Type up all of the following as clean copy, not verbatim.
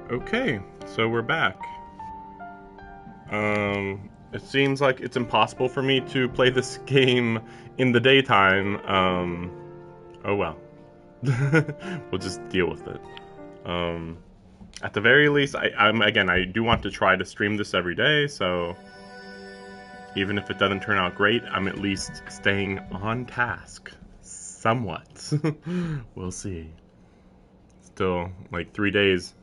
Okay, so we're back. It seems like it's impossible for me to play this game in the daytime. Oh well. We'll just deal with it. Um, at the very least, I do want to try to stream this every day, so even if it doesn't turn out great, I'm at least staying on task. Somewhat. We'll see. Still, like 3 days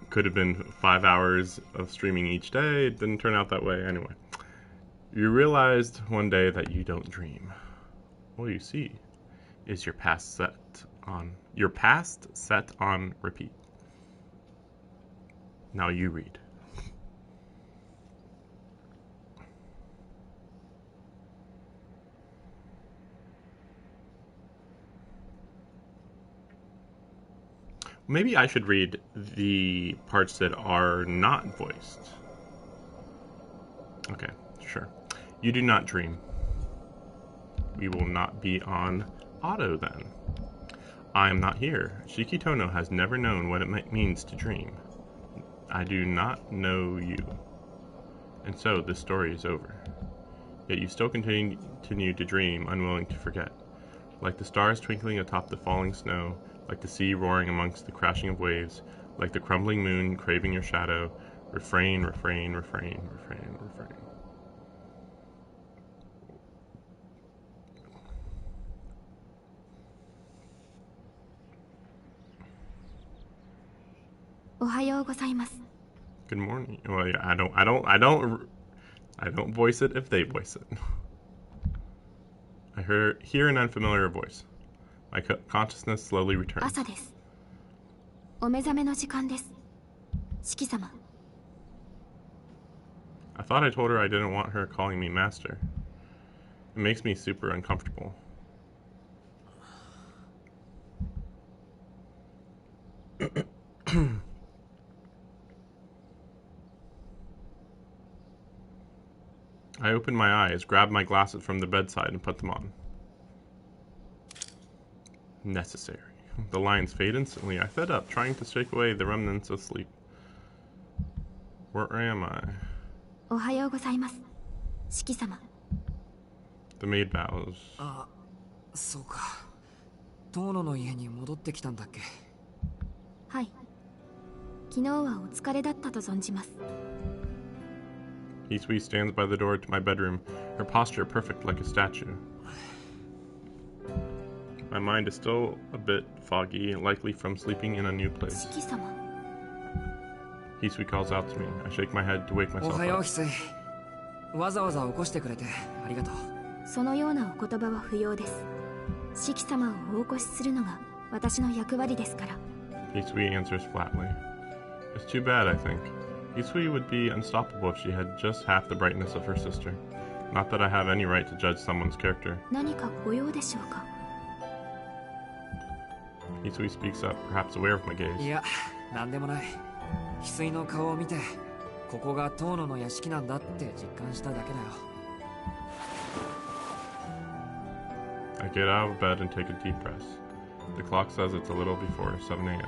could have been 5 hours of streaming each day. It didn't turn out that way anyway. You realized one day that you don't dream. All you see is your past set on repeat. Now you read. Maybe I should read the parts that are not voiced. Okay, sure. You do not dream. We will not be on auto then. I am not here. Shikitono has never known what it means to dream. I do not know you. And so this story is over. Yet you still continue to dream, unwilling to forget. Like the stars twinkling atop the falling snow, like the sea roaring amongst the crashing of waves, like the crumbling moon craving your shadow, refrain, refrain, refrain, refrain, refrain. Good morning. Well, yeah, I don't voice it if they voice it. I hear an unfamiliar voice. My consciousness slowly returns. 朝です。お目覚めの時間です。四季様。I thought I told her I didn't want her calling me master. It makes me super uncomfortable. I opened my eyes, grabbed my glasses from the bedside, and put them on. Necessary. The lines fade instantly. I fed up, trying to shake away the remnants of sleep. Where am I? おはようございます。四季様。The maid bows. あ、そうか。遠野の家に戻ってきたんだっけ。はい。昨日はお疲れだったと存じます。Hisui stands by the door to my bedroom, her posture perfect like a statue. My mind is still a bit foggy, likely from sleeping in a new place. 四季様。Hisui calls out to me. I shake my head to wake お myself はよう、 up. 翡翠。わざわざ起こしてくれてありがとう。そのようなお言葉は不要です。四季様をお起こしするのが私の役割ですから。Hisui answers flatly. It's too bad, I think. Hisui would be unstoppable if she had just half the brightness of her sister. Not that I have any right to judge someone's character. 何かご用でしょうか。Hisui speaks up, perhaps aware of my gaze. いや、なんでもない。翡翠の顔を見て、ここが遠野の屋敷なんだって実感しただけだよ。I get out of bed and take a deep breath. The clock says it's a little before 7 a.m.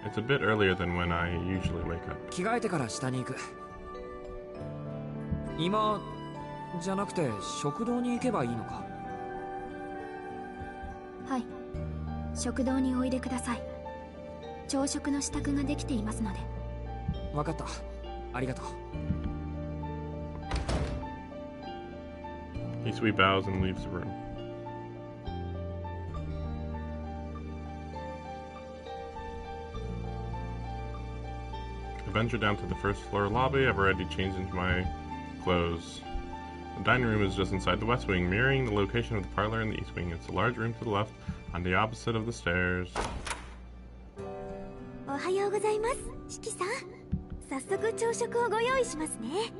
It's a bit earlier than when I usually wake up. 着替えてから下に行く。今じゃなくて食堂に行けばいいのか。はい。食堂においでください。朝食の支度ができていますので。わかった。ありがとう。Hisui bows and leaves the room. I venture down to the first floor lobby. I've already changed into my clothes. The dining room is just inside the west wing, mirroring the location of the parlor in the east wing. It's a large room to the left, on the opposite of the stairs. おはようございます、四季さん。早速朝食をご用意しますね。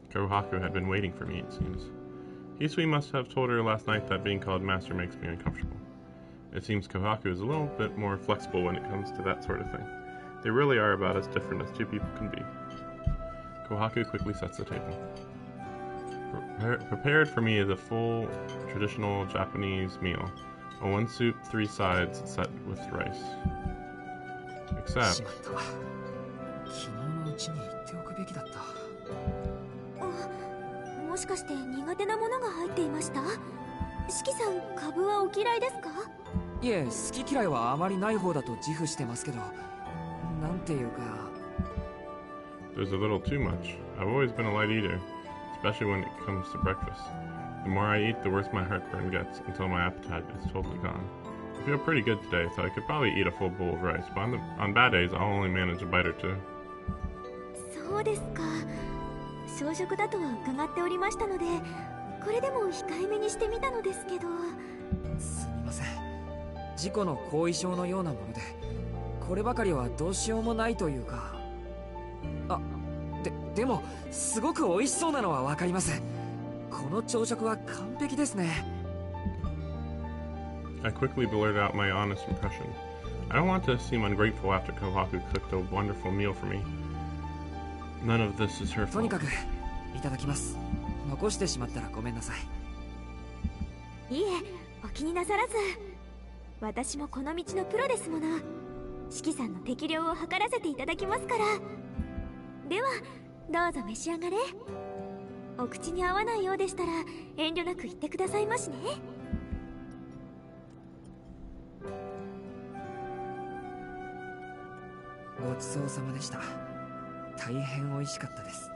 Kohaku had been waiting for me, it seems. Hisui must have told her last night that being called master makes me uncomfortable. It seems Kohaku is a little bit more flexible when it comes to that sort of thing. They really are about as different as two people can be. Kohaku quickly sets the table. Prepared for me is a full, traditional Japanese meal. A one soup, 3 sides set with rice. accept. しまった。昨日のうちに言っておくべきだった。もしかして苦手なものが入っていました？四季さん、株はお嫌いですか？いえ、好き嫌いはあまりない方だと自負してますけど、なんていうか。There's a little too much. I've always been a light eater, especially when it comes to breakfast. The more I eat, the worse my heartburn gets until my appetite is totally gone. I feel pretty good today, so I could probably eat a full bowl of rice, but on bad days, I'll only manage a bite or two. そうですか。小食だとは伺っておりましたので、これでも控えめにしてみたのですけど。すみません。事故の後遺症のようなもので、こればかりはどうしようもないというか。でもすごく美味しそうなのはわかります。この朝食は完璧ですね。I quickly blurted out my honest impression. I don't want to seem ungrateful after Kohaku cooked a wonderful meal for me. None of this is her fault. とにかくいただきます。残してしまったらごめんなさい。いえ、お気になさらず。私もこの道のプロですもの。四季さんの適量を測らせていただきますから。ではどうぞ召し上がれ。お口に合わないようでしたら遠慮なく言ってくださいましね。ごちそうさまでした。大変美味しかったです。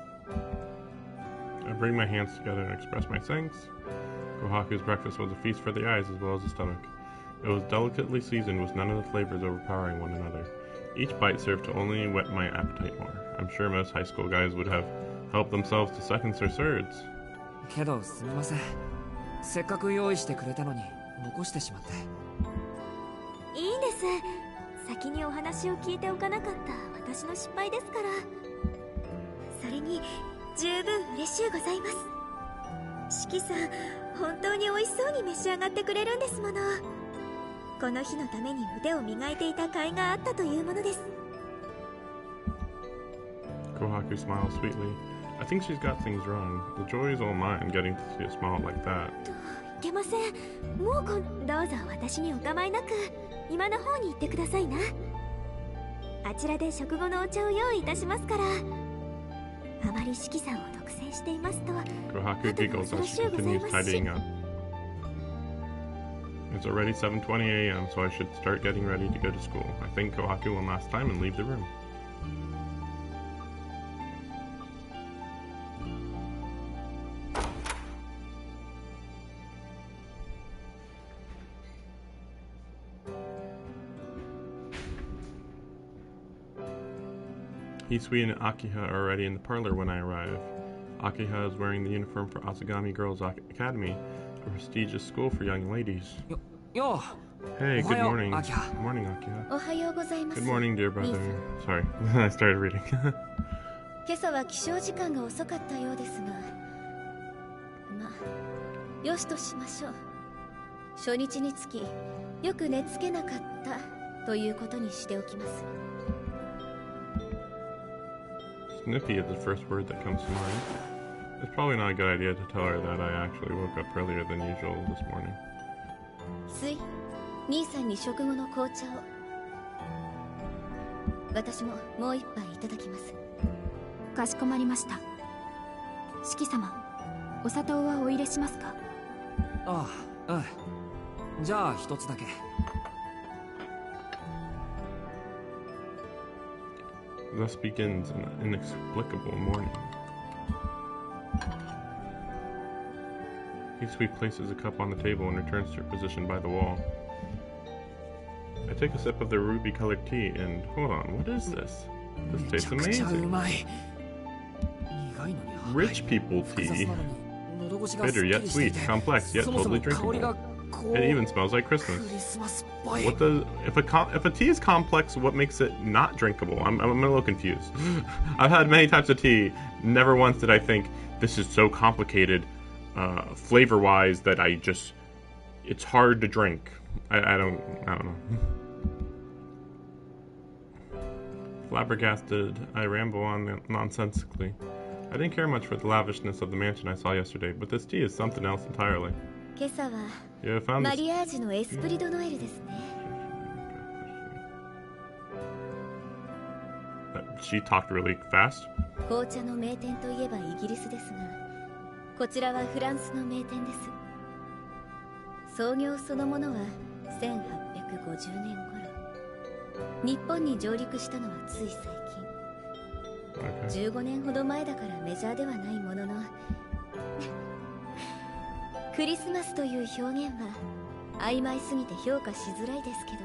I bring my hands together and express my thanks. Kohaku's breakfast was a feast for the eyes as well as the stomach. It was delicately seasoned with none of the flavors overpowering one another. Each bite served to only whet my appetite more. I'm sure most high school guys would have helped themselves to seconds or thirds. けどすみません。せっかく用意してくれたのに残してしまって。いいんです。先にお話を聞いておかなかった私の失敗ですから。それに十分嬉しゅうございます。四季さん、本当に美味しそうに召し上がってくれるんですもの。この日のために腕を磨いていた甲斐があったというものです。Kohaku smiled sweetly. I think she's got things wrong. The joy is all mine getting to see a smile like that. いけません。もうどうぞ私にお構いなく今の方に行ってくださいな。あちらで食後のお茶を用意いたしますから。あまり四季さんを独占していますと。Kohaku giggles as she continues tidying up. It's already 7:20 a.m., so I should start getting ready to go to school. I thank Kohaku one last time and leave the room. Hisui and Akiha are already in the parlor when I arrive. Akiha is wearing the uniform for Asagami Girls Academy, a prestigious school for young ladies. Yo. Hey, good morning. Akiha. Good morning, Akiha. おはようございます。 Good morning, dear brother. Sorry, I started reading. 今朝は起床時間が遅かったようですが、よしとしましょう。初日につきよく寝つけなかったということにしておきます。Snippy is the first word that comes to mind. It's probably not a good idea to tell her that I actually woke up earlier than usual this morning. スイ、兄さんに食後の紅茶を。私ももう一杯いただきます。かしこまりました。四季様、お砂糖はお入れしますか？ああ、うん。じゃあ一つだけ。Thus begins an inexplicable morning. Hisui places a cup on the table and returns to her position by the wall. I take a sip of the ruby-colored tea and... Hold on, what is this? This tastes amazing. Rich people tea. Bitter yet sweet, complex yet totally drinkable. It even smells like Christmas. What does... If a tea is complex, what makes it not drinkable? I'm a little confused. I've had many types of tea. Never once did I think this is so complicated, flavor-wise, that I just... It's hard to drink. I don't know. Flabbergasted, I ramble on nonsensically. I didn't care much for the lavishness of the mansion I saw yesterday, but this tea is something else entirely. 今朝は Yeah, I found マリアージュのエスプリドノエルですね。She talked really fast. 紅茶の名店といえばイギリスですが、こちらはフランスの名店です。創業そのものは1850年頃、日本に上陸したのはつい最近。15年ほど前だからメジャーではないもののクリスマスという表現は曖昧すぎて評価しづらいですけど、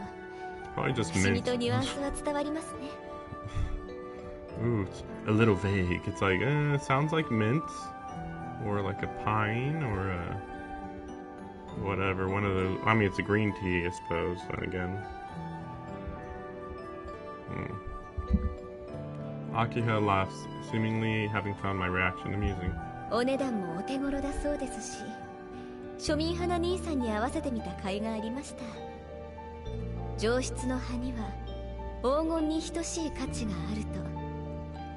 不思議とニュアンスは伝わりますね。Ooh, it's a little vague. It's like, it sounds like mint, or like a pine, or a whatever. One of those. I mean, it's a green tea, I suppose. Then again, Akiha laughs, seemingly having found my reaction amusing. お値段もお手頃だそうですし、庶民派な兄さんに合わせてみた甲斐がありました。上質の葉には黄金に等しい価値があると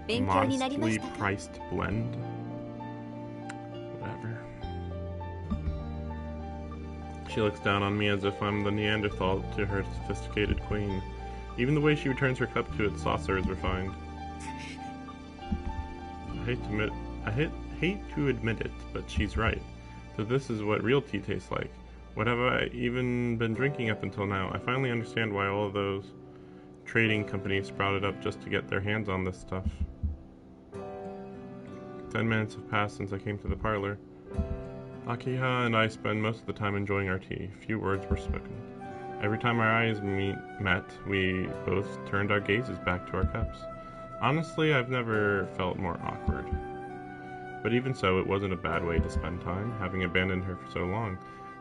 勉強になりましたか。 Modestly priced blend. Whatever. She looks down on me as if I'm the Neanderthal to her sophisticated queen. Even the way she returns her cup to its saucer is refined. I hate to admit it, but she's right. So this is what real tea tastes like. What have I even been drinking up until now? I finally understand why all of those trading companies sprouted up just to get their hands on this stuff. 10 minutes have passed since I came to the parlor. Akiha and I spend most of the time enjoying our tea. Few words were spoken. Every time our eyes met, we both turned our gazes back to our cups. Honestly, I've never felt more awkward. But even so, it wasn't a bad way to spend time, having abandoned her for so long.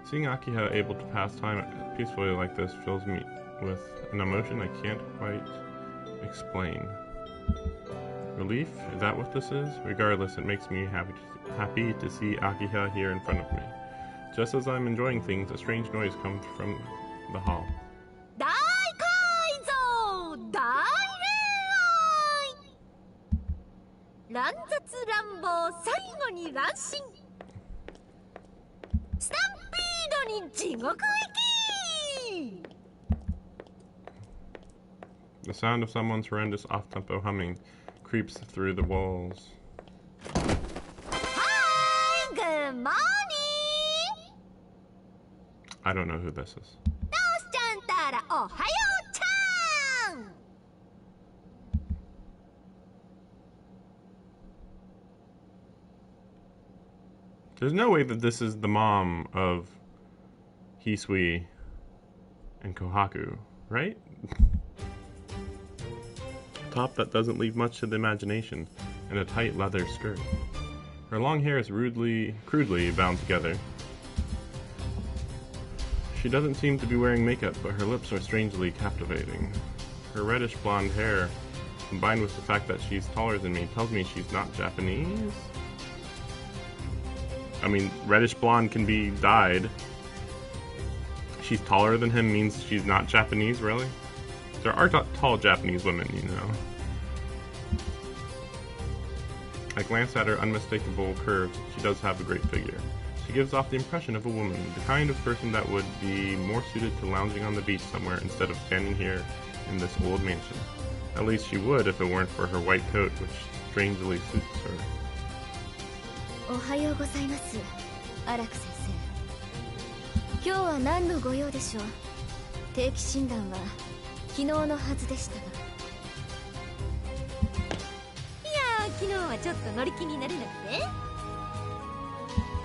Seeing Akiha able to pass time peacefully like this fills me with an emotion I can't quite explain. Relief? Is that what this is? Regardless, it makes me happy to see Akiha here in front of me. Just as I'm enjoying things, a strange noise comes from the hall. 大改造大恋愛、乱雑乱暴最後に乱心、スタンピードに地獄行き。 The sound of someone's horrendous off-tempo humming creeps through the walls. Hi, good morning. I don't know who this is. どうしちゃんたらおはようちゃん。There's no way that this is the mom of Hisui and Kohaku, right? A top that doesn't leave much to the imagination, and a tight leather skirt. Her long hair is crudely bound together. She doesn't seem to be wearing makeup, but her lips are strangely captivating. Her reddish blonde hair, combined with the fact that she's taller than me, tells me she's not Japanese. I mean, reddish blonde can be dyed. She's taller than him means she's not Japanese, really? There are tall Japanese women, you know. I glance at her unmistakable curves. She does have a great figure. She gives off the impression of a woman, the kind of person that would be more suited to lounging on the beach somewhere instead of standing here in this old mansion. At least she would if it weren't for her white coat, which strangely suits her. おはようございます、荒木先生。今日は何のご用でしょう。定期診断は昨日のはずでしたが。いやー、昨日はちょっと乗り気になれなく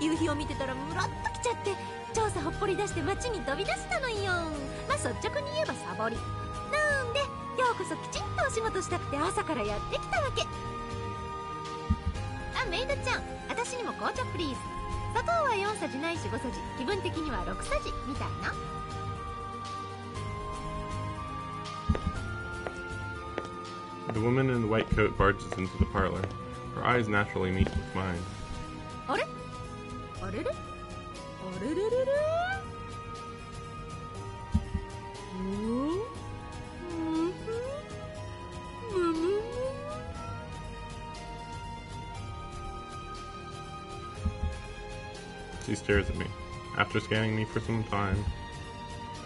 て、夕日を見てたらムラっときちゃって、調査ほっぽり出して街に飛び出したのよ。まあ率直に言えばサボりなんで、今日こそきちんとお仕事したくて朝からやってきたわけ。あ、メイドちゃん、私にも紅茶プリーズ。砂糖は4さじないし5さじ、気分的には6さじみたいな。The woman in the white coat barges into the parlor. Her eyes naturally meet with mine. あれあれれあれれれれShe stares at me. After scanning me for some time,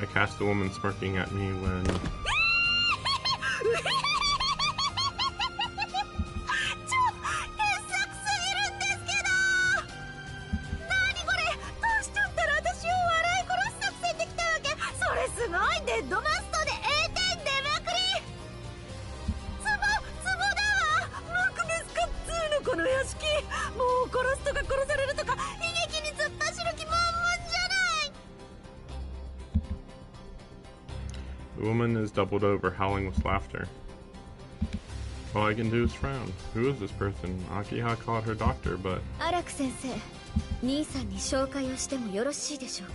I catch the woman smirking at me when... woman is doubled over, howling with laughter. All I can do is frown. Who is this person? Akiha called her doctor, but... 荒木先生、兄さんに紹介をしてもよろしいでしょう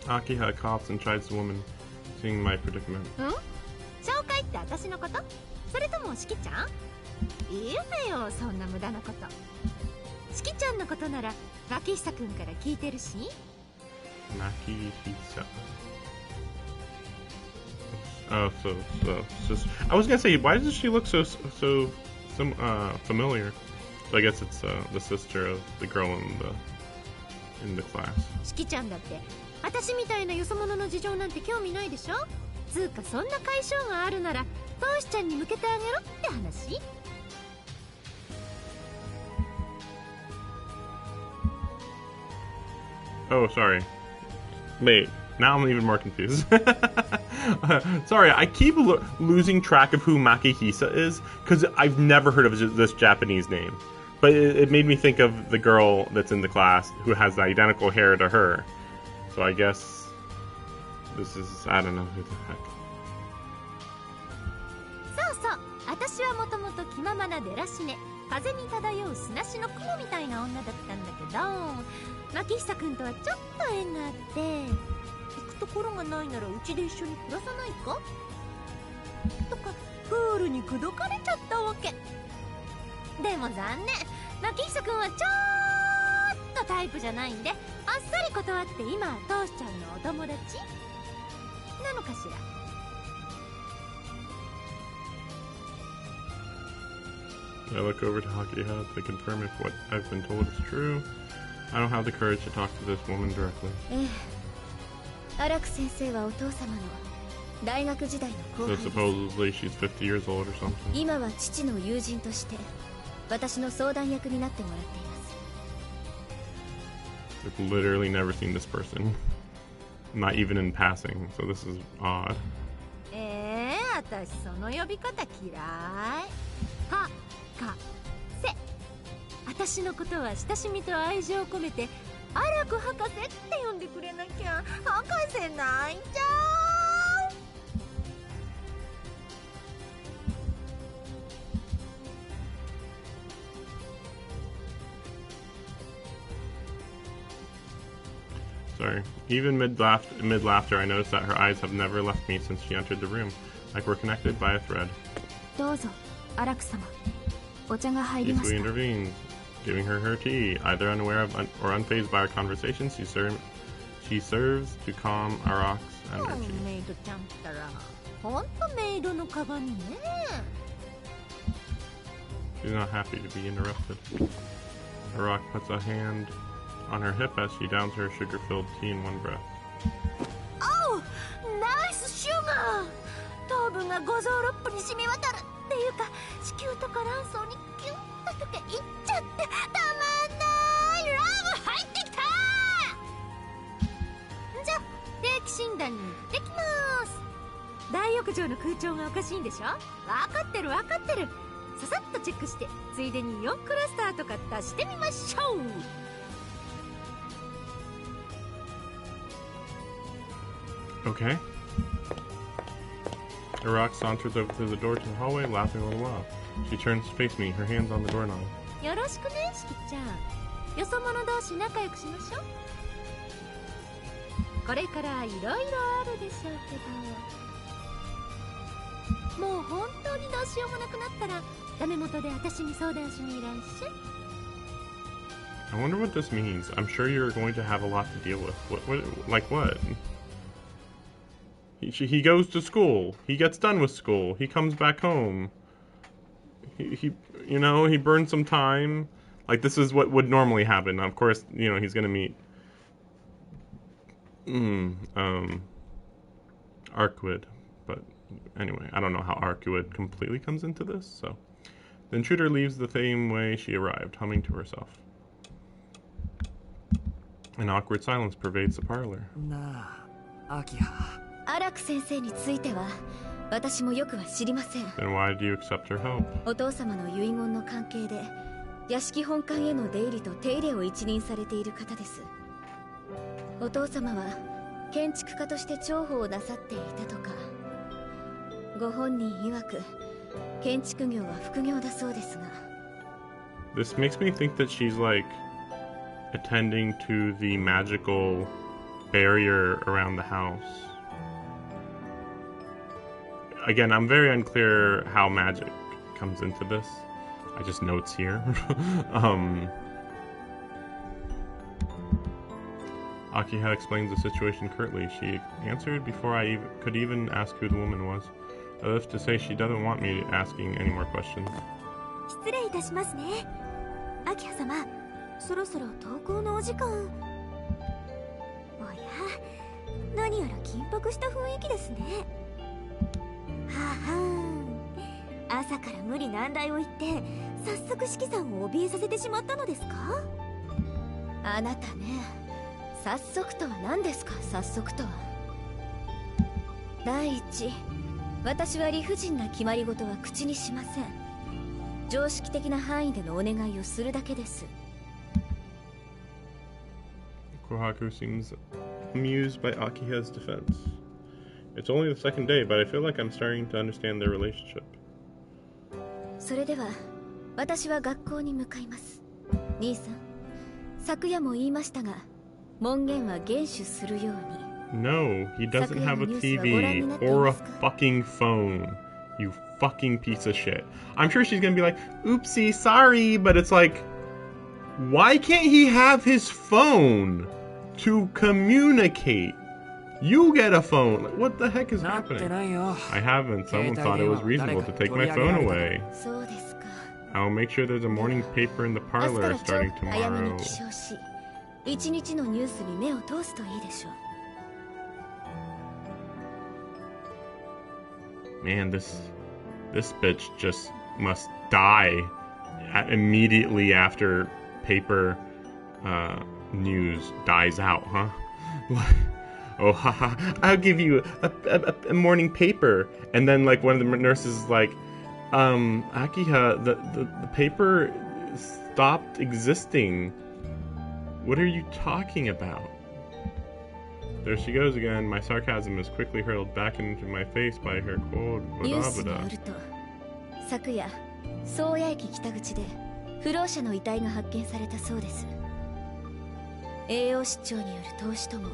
か。 Akiha coughs and chides the woman, seeing my predicament. 紹介って私のこと？それともしきちゃん？言うなよ、そんな無駄なこと。しきちゃんのことなら牧久くんから聞いてるし。Makihisa. Oh, so I was gonna say, why does she look so familiar? So I guess it's the sister of the girl in the class. しきちゃんだって私みたいなよそ者の事情なんて興味ないでしょ。つうかそんな解消があるならトウシちゃんに向けてあげろって話。Oh, sorry. Wait, now I'm even more confused. Sorry, I keep losing track of who Makihisa is, because I've never heard of this Japanese name. But it made me think of the girl that's in the class who has the identical hair to her. So I guess this is, I don't know who the heck. そうそう、私はもともと気ままなデラシネ、風に漂う砂しの雲みたいな女だったんだけど、牧久くんとはちょっと縁があって、行くところがないならうちで一緒に暮らさないかとかクールに口説かれちゃったわけ。でも残念、牧久くんはちょっとタイプじゃないんで、あっさり断って今はトウシちゃんのお友達なのかしら。I look over to Hakiha to confirm if what I've been told is true. I don't have the courage to talk to this woman directly. 荒木先生はお父様の大学時代の後 So 輩です。 supposedly she's 50 years old or something. 今は父の友人として私の相談役になってもらっています。 I've literally never seen this person. Not even in passing, so this is odd. 私その呼び方嫌い。はかせ。私のことは親しみと愛情を込めて荒く博士って呼んでくれなきゃ博士泣いちゃう。Sorry. Even mid laughter, I noticed that her eyes have never left me since she entered the room, like we're connected by a thread. どうぞ荒木様、お茶が入りま Peacefully した。 intervenes, giving her her tea. Either unaware of or unfazed by our conversations, she serves to calm Arak's energy. メイドちゃんったらほんとメイドの鏡ね。 She's not happy to be interrupted. Arak puts a hand on her hip as she downs her sugar-filled tea in one breath. おう、ナイスシュガー。糖分が五臓六腑に染み渡るっていうか、子宮とか卵巣にキュッと溶けいっちゃってたまんない。ラブ入ってきた。じゃあ定期診断に行ってきます。大浴場の空調がおかしいんでしょ。分かってる分かってる。ささっとチェックしてついでに4クラスターとか出してみましょう。Okay. Arak saunters over to the door to the hallway, laughing a little loud. She turns to face me, her hands on the doorknob. よろしくね、しきちゃん。よそ者同士仲良くしましょう。これからいろいろあるでしょうけど、もう本当にどうしようもなくなったらダメ元で私に相談しにいらっしゃい。 I wonder what this means. I'm sure you're going to have a lot to deal with. Like what? He goes to school. He gets done with school. He comes back home. He burns some time. Like, this is what would normally happen. Of course, he's gonna meet Arquid. But anyway, I don't know how Arquid completely comes into this. So the intruder leaves the same way she arrived, humming to herself. An awkward silence pervades the parlor. なあ、アキハ。荒木先生については私もよくは知りません。 Then why do you accept her help? お父様の遺言の関係で屋敷本館への出入りと手入れを一任されている方です。お父様は建築家として重宝なさっていたとか。ご本人曰く建築業は副業だそうですが。 This makes me think that she's like attending to the magical barrier around the house. Again, I'm very unclear how magic comes into this. I just notes here. Akiha explains the situation curtly. She answered before I could even ask who the woman was. As if to say she doesn't want me asking any more questions. 失礼いたしますね。アキハ様、そろそろ登校のお時間。おや、何やら緊迫した雰囲気ですね。ははん、朝から無理難題を言って早速四季さんを怯えさせてしまったのですか？あなたね、早速とは何ですか？早速とは。第一、私は理不尽な決まり事は口にしません。常識的な範囲でのお願いをするだけです。 Kohaku seems amused by Akiha's defense. It's only the second day, but I feel like I'm starting to understand their relationship. それでは私は学校に向かいます。兄さん、昨夜も言いましたが、門限は厳守するように。 No, he doesn't have a TV or a fucking phone. You fucking piece of shit. I'm sure she's gonna be like, oopsie, sorry, but it's like, why can't he have his phone to communicate? You get a phone. Like, what the heck is happening? I haven't. Someone thought it was reasonable to take my phone away. I'll make sure there's a morning paper in the parlor starting tomorrow. 一日のニュースに目を通すといいでしょう。 Man, this bitch just must die immediately after paper news dies out, huh? Oh, haha, I'll give you a morning paper. And then, like, one of the nurses is like, Akiha, the paper stopped existing. What are you talking about? There she goes again. My sarcasm is quickly hurled back into my face by her cold wadabada. 昨夜、宗谷駅北口で不老者の遺体が発見されたそうです。栄養失調による凍死とも、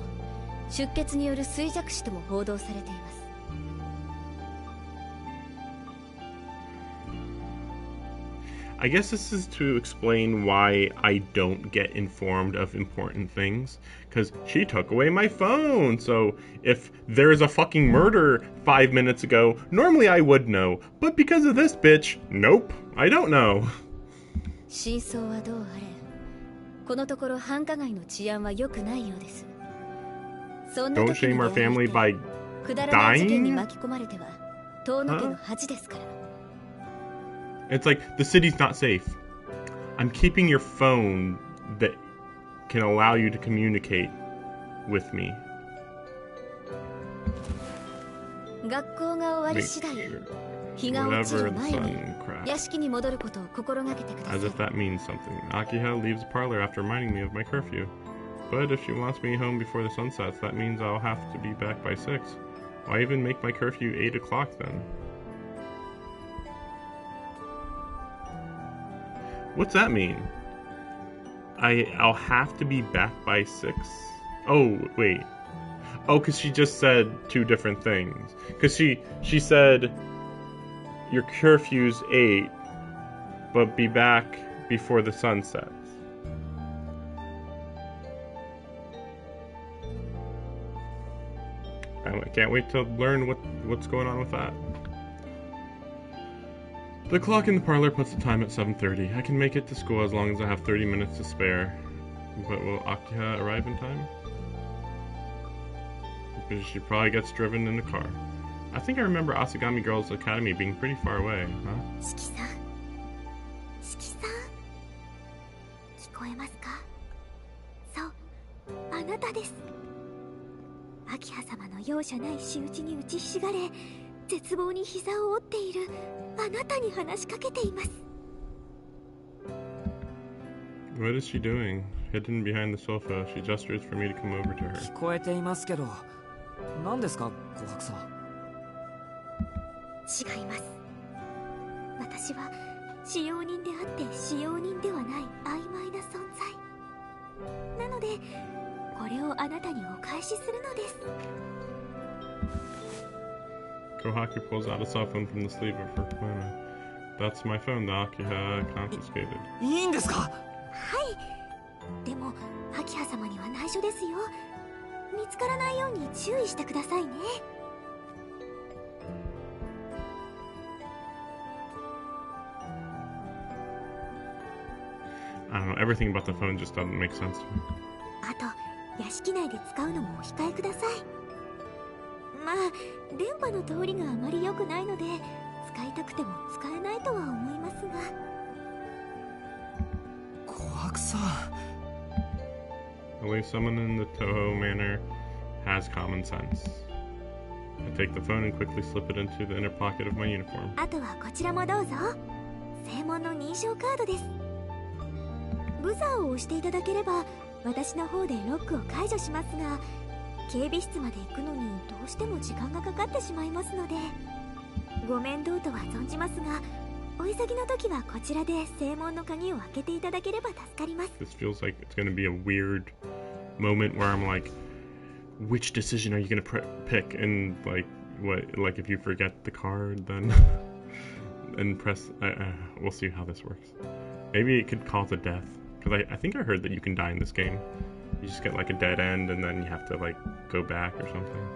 出血による衰弱死とも報道されています。 I guess this is to explain why I don't get informed of important things. Because she took away my phone. So if there's a fucking murder 5 minutes ago, normally I would know. But because of this bitch, nope, I don't know. 真相はどうあれ、このところ繁華街の治安は良くないようです。そんな Don't 時に shame our 出会 family って by くだらない事件に dying? 巻き込まれては遠野家の恥ですから。 It's like, the city's not safe. I'm keeping your phone that can allow you to communicate with me. 学校が終わり次第、日が落ちる前に屋敷に戻ることを心がけてください。 As if that means something. Akiha leaves the parlor after reminding me of my curfew. But if she wants me home before the sun sets, that means I'll have to be back by 6. Why even make my curfew 8 o'clock then? What's that mean? I'll have to be back by 6? Oh, wait. Oh, because she just said 2 different things. Because she said, your curfew's 8, but be back before the sun sets. I can't wait to learn what's going on with that. The clock in the parlor puts the time at 7:30. I can make it to school as long as I have 30 minutes to spare. But will Akiha arrive in time? Because she probably gets driven in the car. I think I remember Asagami Girls Academy being pretty far away, huh? 四季さん、四季さん、聞こえますか？そう、あなたです。秋葉様の容赦ない仕打ちに打ちひしがれ、絶望に膝を折っているあなたに話しかけています。What is she doing? Hidden behind the sofa, she gestures for me to come over to her. 聞こえていますけど、何ですか、琥珀さん。違います。私は使用人であって使用人ではない曖昧な存在なので、これをあなたにお返しするのです。 Kohaku pulls out a cell phone from the sleeve of her kimono. That's my phone that Akiha confiscated. いいんですか？はい。でも秋葉様には内緒ですよ。見つからないように注意してくださいね。I don't know, everything about the phone just doesn't make sense to me. あと屋敷内で使うのもお控えください。まあ電波の通りがあまり良くないので使いたくても使えないとは思いますが。琥珀さん。 At least someone in the Toho manor has common sense. I take the phone and quickly slip it into the inner pocket of my uniform. あとはこちらもどうぞ。正門の認証カードです。ブザーを押していただければ私の方でロックを解除しますが、警備室まで行くのにどうしても時間がかかってしまいますので、ご面倒とは存じますが、お急ぎの時はこちらで正門の鍵を開けていただければ助かります。 This feels like it's going to be a weird moment where I'm like, which decision are you going to pick? And like, what? Like if you forget the card, then and press. We'll see how this works. Maybe it could cause a death. Because I think I heard that you can die in this game. You just get like a dead end and then you have to like go back or something.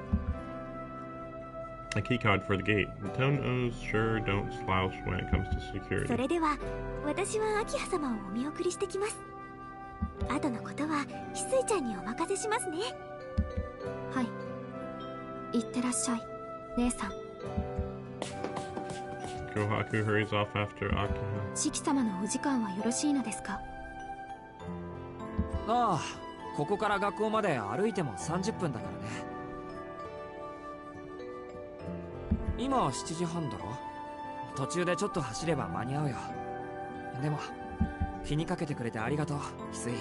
A key card for the gate. The Tonos sure don't slouch when it comes to security. それでは私は秋葉様をお見送りしてきます。後のことは翡翠ちゃんにお任せしますね。はい、いってらっしゃい姉さん。 Kohaku hurries off after Akiha. 四季様のお時間はよろしいのですか？ああ、ここから学校まで歩いても30分だからね。今は7時半だろ。途中でちょっと走れば間に合うよ。でも気にかけてくれてありがとう、翡翠。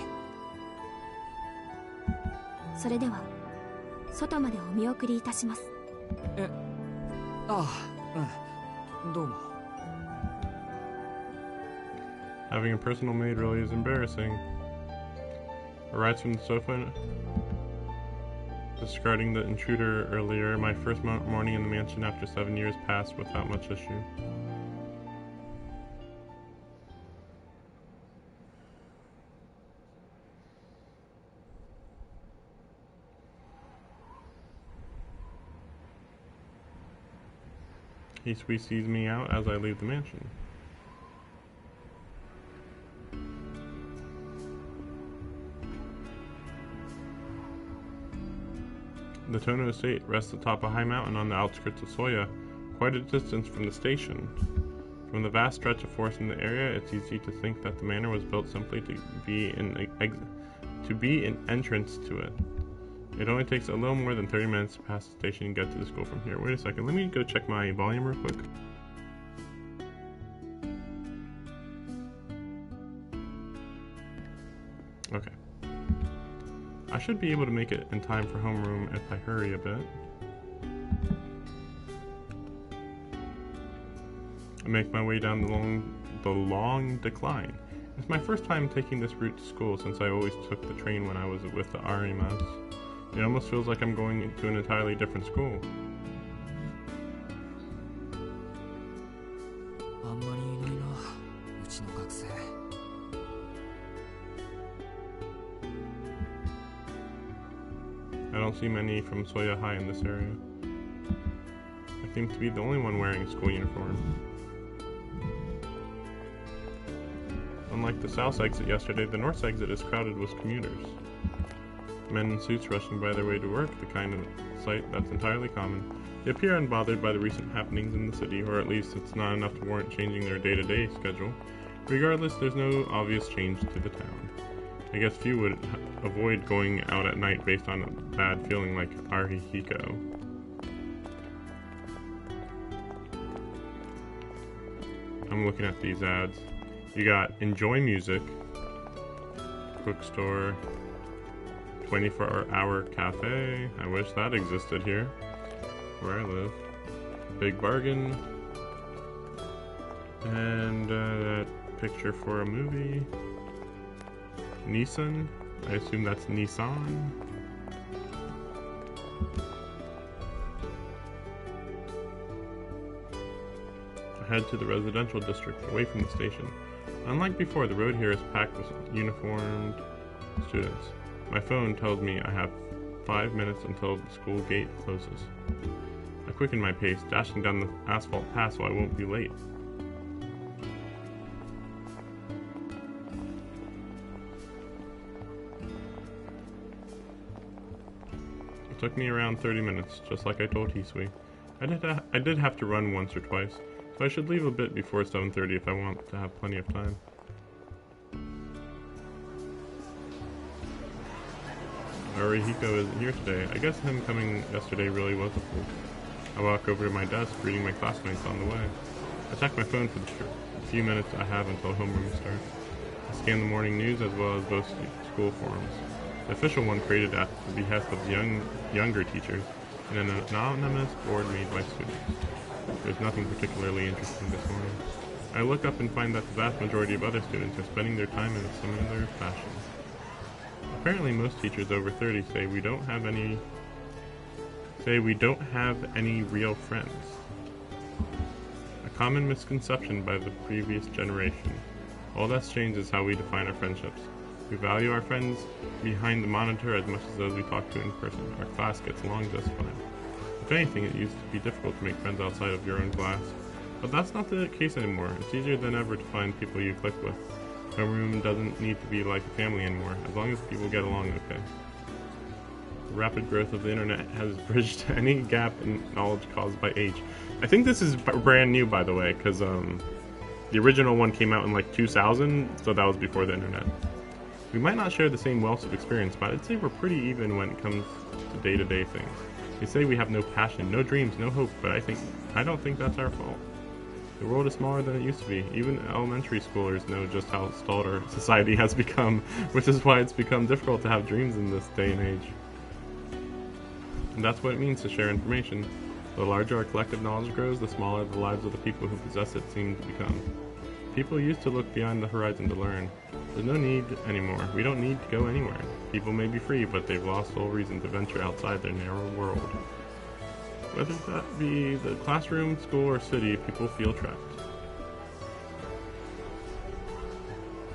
それでは外までお見送りいたします。ああ、うん、どうも。 Having a personal maid really is embarrassing. Arrives from the sofa, discarding the intruder earlier. My first morning in the mansion after 7 years passed without much issue. He sees me out as I leave the mansion. The Tono estate rests atop a high mountain on the outskirts of Soya, quite a distance from the station. From the vast stretch of forest in the area, it's easy to think that the manor was built simply to be an entrance to it. It only takes a little more than 30 minutes to pass the station and get to the school from here. Wait a second, let me go check my volume real quick. Okay. I should be able to make it in time for homeroom if I hurry a bit. I make my way down the long decline. It's my first time taking this route to school since I always took the train when I was with the Arimas. It almost feels like I'm going to an entirely different school. I don't see many from Soya High in this area. I seem to be the only one wearing a school uniform. Unlike the south exit yesterday, the north exit is crowded with commuters. Men in suits rushing by their way to work, the kind of sight that's entirely common. They appear unbothered by the recent happenings in the city, or at least it's not enough to warrant changing their day-to-day schedule. Regardless, there's no obvious change to the town. I guess few would avoid going out at night based on a bad feeling like Arihiko. I'm looking at these ads. You got enjoy music, bookstore, 24-hour cafe. I wish that existed here, where I live. Big Bargain. And that picture for a movie. Nissan. I assume that's Nissan. Head to the residential district, away from the station. Unlike before, the road here is packed with uniformed students. My phone tells me I have 5 minutes until the school gate closes. I quicken my pace, dashing down the asphalt path so I won't be late. It took me around 30 minutes, just like I told Hisui. I did have to run once or twice, so I should leave a bit before 7:30 if I want to have plenty of time. Arihiko isn't here today. I guess him coming yesterday really was a fluke. I walk over to my desk, greeting my classmates on the way. I check my phone for the few minutes I have until homeroom starts. I scan the morning news as well as both school forums. The official one created at the behest of the younger teachers and an anonymous board made by students. There's nothing particularly interesting this morning. I look up and find that the vast majority of other students are spending their time in a similar fashion. Apparently most teachers over 30 say we don't have any real friends. A common misconception by the previous generation. All that's changed is how we define our friendships. We value our friends behind the monitor as much as those we talk to in person. Our class gets along just fine. If anything, it used to be difficult to make friends outside of your own class. But that's not the case anymore. It's easier than ever to find people you click with. Homeroom doesn't need to be like a family anymore, as long as people get along okay. The rapid growth of the internet has bridged any gap in knowledge caused by age. I think this is brand new, by the way, because the original one came out in like 2000, so that was before the internet. We might not share the same wealth of experience, but I'd say we're pretty even when it comes to day-to-day things. They say we have no passion, no dreams, no hope, but I don't think that's our fault. The world is smaller than it used to be. Even elementary schoolers know just how stalled our society has become, which is why it's become difficult to have dreams in this day and age. And that's what it means to share information. The larger our collective knowledge grows, the smaller the lives of the people who possess it seem to become. People used to look beyond the horizon to learn. There's no need anymore. We don't need to go anywhere. People may be free, but they've lost all reason to venture outside their narrow world. Whether that be the classroom, school, or city, people feel trapped.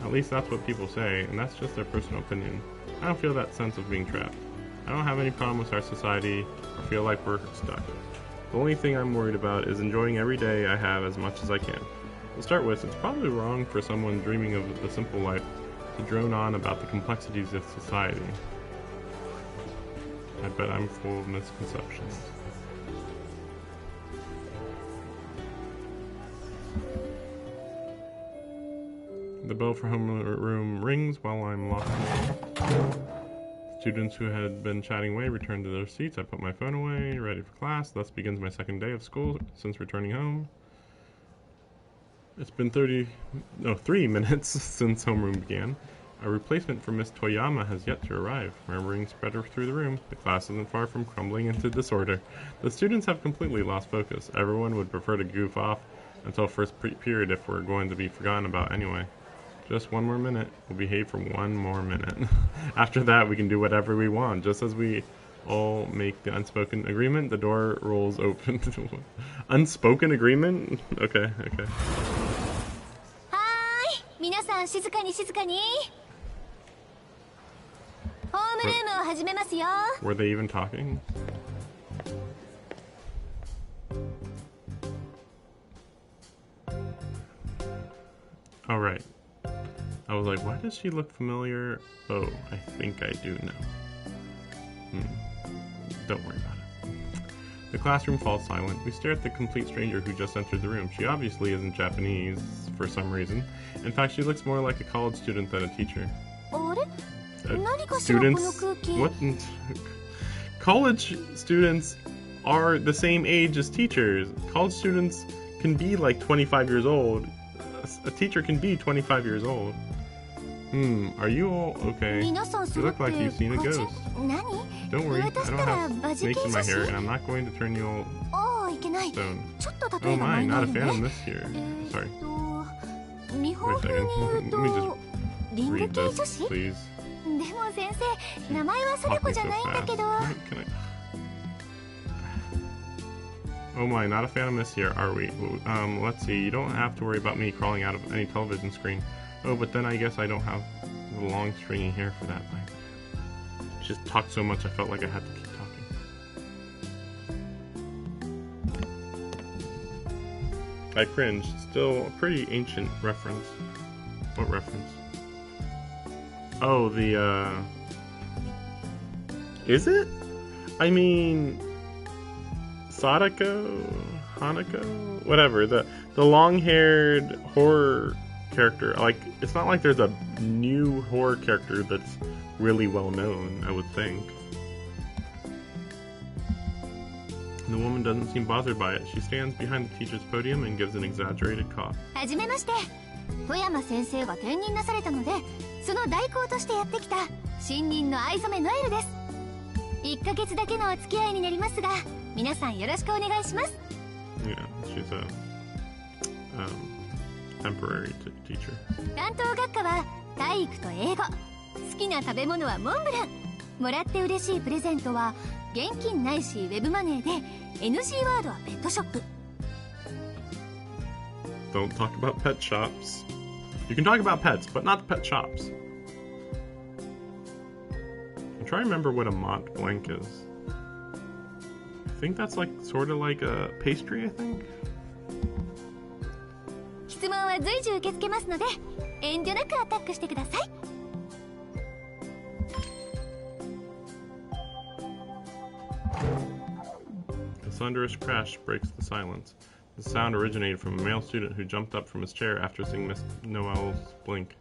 At least that's what people say, and that's just their personal opinion. I don't feel that sense of being trapped. I don't have any problem with our society, or feel like we're stuck. The only thing I'm worried about is enjoying every day I have as much as I can. To start with, it's probably wrong for someone dreaming of the simple life to drone on about the complexities of society. I bet I'm full of misconceptions. The bell for homeroom rings while I'm locked in. Students who had been chatting away returned to their seats. I put my phone away, ready for class. Thus begins my second day of school since returning home. It's been 3 minutes since homeroom began. A replacement for Miss Toyama has yet to arrive. Murmuring spread through the room. The class isn't far from crumbling into disorder. The students have completely lost focus. Everyone would prefer to goof off until first period if we're going to be forgotten about anyway. Just one more minute. We'll behave for one more minute. After that, we can do whatever we want. Just as we all make the unspoken agreement, the door rolls open. Unspoken agreement? Okay. 皆さん静かに静かに。ホームルームを始めますよ。Were they even talking? All right. I was like, why does she look familiar? Oh, I think I do know. Don't worry about it. The classroom falls silent. We stare at the complete stranger who just entered the room. She obviously isn't Japanese for some reason. In fact, she looks more like a college student than a teacher. Students? What? College students are the same age as teachers. College students can be like 25 years old. A teacher can be 25 years old. Are you all okay? 皆さん You 揃っ look て like you've seen a バジ ghost. 何 Don't worry, I 私 don't ったら have バジ snakes 系 in 写 my hair, 真 and I'm not going to turn you all... ああいけない stone. ちょっと Oh 例えがマ my, イナ not ー a で fan of ね this here. Sorry. 日本 Wait a 風に言う second. Let me とリング Read 系 this, 女子 please. でも先生名前は貞子 Talking じゃ so ないんだ fast. けど Can I... Oh my, not a fan of this here, are we? Let's see, you don't have to worry about me crawling out of any television screen. Oh, but then I guess I don't have the long stringy hair for that. I just talked so much I felt like I had to keep talking. I cringed. Still a pretty ancient reference. What reference? Oh, the, Is it? I mean... Sadako? Hanako? Whatever. The long-haired horror character. Like, it's not like there's a new horror character that's really well known, I would think. The woman doesn't seem bothered by it. She stands behind the teacher's podium and gives an exaggerated cough. はじめまして富山先生が転任なされたのでその代行としてやってきた新任の藍染ノエルです1ヶ月だけのお付き合いになりますが皆さんよろしくお願いします Yeah, she's a temporary teacher. 担当学科は体育と英語好きな食べ物はモンブランもらって嬉しいプレゼントは現金ないしウェブマネーで NG ワードはペットショップ Don't talk about pet shops. You can talk about pets, but not pet shops. I'm trying to remember what a Mont Blanc is. I think that's like sort of like a pastry, I think. 質問は随時受け付けますので遠慮なくアタックしてください A thunderous crash breaks the silence. The sound originated from a male student who jumped up from his chair after seeing Miss Noel's blink.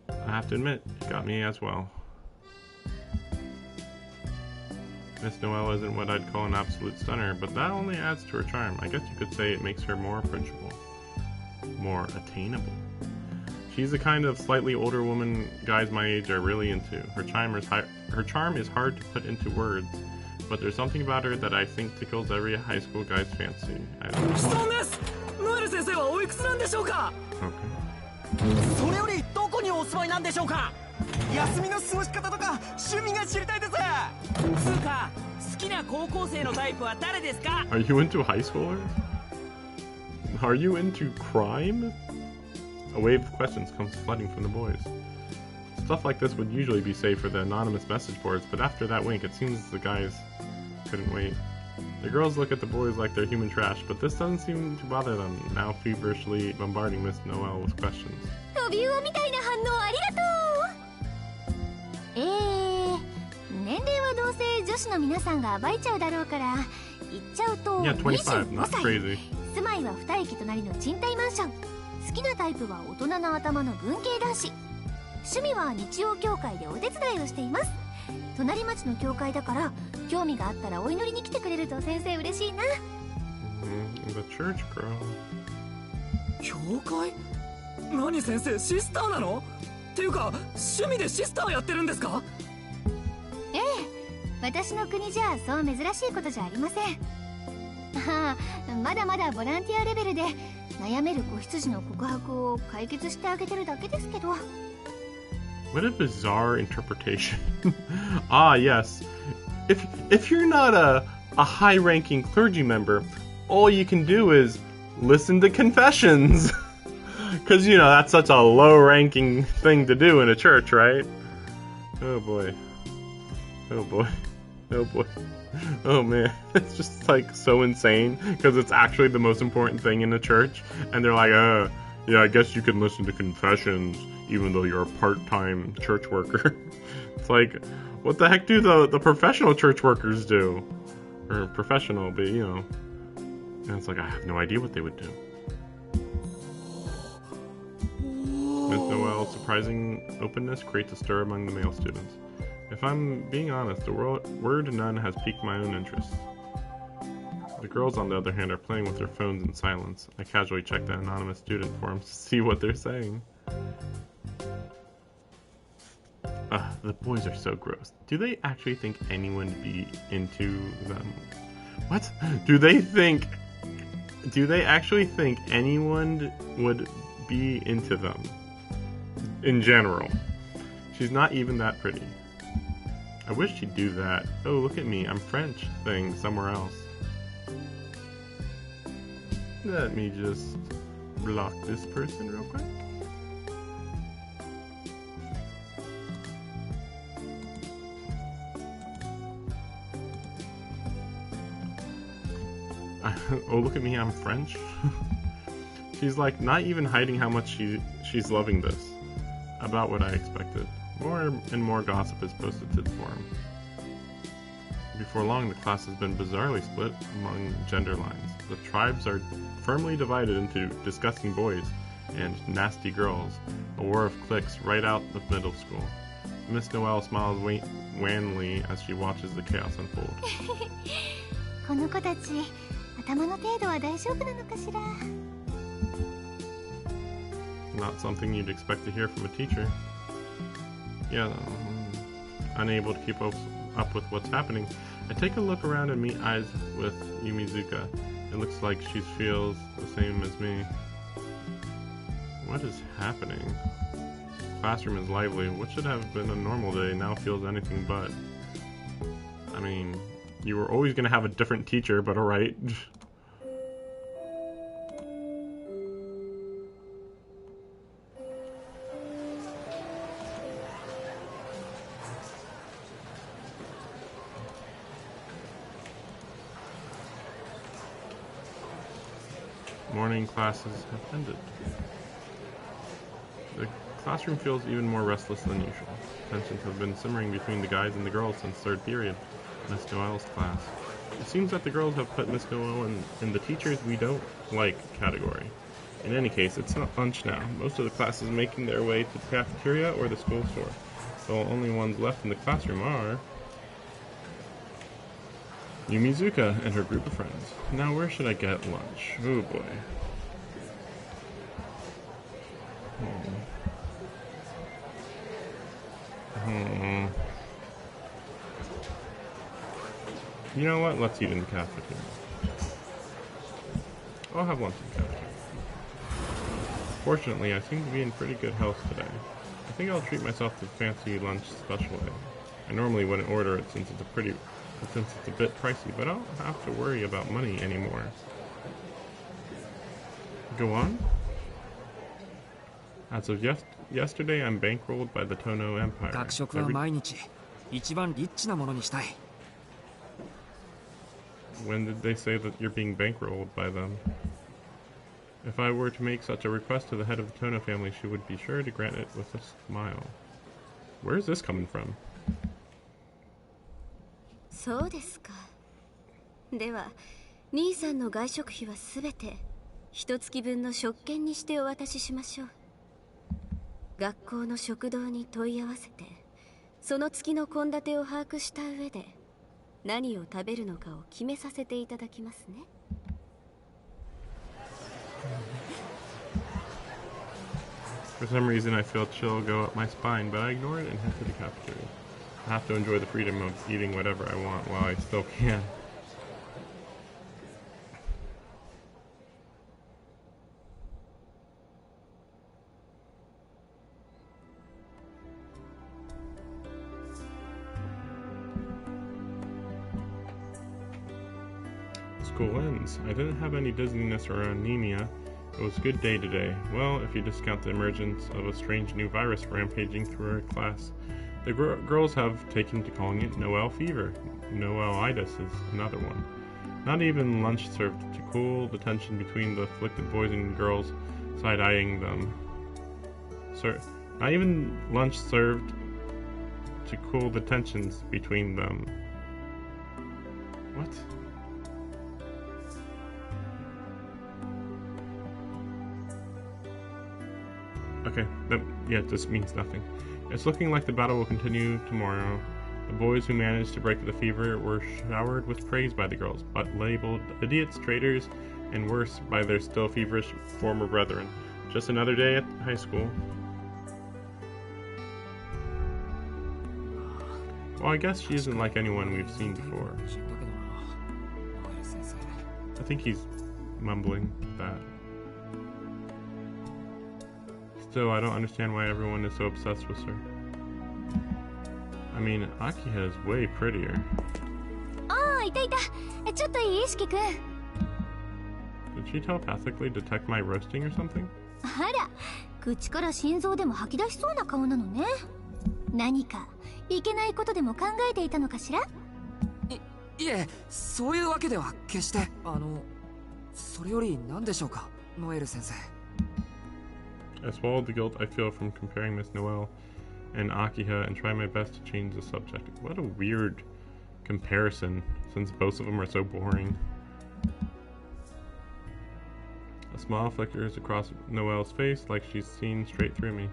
I have to admit, it got me as well. Miss Noel isn't what I'd call an absolute stunner, but that only adds to her charm. I guess you could say it makes her more approachable. More attainable. She's the kind of slightly older woman guys my age are really into. Her charm is hard to put into words, but there's something about her that I think tickles every high school guy's fancy. I don't know. 質問です。ノエル先生はおいくつなんでしょうか。 Okay. それよりどこにお住まいなんでしょうか。休みの過ごし方とか趣味が知りたいです。つうか好きな高校生のタイプは誰ですか。 Are you into high schoolers? Are you into crime? A wave of questions comes flooding from the boys. Stuff like this would usually be saved for the anonymous message boards, but after that wink, it seems the guys couldn't wait. The girls look at the boys like they're human trash, but this doesn't seem to bother them, now feverishly bombarding Miss Noel with questions. トビウオみたいな反応ありがとう年齢はどうせ女子の皆さんが暴いちゃうだろうから言っちゃうと Yeah, 25, 25 not 歳 crazy. 住まいは2駅隣の賃貸マンション好きなタイプは大人の頭の文系男子趣味は日曜教会でお手伝いをしています隣町の教会だから興味があったらお祈りに来てくれると先生嬉しいな The church girl. 教会？何先生シスターなの？っていうか趣味でシスターやってるんですか？ええ私の国じゃそう珍しいことじゃありませんああまだまだボランティアレベルで悩める子羊の告白を解決してあげてるだけですけど What a bizarre interpretation. Ah, yes. If you're not a high-ranking clergy member, all you can do is listen to confessions. Because, you know, that's such a low-ranking thing to do in a church, right? Oh, boy. Oh, boy. Oh, boy. Oh, man. It's just, like, so insane. Because it's actually the most important thing in the church. And they're like, yeah, I guess you can listen to confessions, even though you're a part-time church worker. It's like, what the heck do the professional church workers do? Or professional, but, you know. And it's like, I have no idea what they would do. Miss Noel's surprising openness creates a stir among the male students. If I'm being honest, the word none has piqued my own interest. The girls, on the other hand, are playing with their phones in silence. I casually check the anonymous student forums to see what they're saying. The boys are so gross. Do they actually think anyone would be into them? What? Do they actually think anyone would be into them? In general. She's not even that pretty. I wish she'd do that. Oh, look at me, I'm French thing somewhere else. Let me just block this person real quick. Oh, look at me, I'm French. She's like not even hiding how much she's loving this. About what I expected. More and more gossip is posted to the forum. Before long, the class has been bizarrely split among gender lines. The tribes are firmly divided into disgusting boys and nasty girls, a war of cliques right out of middle school. Miss Noelle smiles wanly as she watches the chaos unfold. この子たち、頭の程度は大丈夫なのかしら? Not something you'd expect to hear from a teacher. Yeah, unable to keep up with what's happening, I take a look around and meet eyes with Yumizuka. It looks like she feels the same as me. What is happening? Classroom is lively. What should have been a normal day now feels anything but. I mean, you were always going to have a different teacher, but alright. Morning classes have ended. The classroom feels even more restless than usual. Tensions have been simmering between the guys and the girls since third period, Miss Noelle's class. It seems that the girls have put Miss Noelle in the teachers we don't like category. In any case, it's not lunch now. Most of the class is making their way to the cafeteria or the school store. The only ones left in the classroom are Yumizuka and her group of friends. Now where should I get lunch? Oh boy. You know what? Let's eat in the cafeteria. I'll have lunch in the cafeteria. Fortunately, I seem to be in pretty good health today. I think I'll treat myself to a fancy lunch special day. I normally wouldn't order it since it's a bit pricey, but I don't have to worry about money anymore. Go on. As of yesterday, I'm bankrolled by the Tono Empire. 学食は毎日一番リッチなものにしたい。 When did they say that you're being bankrolled by them? If I were to make such a request to the head of the Tono family, she would be sure to grant it with a smile. Where is this coming from? そうですか。では、兄さんの外食費はすべて一月分の食券にしてお渡ししましょう。学校の食堂に問い合わせて、その月の献立を把握した上で、何を食べるのかを決めさせていただきますね。For some reason, I feel chill go up my spine, but I ignore it and head to the cafeteria. I have to enjoy the freedom of eating whatever I want while I still can. School ends. I didn't have any dizziness or anemia. It was a good day today. Well, if you discount the emergence of a strange new virus rampaging through our class. The girls have taken to calling it Noel fever. Noel-itis is another one. Not even lunch served to cool the tension between the afflicted boys and girls side-eyeing them. Not even lunch served to cool the tensions between them. What? Okay, this means nothing. It's looking like the battle will continue tomorrow. The boys who managed to break the fever were showered with praise by the girls, but labeled idiots, traitors, and worse by their still feverish former brethren. Just another day at high school. Well, I guess she isn't like anyone we've seen before. I think he's mumbling that. Still, I don't understand why everyone is so obsessed with her. I mean, Akiha is way prettier. ああ、いたいた。ちょっといい、しきくん。 Did she telepathically detect my roasting or something? あら、口から心臓でも吐き出しそうな顔なのね。何かいけないことでも考えていたのかしら？いえ、そういうわけでは決して。それより何でしょうか、ノエル先生。I swallowed the guilt I feel from comparing Miss Noelle and Akiha and try my best to change the subject. What a weird comparison, since both of them are so boring. A smile flickers across Noelle's face like she's seen straight through me.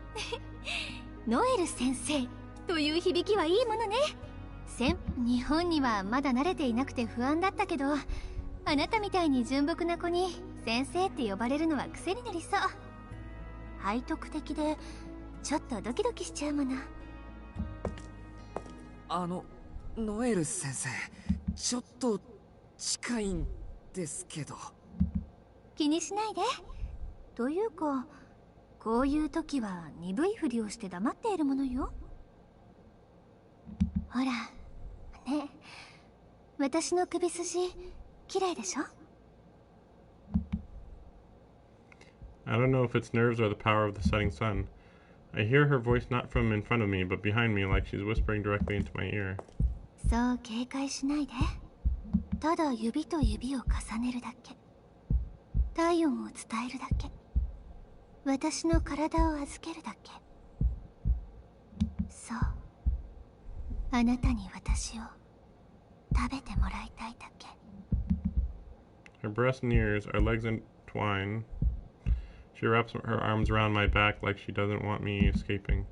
ノエル先生という響きはいいものね。日本にはまだ慣れていなくて不安だったけど、あなたみたいに純朴な子に先生って呼ばれるのは癖になりそう。背徳的でちょっとドキドキしちゃうもの。ノエル先生、ちょっと近いんですけど。気にしないで。というか、こういう時は鈍いふりをして黙っているものよ。ほらね、私の首筋綺麗でしょ？ I don't know if it's nerves or the power of the setting sun. I hear her voice not from in front of me, but behind me, like she's whispering directly into my ear. そう警戒しないで。ただ指と指を重ねるだけ。体温を伝えるだけ。私の体を預けるだけ。そう。あなたに私を食べてもらいたいだけ。 Her breast nears, our legs entwine. She wraps her arms around my back like she doesn't want me escaping.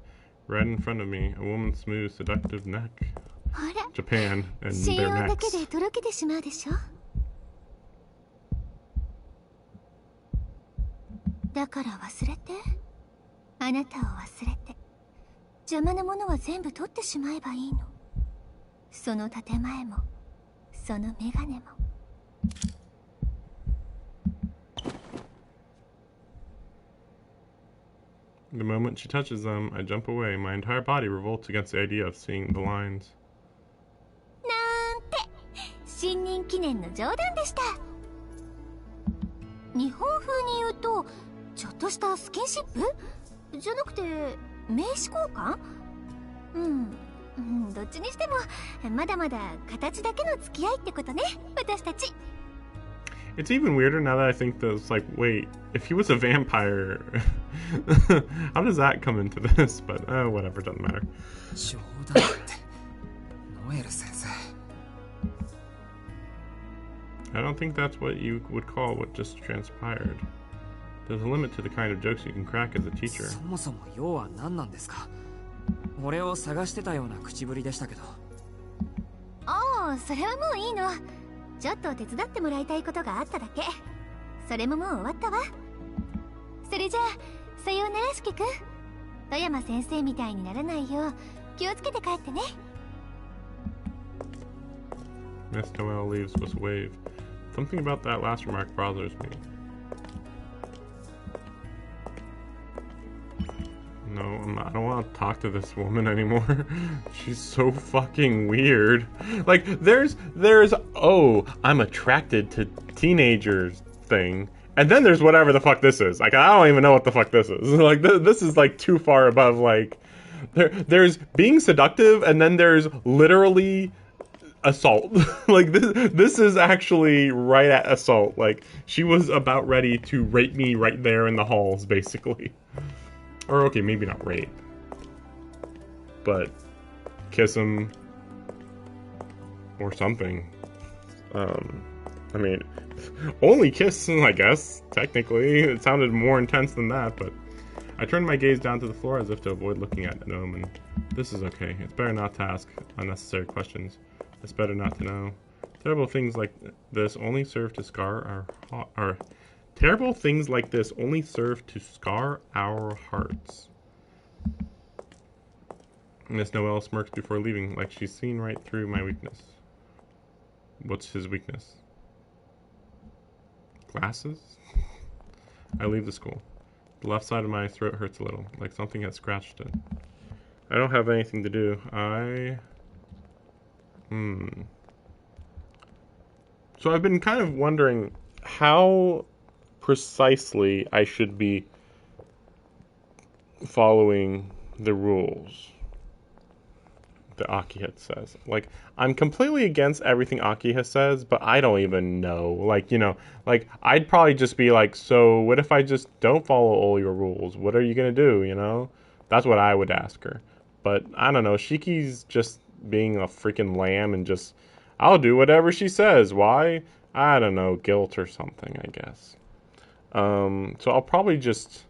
Right in front of me, a woman's smooth, seductive neck. ほら、 Japan and 心 their 音だけ necks. でとろけてしまうでしょ。だから忘れて。あなたを忘れて。邪魔なものは全部取ってしまえばいいの。その建前も、そのメガネも。The moment she touches them, I jump away. My entire body revolts against the idea of seeing the lines. なんて新任記念の冗談でした。日本風に言うとちょっとしたスキンシップじゃなくて名刺交換？どっちにしてもまだまだ形だけの付き合いってことね、私たち。 It's even weirder now that I think that it's like, wait, if he was a vampire, how does that come into this? But whatever, doesn't matter. 冗談って、ノエル先生。I don't think that's what you would call what just transpired. There's a limit to the kind of jokes you can crack as a teacher. そもそも要は何なんですか？俺を探してたような口ぶりでしたけど。おお、それはもういいの。ちょっと手伝ってもらいたいことがあっただけ。それももう終わったわ。それじゃあさようなら、しきくん。富山先生みたいにならないよう気をつけて帰ってね。 Miss Noelle leaves with a wave. Something about that last remark bothers me. No, I don't want to talk to this woman anymore. She's so fucking weird. Like, there's, oh, I'm attracted to teenagers thing. And then there's whatever the fuck this is. Like, I don't even know what the fuck this is. Like, this is, like, too far above, like... There's being seductive, and then there's literally assault. Like, this is actually right at assault. Like, she was about ready to rape me right there in the halls, basically. Or, okay, maybe not rape. But kiss him. Or something. I mean, only kiss, I guess, technically. It sounded more intense than that, but... I turned my gaze down to the floor as if to avoid looking at Gnome, and this is okay. It's better not to ask unnecessary questions. It's better not to know. Terrible things like this only serve to scar our terrible things like this only serve to scar our hearts. Miss Noel smirks before leaving, like she's seen right through my weakness. What's his weakness? Glasses? I leave the school. The left side of my throat hurts a little, like something has scratched it. I don't have anything to do. So I've been kind of wondering how precisely I should be following the rules that Akiha says. Like, I'm completely against everything Akiha says, but I don't even know. Like, you know, like, I'd probably just be like, so what if I just don't follow all your rules? What are you gonna do, you know? That's what I would ask her. But, I don't know, Shiki's just being a freaking lamb and just, I'll do whatever she says. Why? I don't know, guilt or something, I guess. So I'll probably just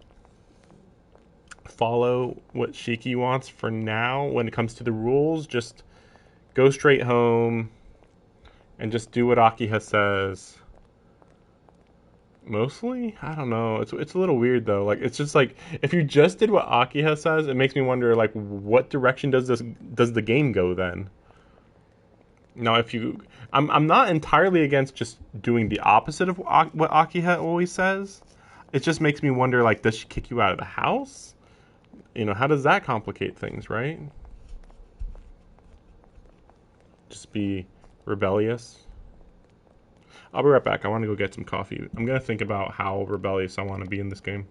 follow what Shiki wants for now when it comes to the rules. Just go straight home and just do what Akiha says. Mostly? I don't know. It's a little weird though. Like it's just like if you just did what Akiha says, it makes me wonder like what direction does the game go then? Now if you I'm not entirely against just doing the opposite of what Akiha always says. It just makes me wonder like does she kick you out of the house? You know, how does that complicate things, right? Just be rebellious. I'll be right back. I want to go get some coffee. I'm going to think about how rebellious I want to be in this game.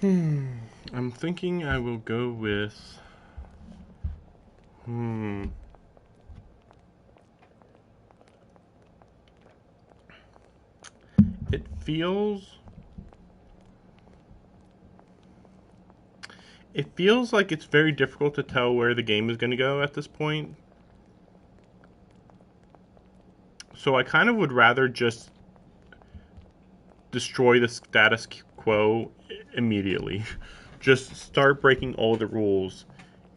I'm thinking I will go with... It feels... It feels like it's very difficult to tell where the game is going to go at this point. So I kind of would rather just destroy the status quo immediately. Just start breaking all the rules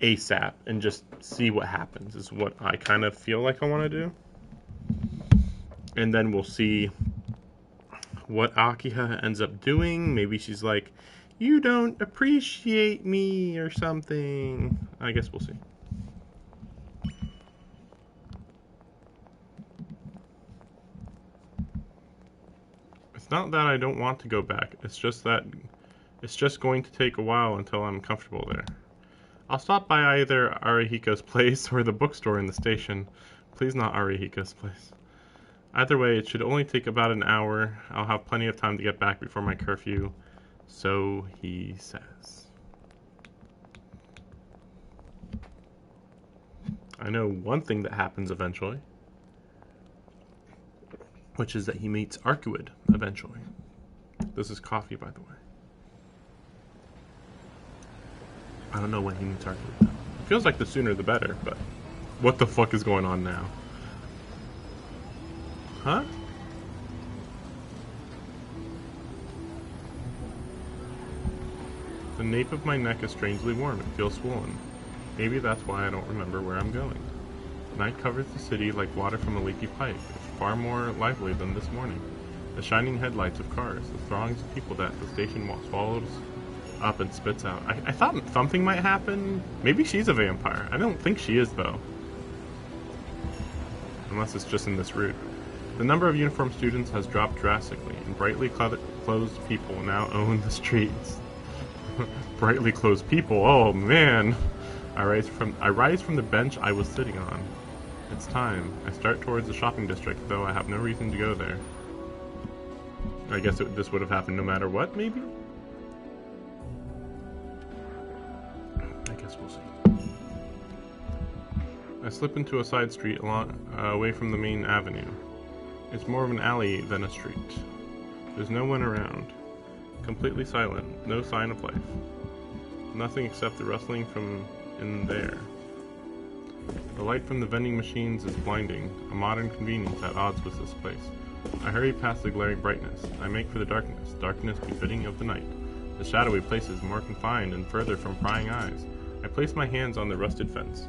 ASAP and just see what happens is what I kind of feel like I want to do. And then we'll see what Akiha ends up doing. Maybe she's like, you don't appreciate me or something. I guess we'll see. It's not that I don't want to go back. It's just that it's just going to take a while until I'm comfortable there. I'll stop by either Arihiko's place or the bookstore in the station. Please not Arihiko's place. Either way, it should only take about an hour. I'll have plenty of time to get back before my curfew. So he says. I know one thing that happens eventually, which is that he meets Arcuid eventually. This is coffee, by the way. I don't know when he meets Arcuid though. It feels like the sooner the better, but what the fuck is going on now? Huh? The nape of my neck is strangely warm. It feels swollen. Maybe that's why I don't remember where I'm going. Night covers the city like water from a leaky pipe. It's far more lively than this morning. The shining headlights of cars, the throngs of people that the station swallows up and spits out. I thought something might happen. Maybe she's a vampire. I don't think she is, though. Unless it's just in this route. The number of uniformed students has dropped drastically, and brightly clothed people now own the streets. Brightly clothed people, oh man! I rise from the bench I was sitting on. It's time. I start towards the shopping district, though I have no reason to go there. I guess this would have happened no matter what, maybe? I guess we'll see. I slip into a side street away from the main avenue. It's more of an alley than a street. There's no one around. Completely silent. No sign of life. Nothing except the rustling from in there. The light from the vending machines is blinding, a modern convenience at odds with this place. I hurry past the glaring brightness. I make for the darkness befitting of the night. The shadowy places more confined and further from prying eyes. I place my hands on the rusted fence.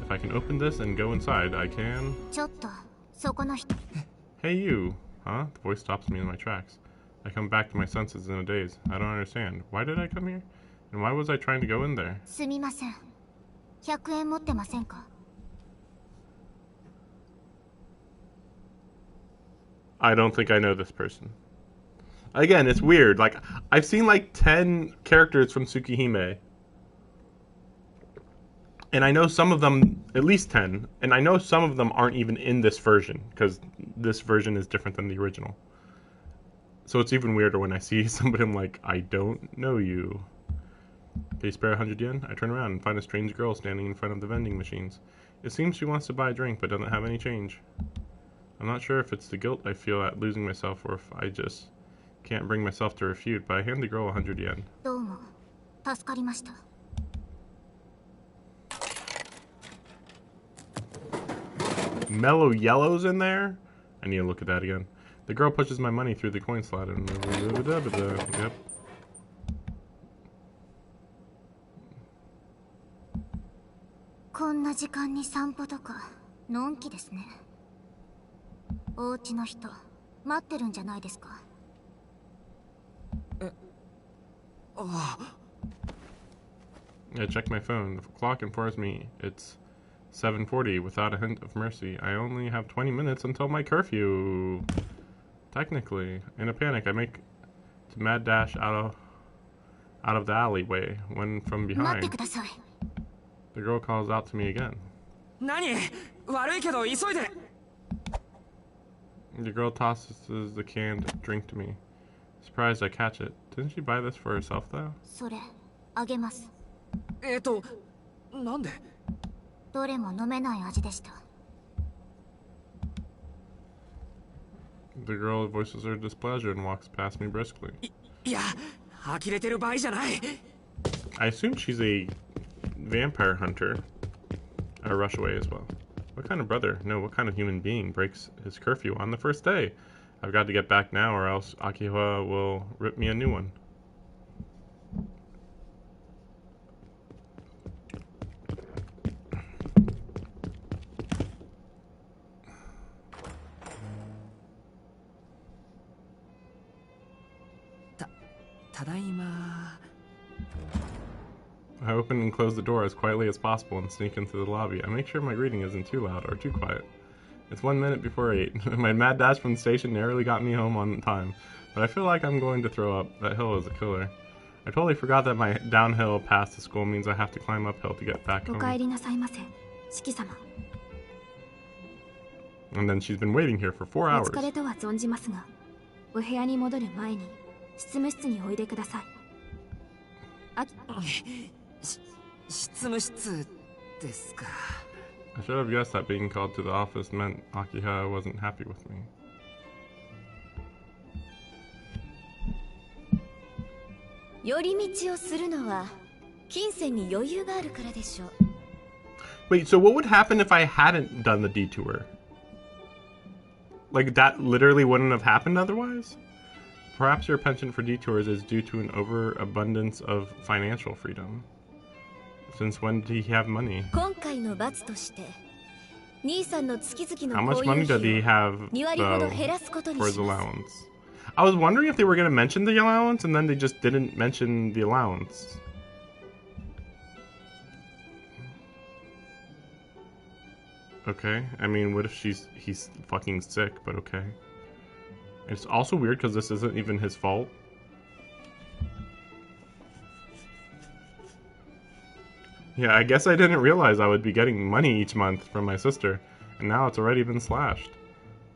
If I can open this and go inside, I can... Hey you! Huh? The voice stops me in my tracks. I come back to my senses in a daze. I don't understand. Why did I come here? And why was I trying to go in there? I don't think I know this person. Again, it's weird. Like, I've seen like 10 characters from Tsukihime. And I know some of them, at least 10, and I know some of them aren't even in this version, because this version is different than the original. So it's even weirder when I see somebody I'm like, I don't know you. Can you spare 100 yen? I turn around and find a strange girl standing in front of the vending machines. It seems she wants to buy a drink, but doesn't have any change. I'm not sure if it's the guilt I feel at losing myself, or if I just can't bring myself to refute, but I hand the girl 100 yen. Mellow Yellow's in there? I need to look at that again. The girl pushes my money through the coin slot and... Yep. I check my phone. The clock informs me it's 7:40 without a hint of mercy. I only have 20 minutes until my curfew. Technically. In a panic, I make to mad dash out of the alleyway when from behind. The girl calls out to me again. The girl tosses the canned drink to me. Surprised I catch it. Didn't she buy this for herself though? それあげます。なんで？どれも飲めない味でした。 The girl voices her displeasure and walks past me briskly. いや、呆れてる場合じゃない。 I assume she's a vampire hunter. I rush away as well. What kind of brother? No, what kind of human being breaks his curfew on the first day? I've got to get back now or else Akihua will rip me a new one. I open and close the door as quietly as possible and sneak into the lobby. I make sure my greeting isn't too loud or too quiet. It's 1 minute before 8. My mad dash from the station narrowly got me home on time, but I feel like I'm going to throw up. That hill is a killer. I totally forgot that my downhill path to school means I have to climb uphill to get back home. And then she's been waiting here for 4 hours. I should have guessed that being called to the office meant Akihua wasn't happy with me. Wait, so what would happen if I hadn't done the detour? Like, that literally wouldn't have happened otherwise? Perhaps your penchant for detours is due to an overabundance of financial freedom. Since when did he have money? How much money did he have, though, for his allowance? I was wondering if they were going to mention the allowance, and then they just didn't mention the allowance. Okay, I mean, what if he's fucking sick, but okay. It's also weird because this isn't even his fault. Yeah, I guess I didn't realize I would be getting money each month from my sister, and now it's already been slashed.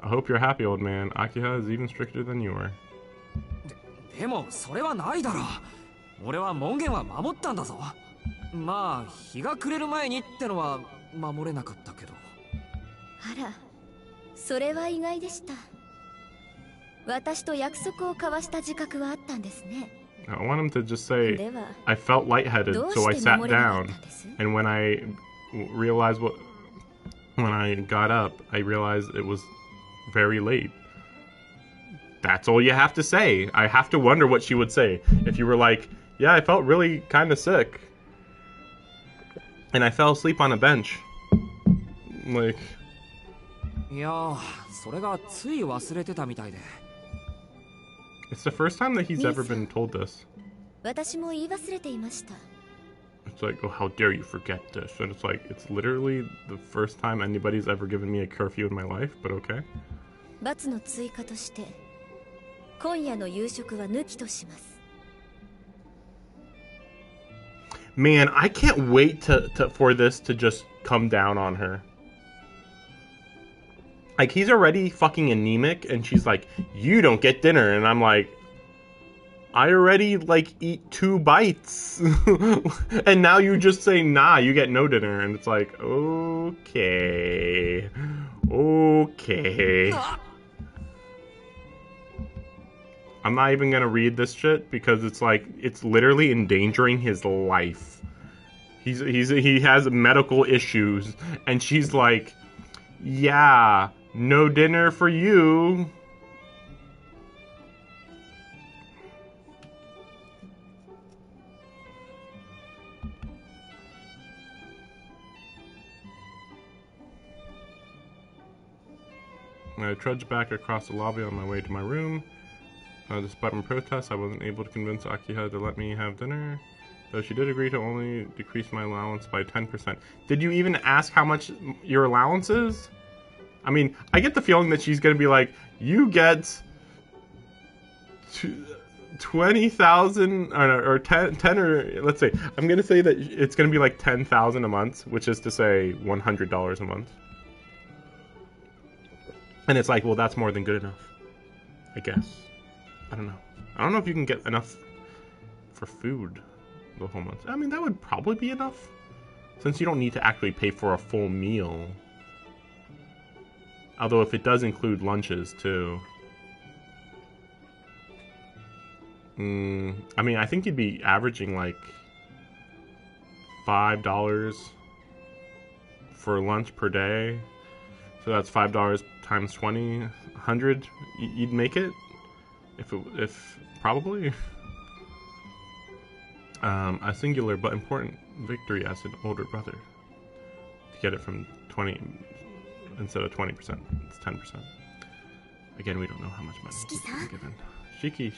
I hope you're happy, old man. Akihua is even stricter than you are. でもそれはないだろう。俺は門限は守ったんだぞ。まあ日が暮れる前にってのは守れなかったけど。あら、それは意外でした。私と約束を交わした自覚はあったんですね。 I want him to just say, I felt lightheaded, so I sat down. And when I realized when I got up, I realized it was very late. That's all you have to say. I have to wonder what she would say. If you were like, yeah, I felt really kind of sick. And I fell asleep on a bench. Like... いや、それがつい忘れてたみたいで。 It's the first time that he's ever been told this. 私も言い忘れていました。 It's like, oh, how dare you forget this? And it's like, it's literally the first time anybody's ever given me a curfew in my life, but okay. 罰の追加として、今夜の夕食は抜きとします。 Man, I can't wait for this to just come down on her. Like, he's already fucking anemic, and she's like, you don't get dinner. And I'm like, I already, like, eat 2 bites. And now you just say, nah, you get no dinner. And it's like, okay. Okay. I'm not even gonna read this shit, because it's like, it's literally endangering his life. He has medical issues, and she's like, yeah, no dinner for you. I trudged back across the lobby on my way to my room. Despite my protests, I wasn't able to convince Akihua to let me have dinner, though she did agree to only decrease my allowance by 10%. Did you even ask how much your allowance is? I mean, I get the feeling that she's going to be like, you get 20,000 or 10 or let's say, I'm going to say that it's going to be like 10,000 a month, which is to say $100 a month. And it's like, well, that's more than good enough, I guess. I don't know. I don't know if you can get enough for food the whole month. I mean, that would probably be enough, since you don't need to actually pay for a full meal. Although if it does include lunches too. I mean, I think you'd be averaging like $5 for lunch per day. So that's $5 times 20, 100. You'd make it, if probably. A singular but important victory as an older brother. To get it from 20 instead of 20%, it's 10%. Again, we don't know how much money he's been given. Shiki.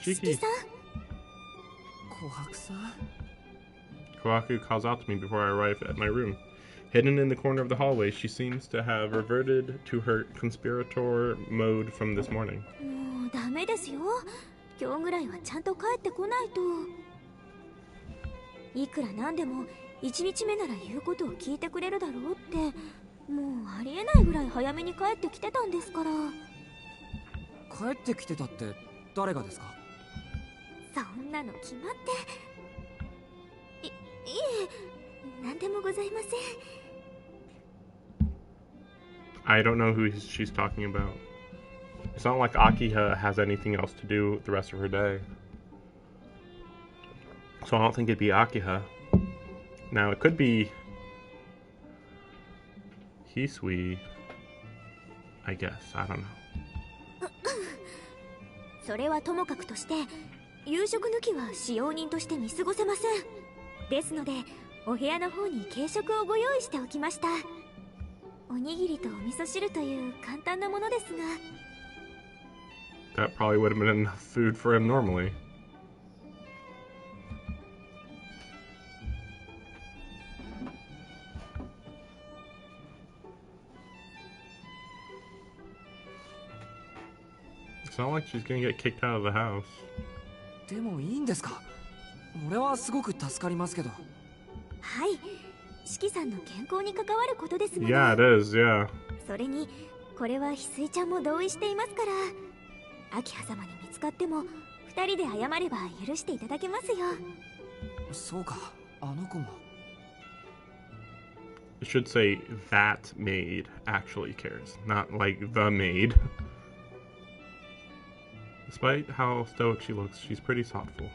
Kohaku calls out to me before I arrive at my room. Hidden in the corner of the hallway, she seems to have reverted to her conspirator mode from this morning. もうダメですよ。今日ぐらいはちゃんと帰ってこないと。いくらなんでも1日目なら言うことを聞いてくれるだろうって、もうありえないぐらい早めに帰ってきてたんですから。帰ってきてたって誰がですか？そんなの決まって。いえ、なんでもございません。I don't know who she's talking about. It's not like Akiha has anything else to do the rest of her day. So I don't think it'd be Akiha. Now it could be Hisui, I guess. I don't know. それはともかくとして、夕食抜きは使用人として見過ごせません。ですので、お部屋の方に軽食をご用意しておきました。おにぎりとお味噌汁という簡単なものですが。That probably would have been enough food for him normally. It's not like she's gonna get kicked out of the house. でもいいんですか？俺はすごく助かりますけど。はい、四季さんの健康に関わることですので。 Yeah, it is, yeah. それにこれは翡翠ちゃんも同意していますから、秋葉様に見つかっても二人で謝れば許していただけますよ。そうか、あの子も。It should say that maid actually cares, not like the maid. Despite how stoic she looks, she's pretty thoughtful.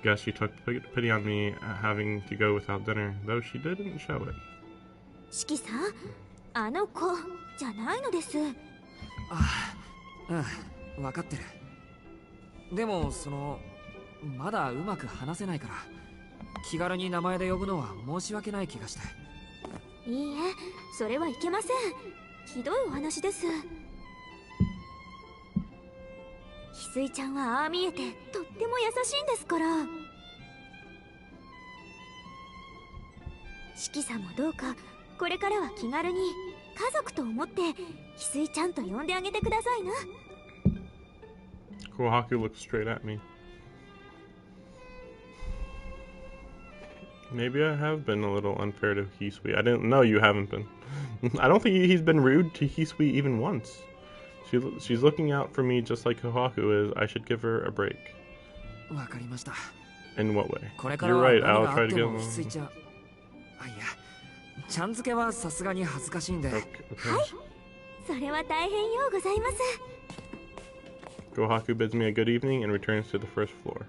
Guess she took pity on me having to go without dinner, though she didn't show it. 四季さん、あの子じゃないのです。ああ、うん、分かってる。でもまだうまく話せないから気軽に名前で呼ぶのは申し訳ない気がして。いいえ、それはいけません。ひどいお話です。翡翠ちゃんはああ見えてとっても優しいんですから。四季さんもどうかこれからは気軽に家族と思って翡翠ちゃんと呼んであげてくださいな。 Kohaku looks straight at me. Maybe I have been a little unfair to Hisui. I didn't know you haven't been. I don't think he's been rude to Hisui even once. She's looking out for me just like Kohaku is. I should give her a break. わかりました。 In what way? これから You're は right, 何 I'll があ try っ to て get も along. 翡翠ちゃん。あ、いや、ちゃん付けはさすがに恥ずかしいんで。Okay. それは大変ようございます。 Kohaku bids me a good evening and returns to the first floor.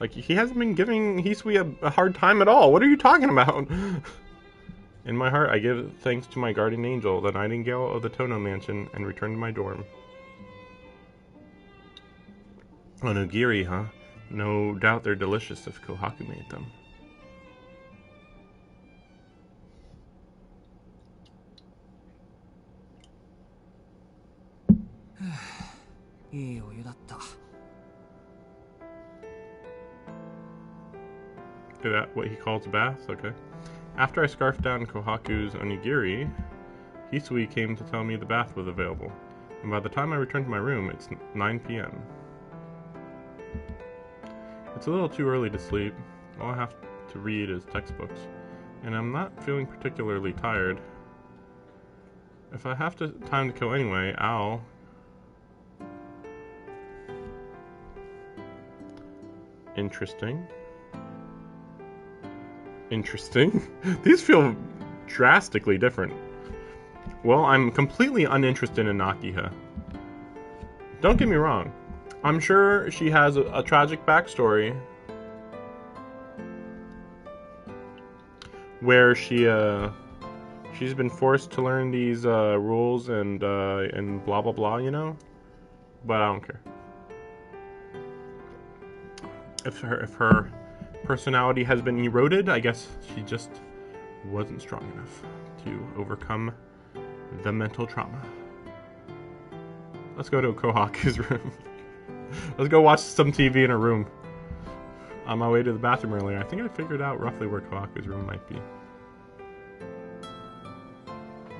Like, he hasn't been giving Hisui a hard time at all. What are you talking about? In my heart, I give thanks to my guardian angel, the nightingale of the Tono mansion, and return to my dorm. Onigiri, huh? No doubt they're delicious if Kohaku made them. いいお湯だった。Is that what he calls a bath? Okay. After I scarfed down Kohaku's onigiri, Hisui came to tell me the bath was available. And by the time I returned to my room, it's 9 p.m. It's a little too early to sleep. All I have to read is textbooks. And I'm not feeling particularly tired. If I have time to kill anyway, I'll... Interesting. Interesting. These feel drastically different. Well, I'm completely uninterested in Nakiha. Don't get me wrong. I'm sure she has a tragic backstory where she's been forced to learn these rules and blah blah blah, you know. But I don't care. If her personality has been eroded, I guess she just wasn't strong enough to overcome the mental trauma. Let's go to Kohaku's room. Let's go watch some TV in her room. On my way to the bathroom earlier, I think I figured out roughly where Kohaku's room might be.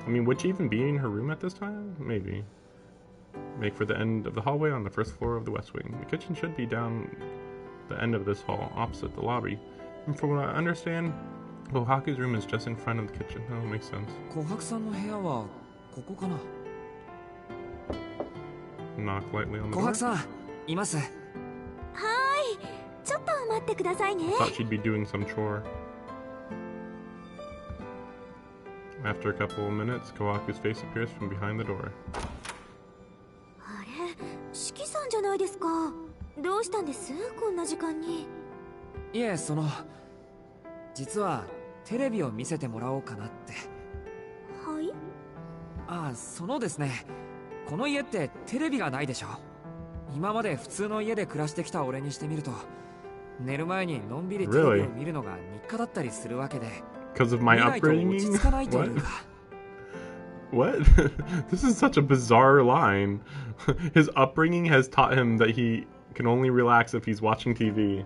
I mean, would she even be in her room at this time? Maybe. Make for the end of the hallway on the first floor of the West Wing. The kitchen should be down the end of this hall, opposite the lobby. And from what I understand, Kohaku's room is just in front of the kitchen. That makes sense. 琥珀さんの部屋はここかな。 Knock lightly on the 琥 door. 珀さん、います。はーい、ちょっと待ってくださいね。 Thought she'd be doing some chore. After a couple of minutes, Kohaku's face appears from behind the door. あれ、四季さんじゃないですか。どうしたんです？こんな時間に。いえ、実はテレビを見せてもらおうかなって。はい？ああ、ですね。この家ってテレビがないでしょ。今まで普通の家で暮らしてきた俺にしてみると、寝る前にのんびりテレビを見るのが日課だったりするわけで。Because of my 見ないと落ち upbringing? 着かないというか。What? This is such a bizarre line. His upbringing has taught him that he can only relax if he's watching TV.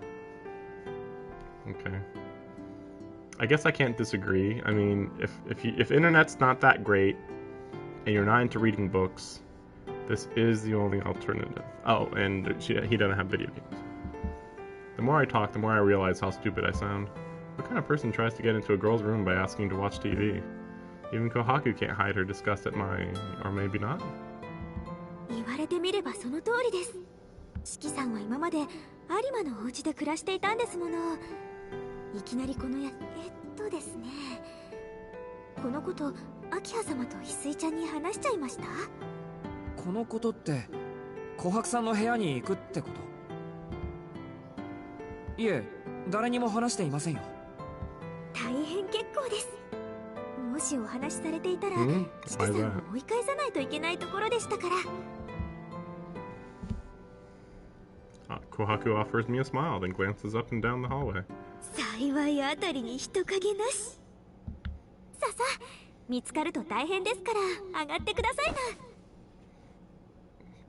Okay. I guess I can't disagree. I mean, if internet's not that great and you're not into reading books, this is the only alternative. Oh, and he doesn't have video games. The more I talk, the more I realize how stupid I sound. What kind of person tries to get into a girl's room by asking to watch TV? Even Kohaku can't hide her disgust at my... or maybe not? 言われてみればその通りです。四季さんは今まで有馬のお家で暮らしていたんですもの。いきなりこのですね。このこと明葉様と翡翠ちゃんに話しちゃいました？このことって琥珀さんの部屋に行くってこと？いえ、誰にも話していませんよ。大変結構です。もしお話しされていたら、四季さんを追い返さないといけないところでしたから。Kohaku offers me a smile, then glances up and down the hallway. 幸いあたりに人影なし。ささ、見つかると大変ですから上がってくださいな。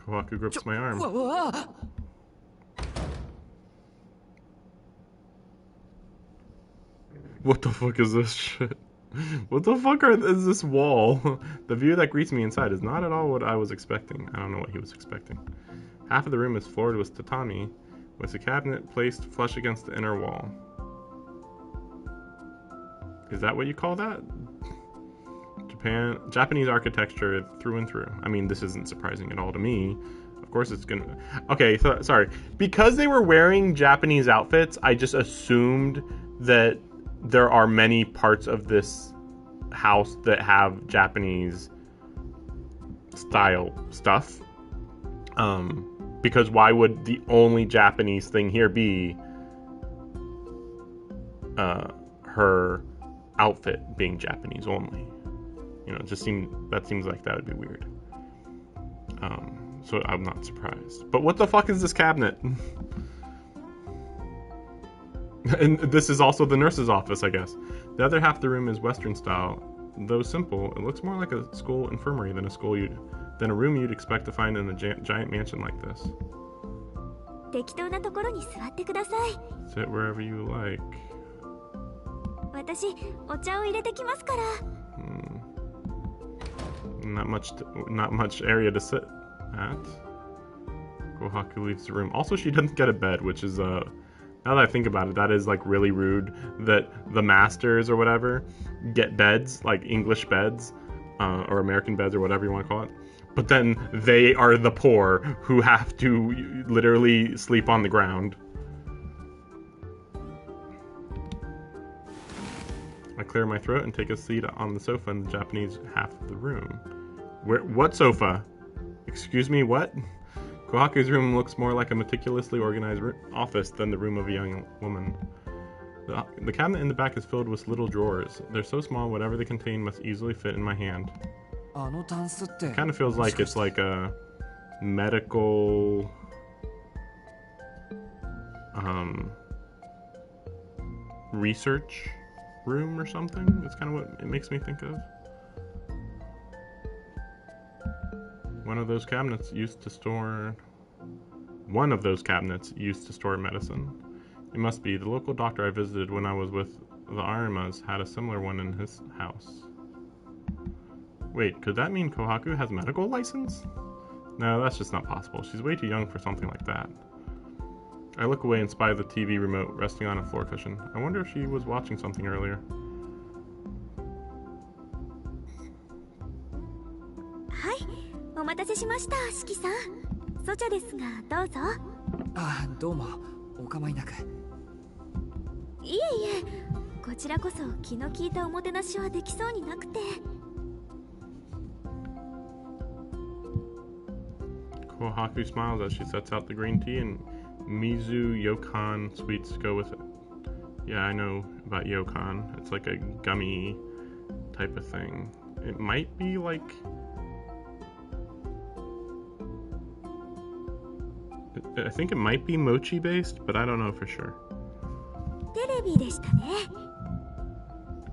Kohaku grips my arm. What the fuck is this shit? What the fuck is this wall? The view that greets me inside is not at all what I was expecting. I don't know what he was expecting. Half of the room is floored with tatami, with a cabinet placed flush against the inner wall. Is that what you call that? Japanese architecture through and through. I mean, this isn't surprising at all to me. Of course it's gonna... Okay, sorry. Because they were wearing Japanese outfits, I just assumed that there are many parts of this house that have Japanese style stuff. Because why would the only Japanese thing here be her outfit being Japanese only? You know, it seems like that would be weird. So I'm not surprised. But what the fuck is this cabinet? And this is also the nurse's office, I guess. The other half of the room is Western style. Though simple, it looks more like a school infirmary than a room you'd expect to find in a giant mansion like this. 適当なところに座ってください。 Sit wherever you like. 私、お茶を入れてきますから。Not much area to sit at. Kohaku leaves the room. Also, she doesn't get a bed, which is now that I think about it, that is like really rude that the masters or whatever get beds, like English beds, or American beds or whatever you want to call it. But then they are the poor who have to literally sleep on the ground. I clear my throat and take a seat on the sofa in the Japanese half of the room. What sofa? Excuse me, what? Kohaku's room looks more like a meticulously organized office than the room of a young woman. The cabinet in the back is filled with little drawers. They're so small, whatever they contain must easily fit in my hand. It kind of feels like it's like a medical research room or something. That's kind of what it makes me think of. One of those cabinets used to store medicine. It must be. The local doctor I visited when I was with the Arimas had a similar one in his house. Wait, could that mean Kohaku has a medical license? No, that's just not possible. She's way too young for something like that. I look away and spy the TV remote resting on a floor cushion. I wonder if she was watching something earlier. Hi, お待たせしました、四季さん。ソチャですが、どうぞ。あ、どうも。お構いなく。いえいえ、こちらこそ気の利いたおもてなしはできそうになくて。Kohaku smiles as she sets out the green tea and Mizu Yokan sweets go with it. Yeah, I know about Yokan. It's like a gummy type of thing. It might be like... I think it might be mochi based, but I don't know for sure. テレビでしたね。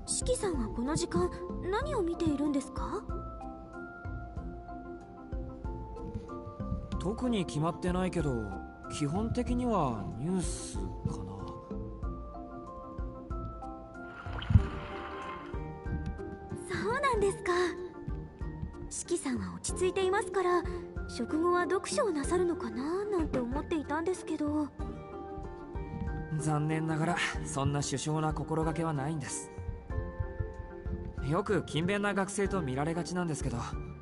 四季さんはこの時間何を見ているんですか？特に決まってないけど、基本的にはニュースかな。そうなんですか。四季さんは落ち着いていますから、食後は読書をなさるのかななんて思っていたんですけど。残念ながらそんな殊勝な心がけはないんです。よく勤勉な学生と見られがちなんですけど、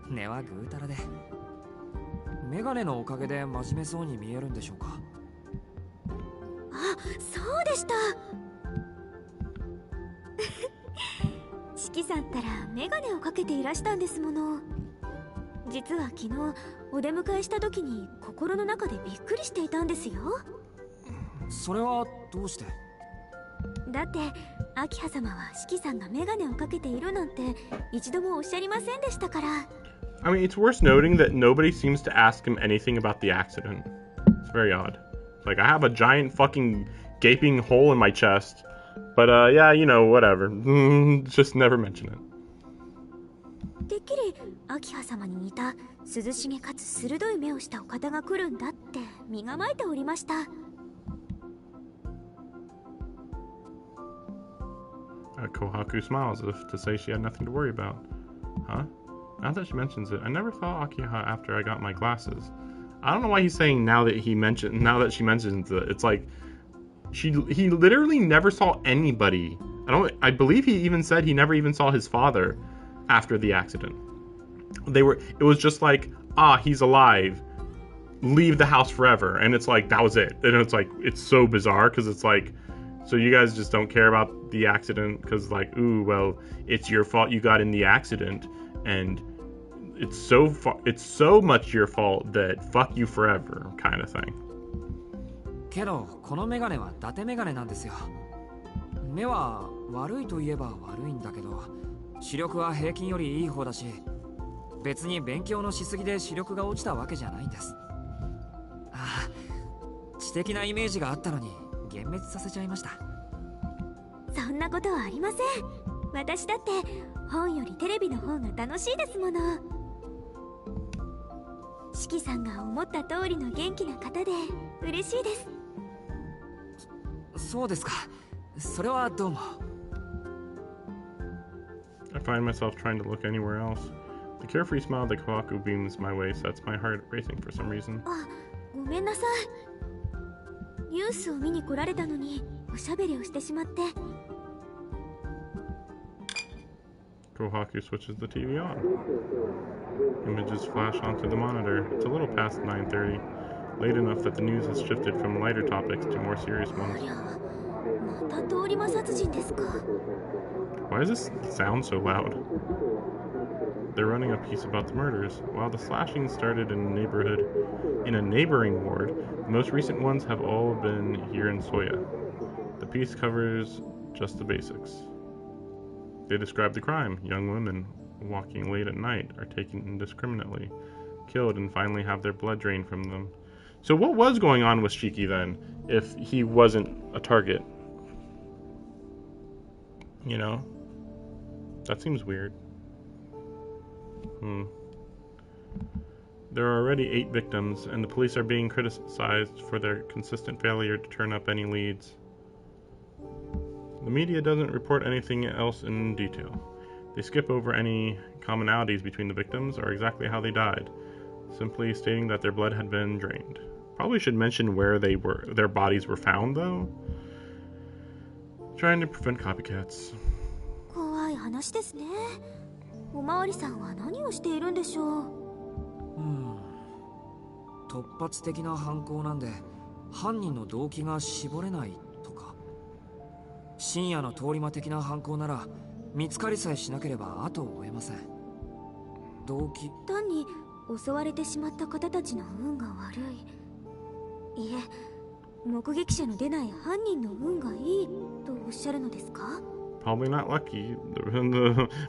根はぐうたらで。メガネのおかげで真面目そうに見えるんでしょうか。あ、そうでした。四季さんったらメガネをかけていらしたんですもの。実は昨日お出迎えした時に心の中でびっくりしていたんですよ。それはどうして？だって明葉様は四季さんがメガネをかけているなんて一度もおっしゃりませんでしたから。I mean, it's worth noting that nobody seems to ask him anything about the accident. It's very odd. Like, I have a giant fucking gaping hole in my chest. But, yeah, you know, whatever. Just never mention it. てっきり明葉様に似た涼しげかつ鋭い目をしたお方が来るんだって身構えておりました。Kohaku smiles as if to say she had nothing to worry about. Huh? Now that she mentions it, I never saw Akiha after I got my glasses. I don't know why he's saying now that she mentions it. It's like he literally never saw anybody. I believe he even said he never even saw his father after the accident. It was just like, he's alive. Leave the house forever. And it's like, that was it. And it's like, it's so bizarre because it's like, so you guys just don't care about the accident because like, ooh, well, it's your fault you got in the accident. And it's so much your fault that fuck you forever kind of thing. けどこのメガネは伊達メガネなんですよ。目は悪いといえば悪いんだけど、視力は平均よりいい方だし、別に勉強のしすぎで視力が落ちたわけじゃないんです。ああ、知的なイメージがあったのに幻滅させちゃいました。そんなことはありません。私だって本よりテレビの方が楽しいですもの。四季さんが思った通りの元気な方で嬉しいです。そうですか。それはどうも。I find myself trying to look anywhere else. The carefree smile that Kohaku beams my way sets my heart racing for some reason. あ、ごめんなさい。ニュースを見に来られたのにおしゃべりをしてしまって。Kohaku switches the TV on. Images flash onto the monitor. It's a little past 9:30, late enough that the news has shifted from lighter topics to more serious ones. また通り魔殺人ですか。Why does this sound so loud? They're running a piece about the murders. While the slashing started in a neighboring ward, the most recent ones have all been here in Soya. The piece covers just the basics. They describe the crime. Young women walking late at night are taken indiscriminately, killed, and finally have their blood drained from them. So what was going on with Shiki then, if he wasn't a target? You know? That seems weird. There are already 8 victims, and the police are being criticized for their consistent failure to turn up any leads. The media doesn't report anything else in detail. They skip over any commonalities between the victims or exactly how they died, simply stating that their blood had been drained. Probably should mention where their bodies were found, though. Trying to prevent copycats. 怖い話ですね。おまわりさんは何をしているんでしょう。突発的な犯行なんで犯人の動機が絞れないとか。深夜の通り魔的な犯行なら見つかりさえしなければ後を追えません。動機。単に襲われてしまった方たちの運が悪い。いえ、目撃者の出ない犯人の運がいいとおっしゃるのですか？ Probably not lucky.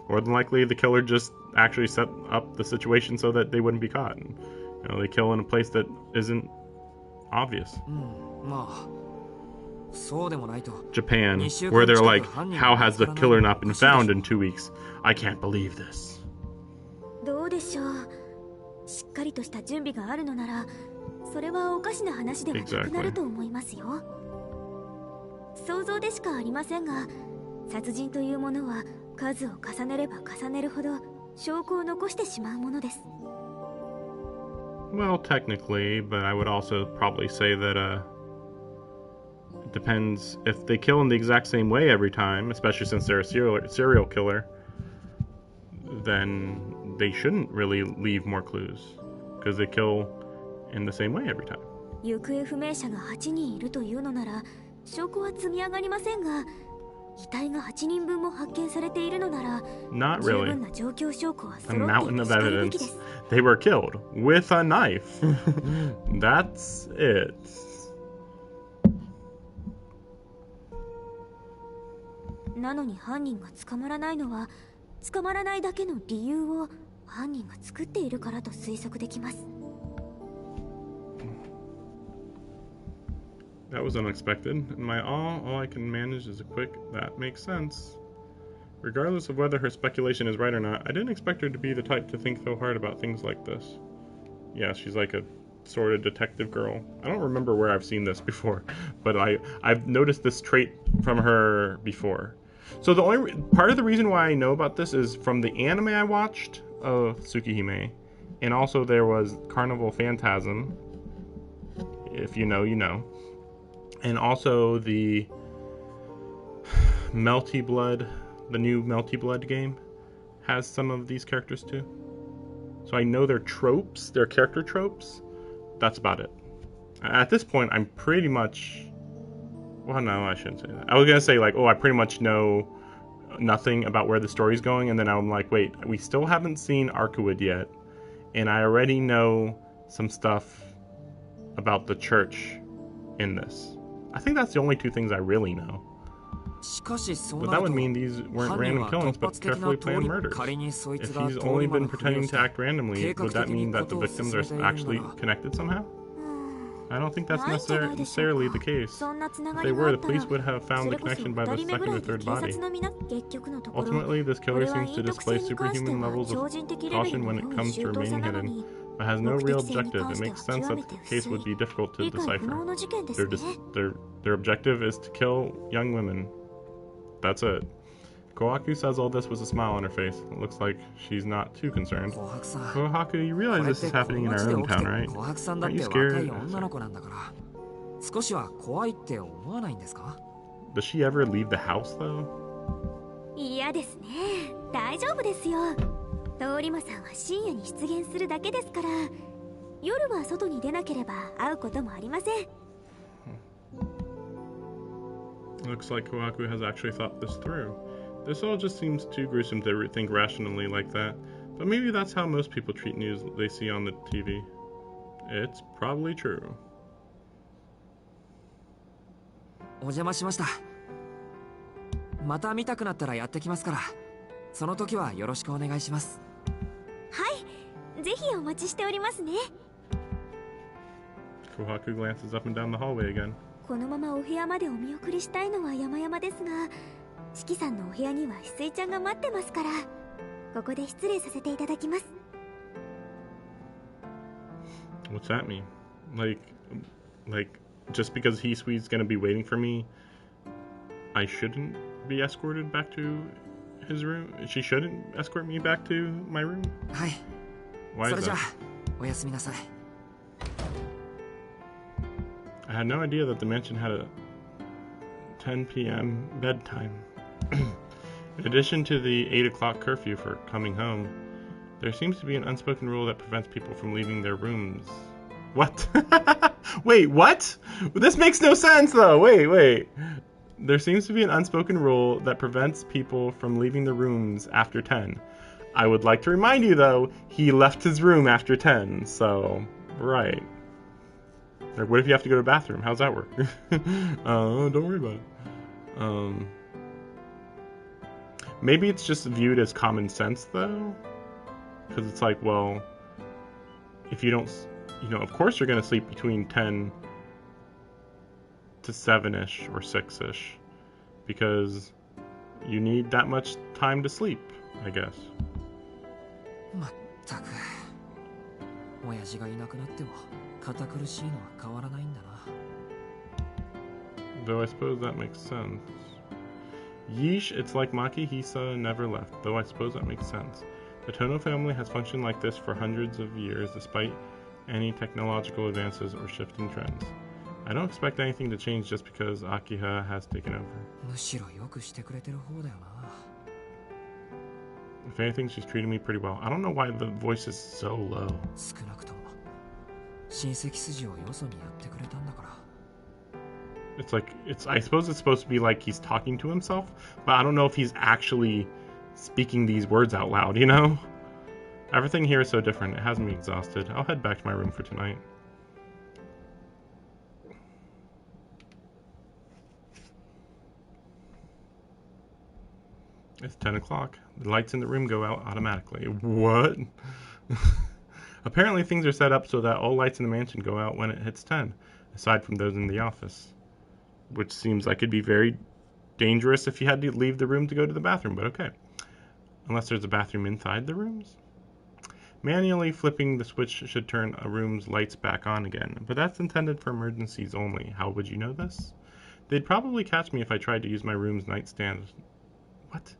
More than likely, the killer just actually set up the situation so that they wouldn't be caught. You know, they kill in a place that isn't obvious. Japan, where they're like, how has the killer not been found in 2 weeks? I can't believe this. どうでしょう。しっかりとした準備があるのなら、それはおかしな話ではなくなると思いますよ。想像でしかありませんが、殺人というものは数を重ねれば重ねるほど証拠を残してしまうものです。Well, technically, but I would also probably say that it depends if they kill in the exact same way every time, especially since they're a serial killer, then they shouldn't really leave more clues because they kill in the same way every time. 行方不明者が8人いるというのなら証拠は積み上がりませんが、遺体が8人分も発見されているのなら Not 十 really. 分な状況証拠は A 揃ってい mountain る of しかるべきで evidence. す。 They were killed with a knife. That's it. なのに犯人が捕まらないのは捕まらないだけの理由を犯人が作っているからと推測できます。 That was unexpected. In my all I can manage is a quick, that makes sense. Regardless of whether her speculation is right or not, I didn't expect her to be the type to think so hard about things like this. Yeah, she's like a sort of detective girl. I don't remember where I've seen this before, but I've noticed this trait from her before. So the only part of the reason why I know about this is from the anime I watched of Tsukihime, and also there was Carnival Phantasm. If you know, you know. And also the Melty Blood, the new Melty Blood game, has some of these characters too. So I know their tropes, their character tropes. That's about it. At this point, I'm pretty much... Well, no, I shouldn't say that. I was going to say, like, oh, I pretty much know nothing about where the story's going, and then I'm like, wait, we still haven't seen Arcuwood yet, and I already know some stuff about the church in this. I think that's the only 2 things I really know. But that would mean these weren't random killings, but carefully planned murders. If he's only been pretending to act randomly, would that mean that the victims are actually connected somehow? I don't think that's necessarily the case. If they were, the police would have found the connection by the second or third body. Ultimately, this killer seems to display superhuman levels of caution when it comes to remaining hidden, but has no real objective. It makes sense that the case would be difficult to decipher. Their objective is to kill young women. That's it. Kohaku says all this with a smile on her face. It looks like she's not too concerned. Kohaku, you realize this is happening in our own town, right? Aren't you scared? Does she ever leave the house, though? 嫌ですね。大丈夫ですよ。通り魔さんは深夜に出現するだけですから、夜は外に出なければ会うこともありません。 Looks like Kohaku has actually thought this through. This all just seems too gruesome to think rationally like that. But maybe that's how most people treat news they see on the TV. It's probably true. お邪魔しました。また見たくなったらやってきますから、その時はよろしくお願いします。はい、ぜひお待ちしておりますね。Kohaku glances up and down the hallway again. このままお部屋までお見送りしたいのは山々ですが、四季さんのお部屋には翡翠ちゃんが待ってますから、ここで失礼させていただきます。What's that mean? Like, just because Hiswee's gonna be waiting for me, I shouldn't be escorted back to his room? She shouldn't escort me back to my room? はい。 Why それ is じゃあ that? おやすみなさい。I had no idea that the mansion had a 10 p.m. bedtime. In addition to the 8 o'clock curfew for coming home, there seems to be an unspoken rule that prevents people from leaving their rooms. What? Wait, what? This makes no sense, though. Wait. There seems to be an unspoken rule that prevents people from leaving the rooms after 10. I would like to remind you, though, he left his room after 10, so, right. Like, what if you have to go to the bathroom? How's that work? Don't worry about it. Maybe it's just viewed as common sense, though. Because it's like, well, if you don't, of course you're going to sleep between 10 to 7-ish or 6-ish. Because you need that much time to sleep, I guess. まったく。親父がいなくなっても堅苦しいのは変わらないんだな。Though I suppose that makes sense. Yeesh, it's like Makihisa never left, though I suppose that makes sense. The Tono family has functioned like this for hundreds of years, despite any technological advances or shifting trends. I don't expect anything to change just because Akiha has taken over. むしろよくしてくれてる方だよな。If anything, she's treated me pretty well. I don't know why the voice is so low. 少なくとも親戚筋をよそにやってくれたんだから。It's like, I suppose it's supposed to be like he's talking to himself, but I don't know if he's actually speaking these words out loud, you know? Everything here is so different. It has me exhausted. I'll head back to my room for tonight. It's 10 o'clock. The lights in the room go out automatically. What? Apparently things are set up so that all lights in the mansion go out when it hits 10, aside from those in the office. Which seems like it'd be very dangerous if you had to leave the room to go to the bathroom, but okay. Unless there's a bathroom inside the rooms? Manually flipping the switch should turn a room's lights back on again, but that's intended for emergencies only. How would you know this? They'd probably catch me if I tried to use my room's nightstand. What?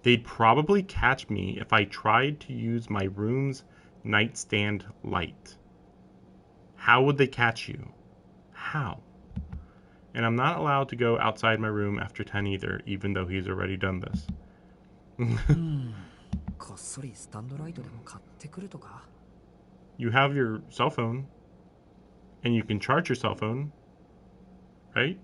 They'd probably catch me if I tried to use my room's nightstand light. How would they catch you? How? And I'm not allowed to go outside my room after 10 either, even though he's already done this. こっそりスタンドライトでも買ってくるとか? You have your cell phone, and you can charge your cell phone, right?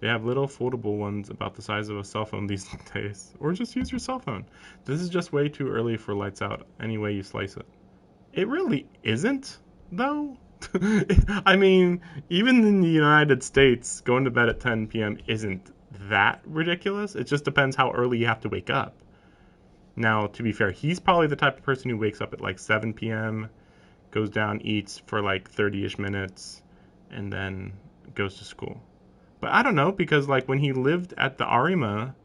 They have little foldable ones about the size of a cell phone these days. Or just use your cell phone. This is just way too early for lights out, any way you slice it. It really isn't, though. I mean, even in the United States, going to bed at 10 p.m. isn't that ridiculous. It just depends how early you have to wake up. Now, to be fair, he's probably the type of person who wakes up at like 7 p.m., goes down, eats for like 30-ish minutes, and then goes to school. But I don't know, because like when he lived at the Arima,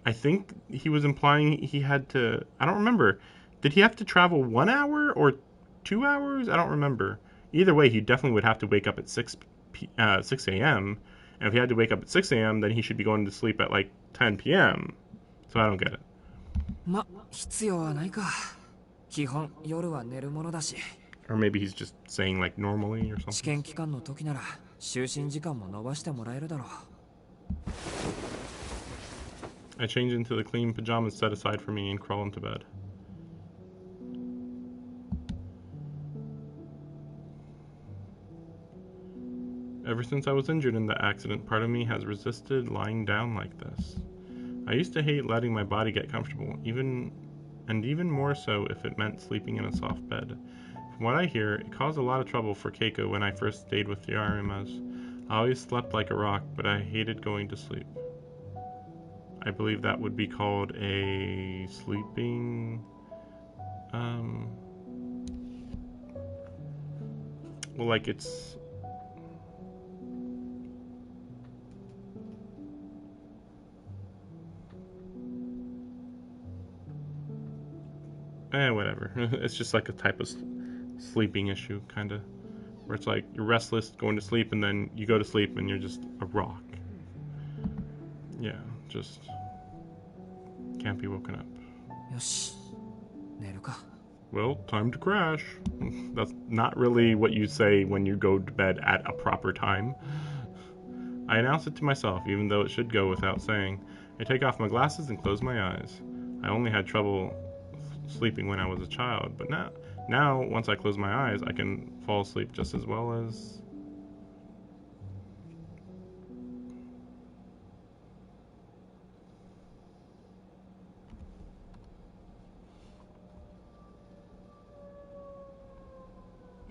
I think he was implying he had to, I don't remember. Did he have to travel 1 hour or 2 hours? I don't remember. Either way, he definitely would have to wake up at 6 a.m. And if he had to wake up at 6 a.m., then he should be going to sleep at like 10 p.m. So I don't get it. ま、必要はないか。基本夜は寝るものだし。 Or maybe he's just saying like normally or 試 something. 験期間の時なら就寝時間も伸ばしてもらえるだろう。 I change into the clean pajamas set aside for me and crawl into bed. Ever since I was injured in the accident, part of me has resisted lying down like this. I used to hate letting my body get comfortable, even more so if it meant sleeping in a soft bed. From what I hear, it caused a lot of trouble for Keiko when I first stayed with the Arimas. I always slept like a rock, but I hated going to sleep. I believe that would be called a sleeping... well, like it's... whatever. It's just like a type of sleeping issue, kind of. Where it's like you're restless going to sleep, and then you go to sleep and you're just a rock. Yeah, just can't be woken up. Well, time to crash. That's not really what you say when you go to bed at a proper time. I announce it to myself, even though it should go without saying. I take off my glasses and close my eyes. I only had trouble sleeping when I was a child, but now once I close my eyes, I can fall asleep just as well as...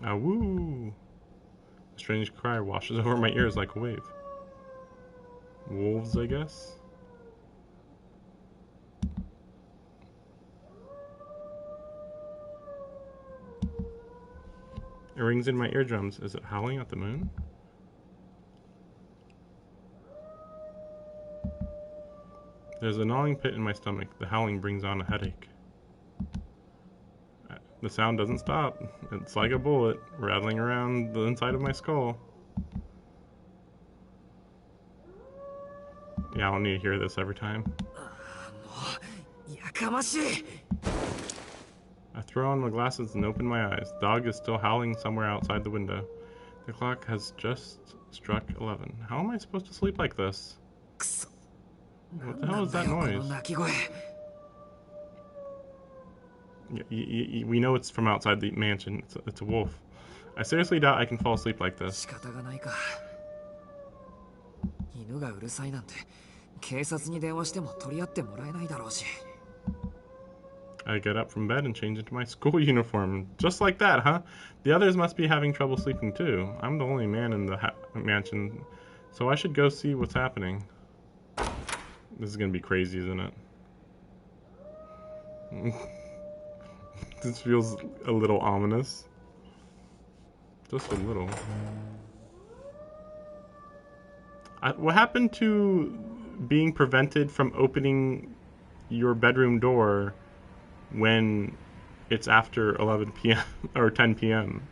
Ah, woo! A strange cry washes over my ears like a wave. Wolves, I guess? It rings in my eardrums. Is it howling at the moon? There's a gnawing pit in my stomach. The howling brings on a headache. The sound doesn't stop. It's like a bullet rattling around the inside of my skull. Yeah, I don't need to hear this every time. I throw on my glasses and open my eyes. The dog is still howling somewhere outside the window. The clock has just struck 11. How am I supposed to sleep like this? What the hell is that noise? We know it's from outside the mansion. It's a wolf. I seriously doubt I can fall asleep like this. I get up from bed and change into my school uniform. Just like that, huh? The others must be having trouble sleeping too. I'm the only man in the mansion, so I should go see what's happening. This is gonna be crazy, isn't it? This feels a little ominous. Just a little. What happened to being prevented from opening your bedroom door when it's after 11 p.m. or 10 p.m.?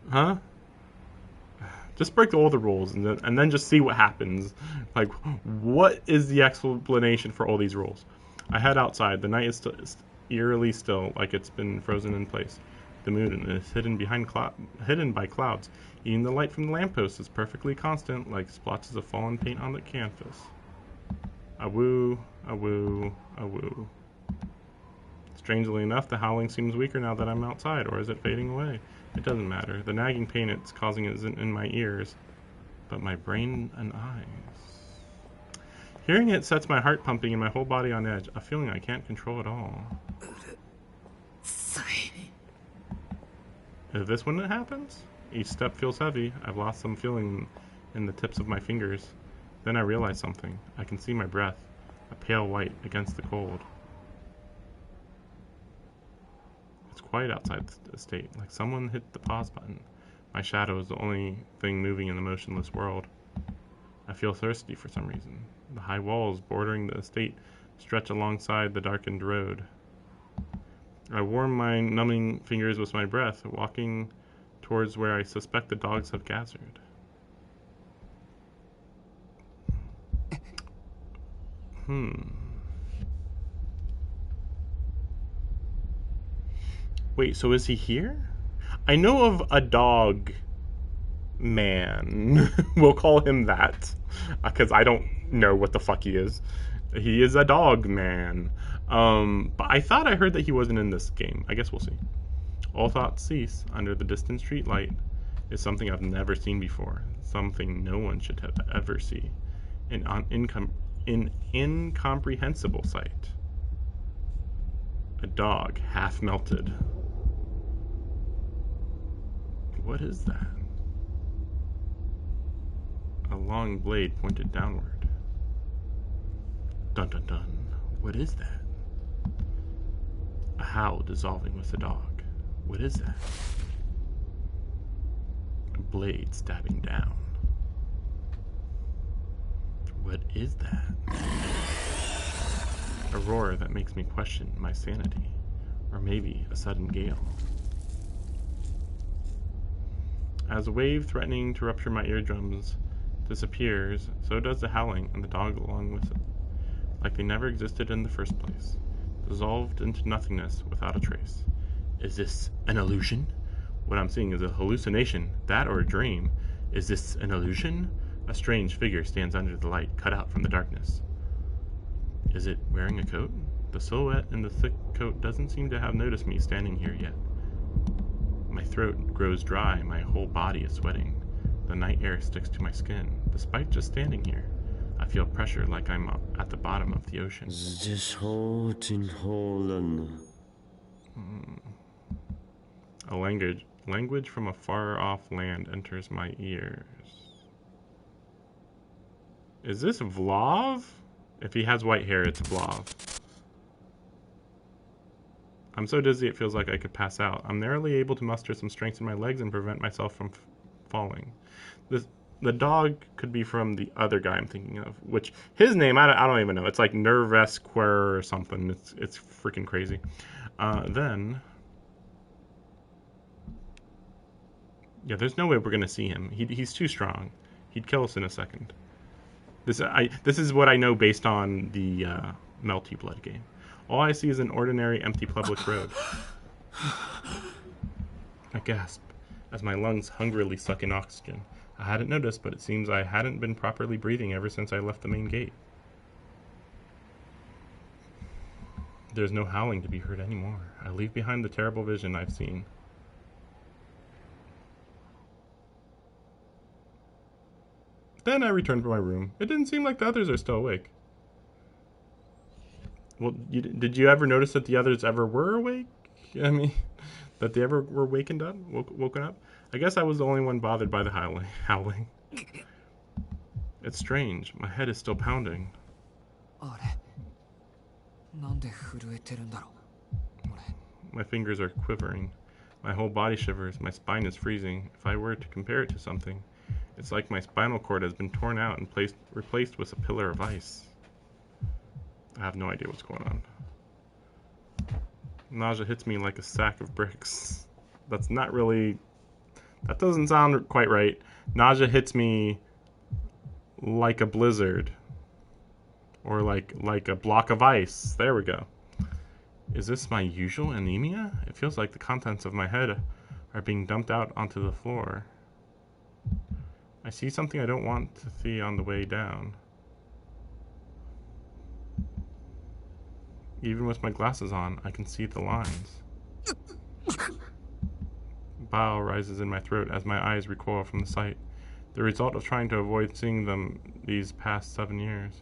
Huh? Just break all the rules and then just see what happens. Like, what is the explanation for all these rules? I head outside. The night is eerily still, like it's been frozen in place. The moon is hidden by clouds. Even the light from the lamppost is perfectly constant, like splotches of fallen paint on the canvas. Awoo, awoo, awoo. Strangely enough, the howling seems weaker now that I'm outside, or is it fading away? It doesn't matter. The nagging pain it's causing isn't in my ears, but my brain and eyes. Hearing it sets my heart pumping and my whole body on edge, a feeling I can't control at all. Is this when it happens? Each step feels heavy. I've lost some feeling in the tips of my fingers. Then I realize something. I can see my breath, a pale white against the cold. It's quiet outside the estate, like someone hit the pause button. My shadow is the only thing moving in the motionless world. I feel thirsty for some reason. The high walls bordering the estate stretch alongside the darkened road. I warm my numbing fingers with my breath, walking towards where I suspect the dogs have gathered. Wait, so is he here? I know of a dog man. We'll call him that, because I don't know what the fuck he is. He is a dog man. But I thought I heard that he wasn't in this game. I guess we'll see. All thoughts cease under the distant street light is something I've never seen before. Something no one should have ever see. An an incomprehensible sight. A dog half melted. What is that? A long blade pointed downward. Dun dun dun. What is that? A howl dissolving with the dog. What is that? A blade stabbing down. What is that? A roar that makes me question my sanity. Or maybe a sudden gale. As a wave threatening to rupture my eardrums disappears, so does the howling and the dog along with it. Like they never existed in the first place. Dissolved into nothingness without a trace. Is this an illusion? What I'm seeing is a hallucination, that or a dream. Is this an illusion? A strange figure stands under the light, cut out from the darkness. Is it wearing a coat? The silhouette in the thick coat doesn't seem to have noticed me standing here yet. My throat grows dry, my whole body is sweating. The night air sticks to my skin. Despite just standing here, I feel pressure like I'm at the bottom of the ocean. A language from a far-off land enters my ears. Is this Vlav? If he has white hair, it's Vlav. I'm so dizzy it feels like I could pass out. I'm narrowly able to muster some strength in my legs and prevent myself from falling. The dog could be from the other guy I'm thinking of, which his name I don't even know. It's like Nervesquare or something. It's freaking crazy. Then yeah, there's no way we're gonna see him. He's too strong. He'd kill us in a second. This is what I know based on the Melty Blood game. All I see is an ordinary empty public road. I gasp as my lungs hungrily suck in oxygen. I hadn't noticed, but it seems I hadn't been properly breathing ever since I left the main gate. There's no howling to be heard anymore. I leave behind the terrible vision I've seen. Then I return to my room. It didn't seem like the others are still awake. Well, did you ever notice that the others ever were awake? I mean, that they ever were woken up? I guess I was the only one bothered by the howling. It's strange. My head is still pounding. My fingers are quivering. My whole body shivers. My spine is freezing. If I were to compare it to something, it's like my spinal cord has been torn out and replaced with a pillar of ice. I have no idea what's going on. Nausea hits me like a sack of bricks. That doesn't sound quite right. Nausea hits me like a blizzard. Or like a block of ice. There we go. Is this my usual anemia? It feels like the contents of my head are being dumped out onto the floor. I see something I don't want to see on the way down. Even with my glasses on, I can see the lines. Bile rises in my throat as my eyes recoil from the sight, the result of trying to avoid seeing them these past 7 years.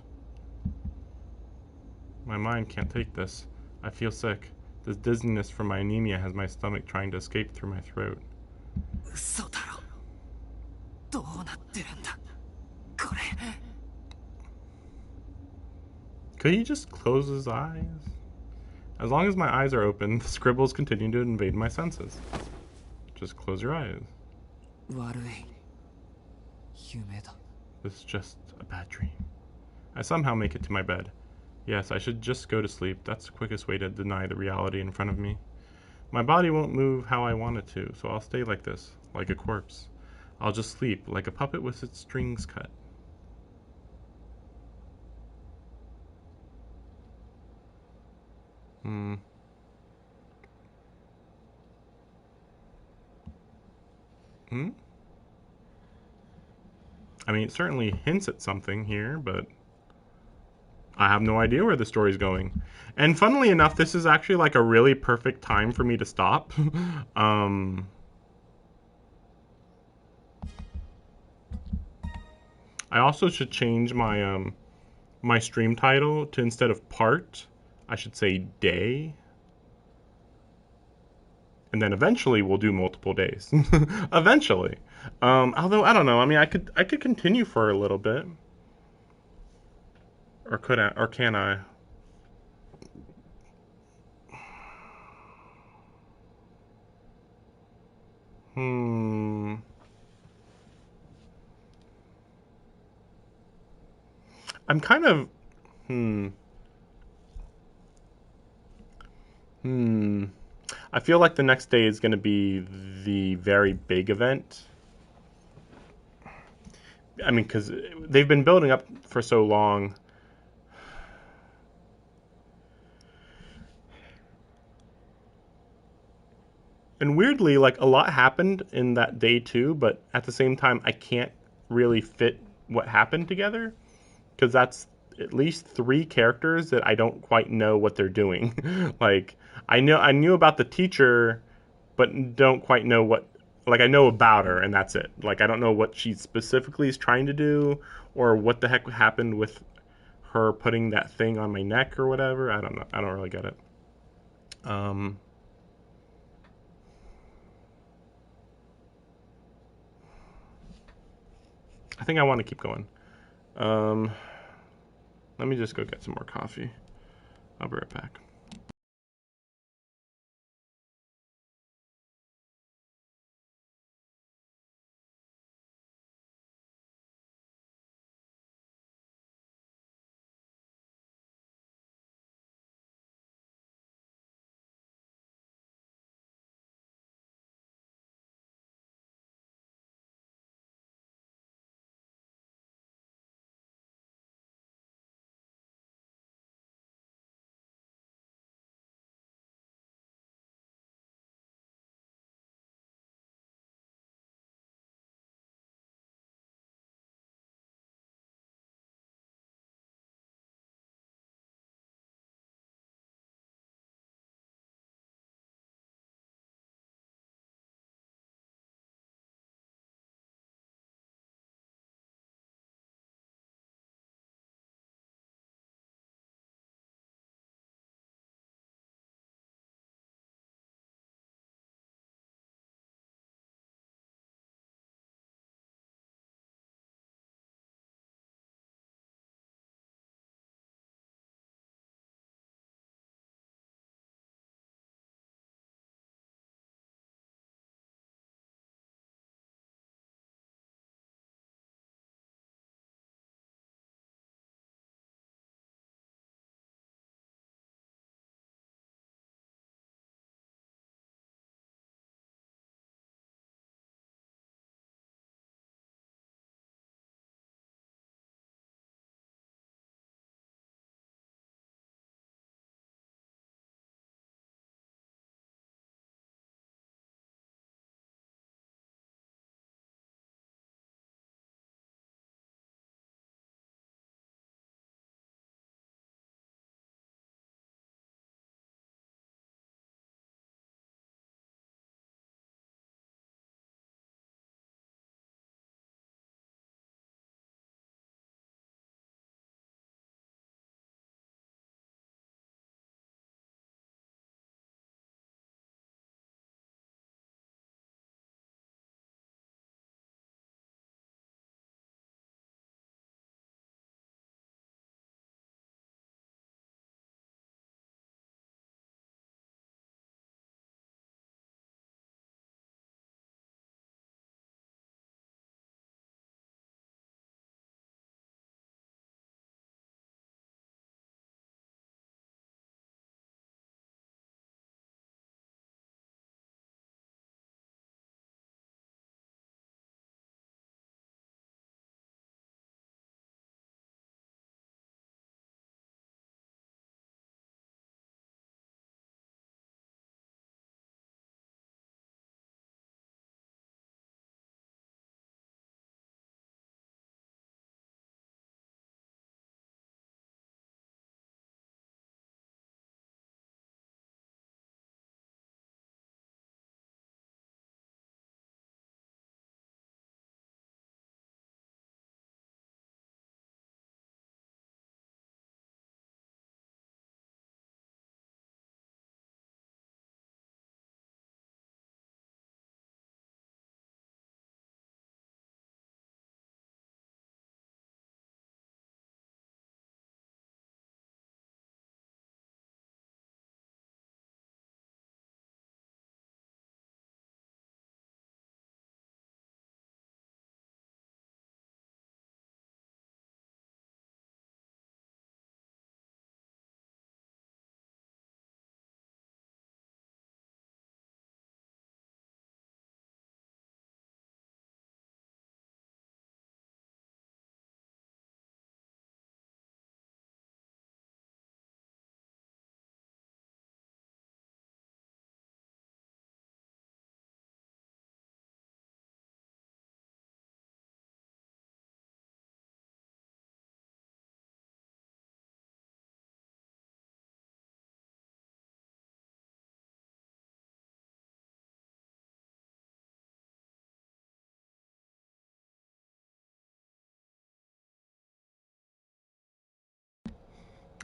My mind can't take this. I feel sick. This dizziness from my anemia has my stomach trying to escape through my throat. Could he just close his eyes? As long as my eyes are open, the scribbles continue to invade my senses. Just close your eyes. This is just a bad dream. I somehow make it to my bed. Yes, I should just go to sleep. That's the quickest way to deny the reality in front of me. My body won't move how I want it to, so I'll stay like this, like a corpse. I'll just sleep, like a puppet with its strings cut. I mean, it certainly hints at something here, but I have no idea where the story's going. And funnily enough, this is actually like a really perfect time for me to stop. I also should change my my stream title to, instead of part, I should say day. And then eventually we'll do multiple days. Eventually. Although I don't know. I mean, I could continue for a little bit. Or could I, or can I? Hmm. I'm kind of hmm. Hmm. I feel like the next day is going to be the very big event. I mean, because they've been building up for so long. And weirdly, like a lot happened in that day too, but at the same time, I can't really fit what happened together because that's at least three characters that I don't quite know what they're doing. Like I knew about the teacher, but don't quite know what. Like I know about her, and that's it. Like I don't know what she specifically is trying to do, or what the heck happened with her putting that thing on my neck or whatever. I don't know. I don't really get it. Um, I think I want to keep going. Um, let me just go get some more coffee. I'll be right back.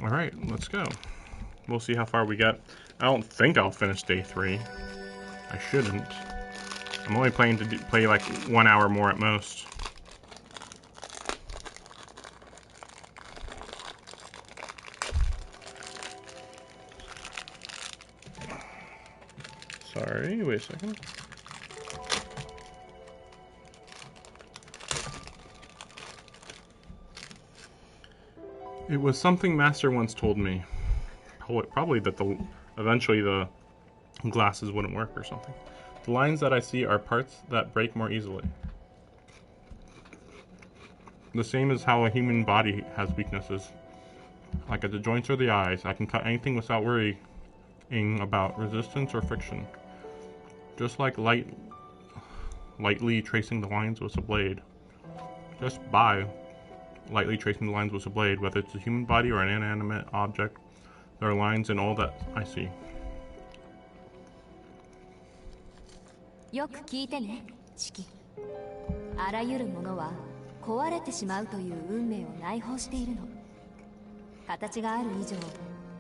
Alright, let's go. We'll see how far we get. I don't think I'll finish day 3. I shouldn't. I'm only planning to play like 1 hour more at most. Sorry, wait a second. It was something Master once told me. Probably that eventually the glasses wouldn't work or something. The lines that I see are parts that break more easily. The same as how a human body has weaknesses. Like at the joints or the eyes, I can cut anything without worrying about resistance or friction. Just like lightly tracing the lines with a blade. Just by lightly tracing the lines with a blade, whether it's a human body or an inanimate object, there are lines in all that I see. よく聞いてね、シキ。あらゆるものは壊れてしまうという運命を内包しているの。形がある以上、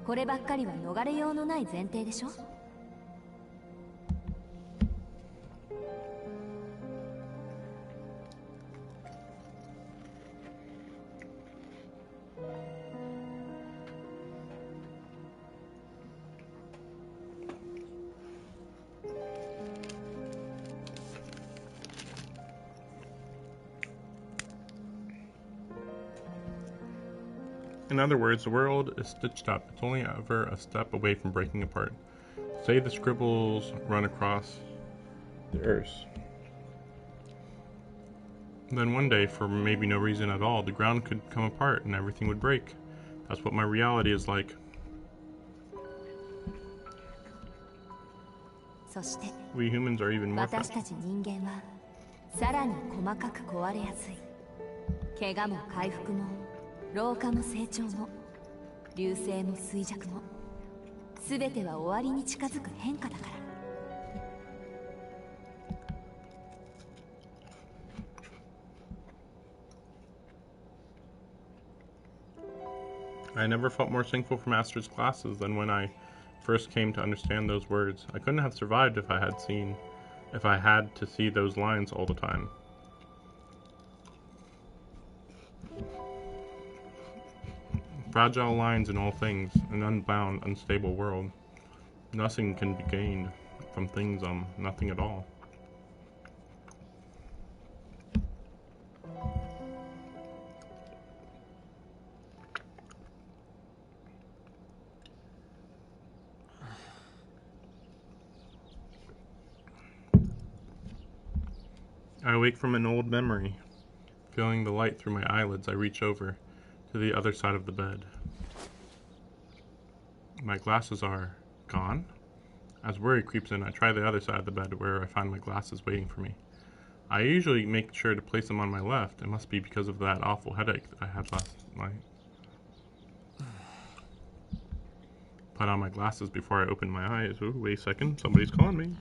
こればっかりは逃れようのない前提でしょ。In other words, the world is stitched up. It's only ever a step away from breaking apart. Say the scribbles run across the earth. Then one day, for maybe no reason at all, the ground could come apart and everything would break. That's what my reality is like. We humans are even more fragile. 私たち人間はさらに細かく壊れやすい。怪我も回復も老化も成長も流星も衰弱も全ては終わりに近づく変化だから。I never felt more thankful for Master's classes than when I first came to understand those words. I couldn't have survived if I had to see those lines all the time. Fragile lines in all things, an unbound, unstable world. Nothing can be gained from things nothing at all. I wake from an old memory. Feeling the light through my eyelids, I reach over to the other side of the bed. My glasses are gone. As worry creeps in, I try the other side of the bed where I find my glasses waiting for me. I usually make sure to place them on my left. It must be because of that awful headache that I had last night. Put on my glasses before I open my eyes. Ooh, wait a second. Somebody's calling me.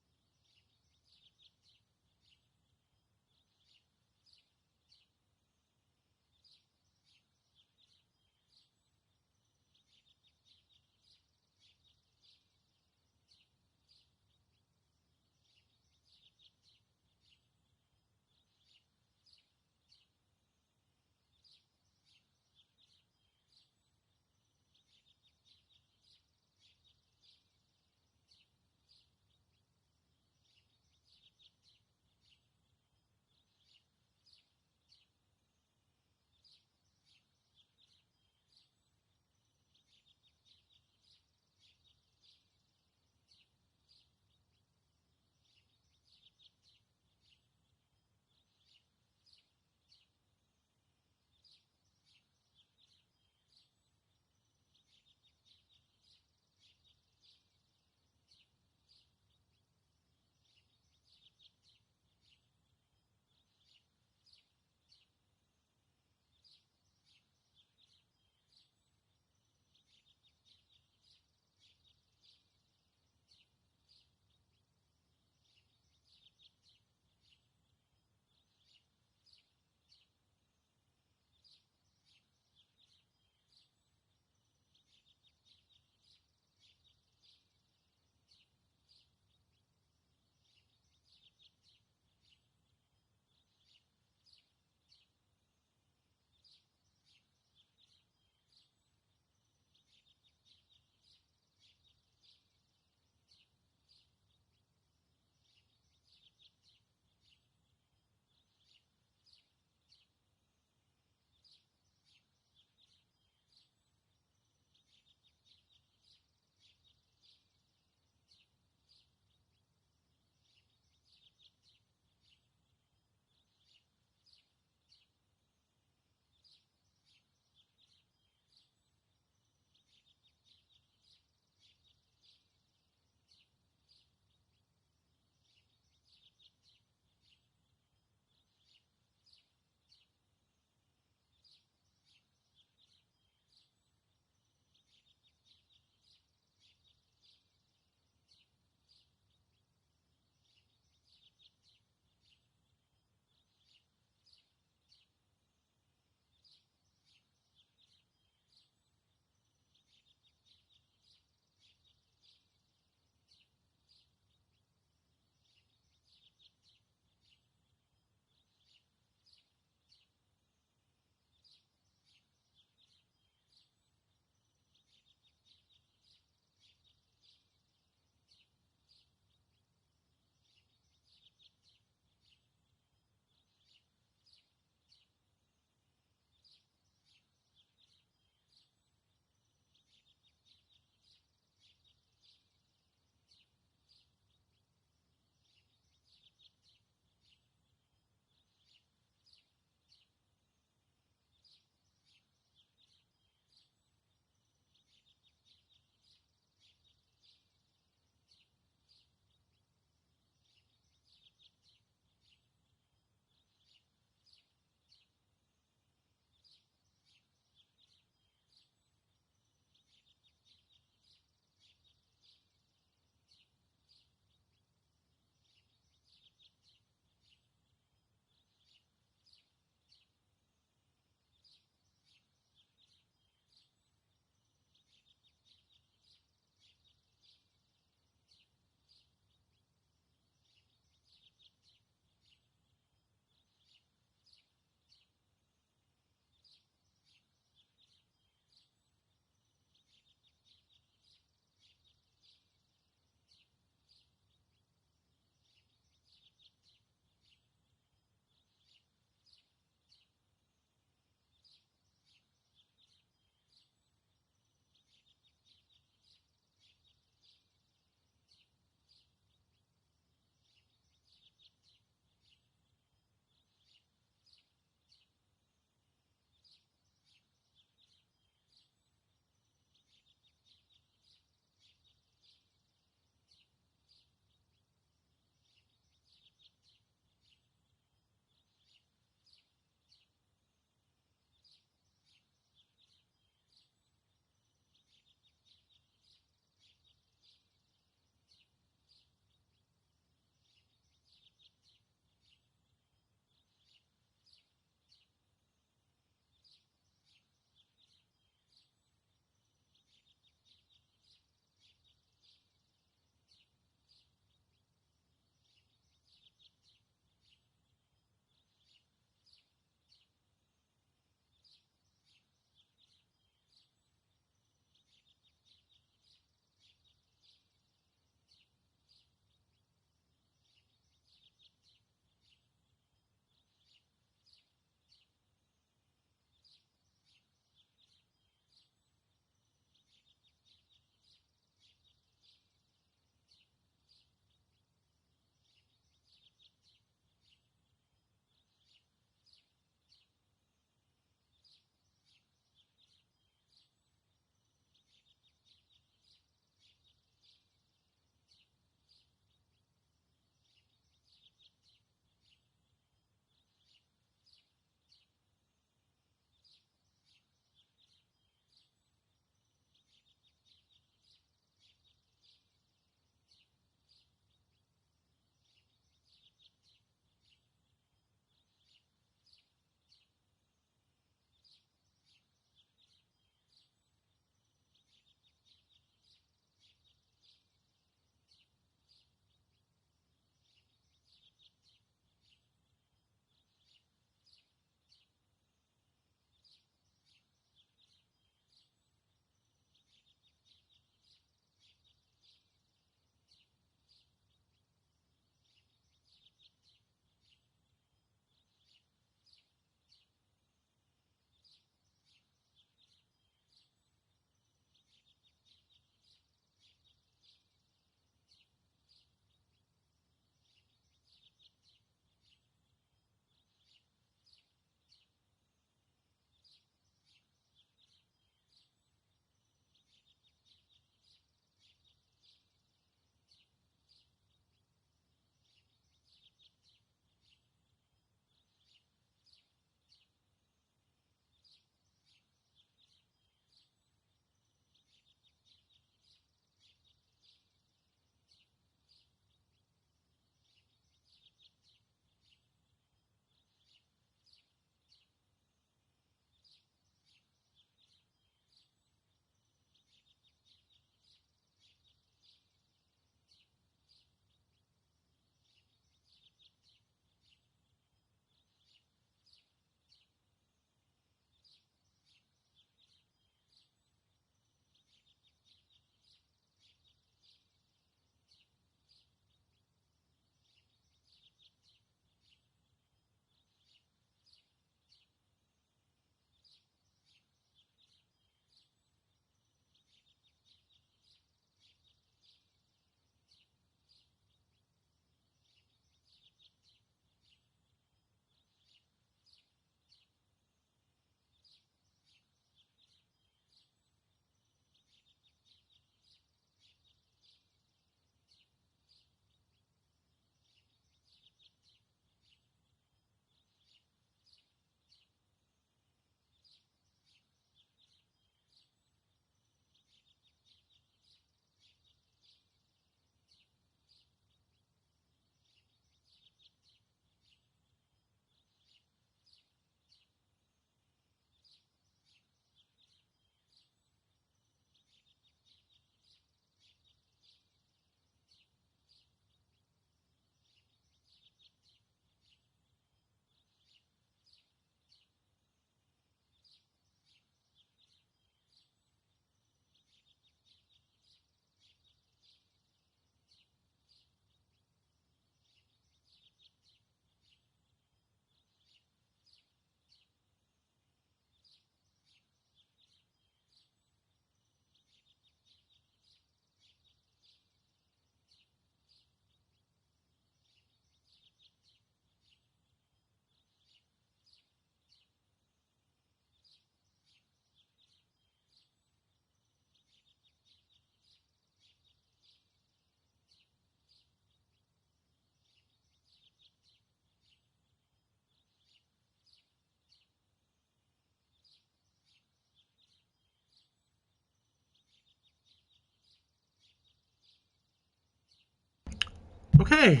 Okay.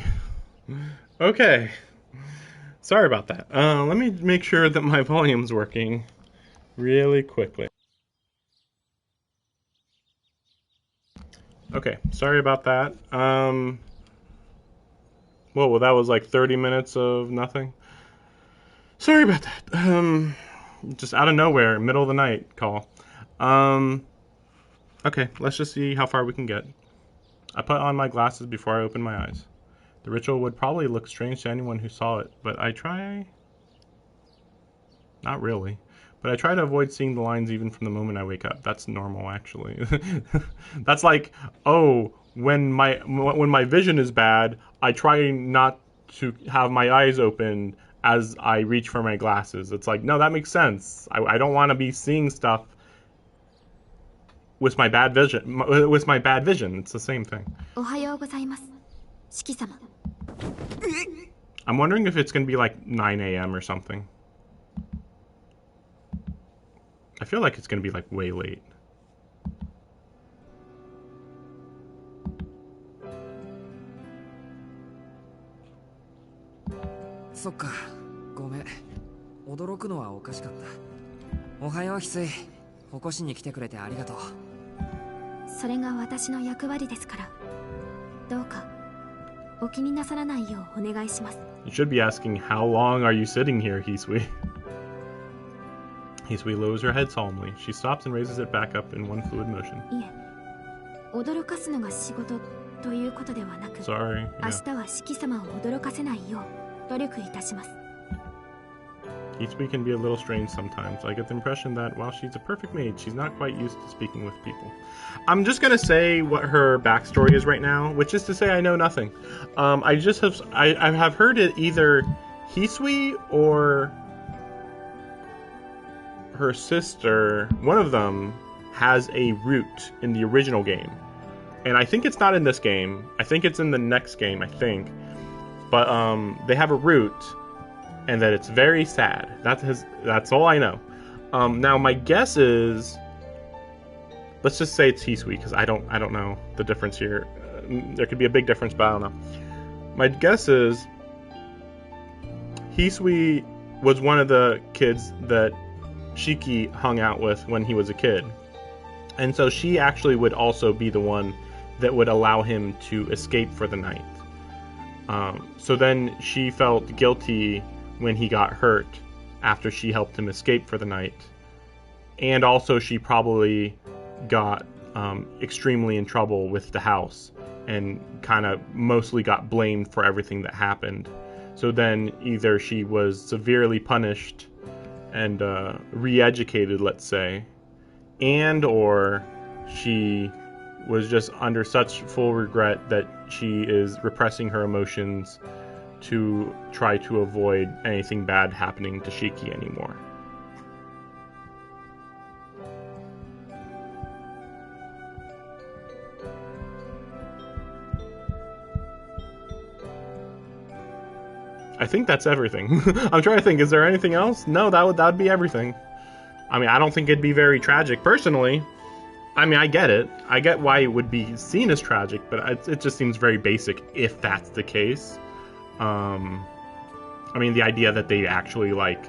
Okay. Sorry about that. Let me make sure that my volume's working really quickly. Okay, sorry about that. Well, that was like 30 minutes of nothing. Sorry about that. Just out of nowhere, middle of the night call. Okay, let's just see how far we can get. I put on my glasses before I opened my eyes. The ritual would probably look strange to anyone who saw it, but I try... Not really. But I try to avoid seeing the lines even from the moment I wake up. That's normal, actually. That's like, oh, when my vision is bad, I try not to have my eyes open as I reach for my glasses. It's like, no, that makes sense. I don't want to be seeing stuff with my bad vision. It's the same thing. I'm wondering if it's going to be like 9 a.m. or something. I feel like it's going to be like way late.そっか、ごめん。驚くのはおかしかった。おはよう、翡翠。起こしに来てくれてありがとう。それが私の役割ですから。どうかお気になさらないようお願いします。You should be asking, how long are you sitting here, Hisui? Hisui lowers her head solemnly. She stops and raises it back up in one fluid motion. いえ、驚かすのが仕事ということではなく、Sorry, 明日は四季様を驚かせないよう努力いたします。Hisui can be a little strange sometimes. I get the impression that while she's a perfect maid, she's not quite used to speaking with people. I'm just gonna say what her backstory is right now, which is to say I know nothing. I have heard it either Hisui or her sister, one of them has a root in the original game. And I think it's not in this game. I think it's in the next game, I think. But they have a root, and that it's very sad. That's all I know. Now my guess is, let's just say it's Hisui, because I don't know the difference here. There could be a big difference, but I don't know. My guess is Hisui was one of the kids that Shiki hung out with when he was a kid. And so she actually would also be the one that would allow him to escape for the night. So then she felt guilty when he got hurt after she helped him escape for the night. And also she probably got extremely in trouble with the house and kind of mostly got blamed for everything that happened. So then either she was severely punished and re-educated, let's say, and or she was just under such full regret that she is repressing her emotions to try to avoid anything bad happening to Shiki anymore. I think that's everything. I'm trying to think, is there anything else? No, that would be everything. I mean, I don't think it'd be very tragic, personally. I mean, I get it. I get why it would be seen as tragic, but it just seems very basic if that's the case. I mean, the idea that they actually, like,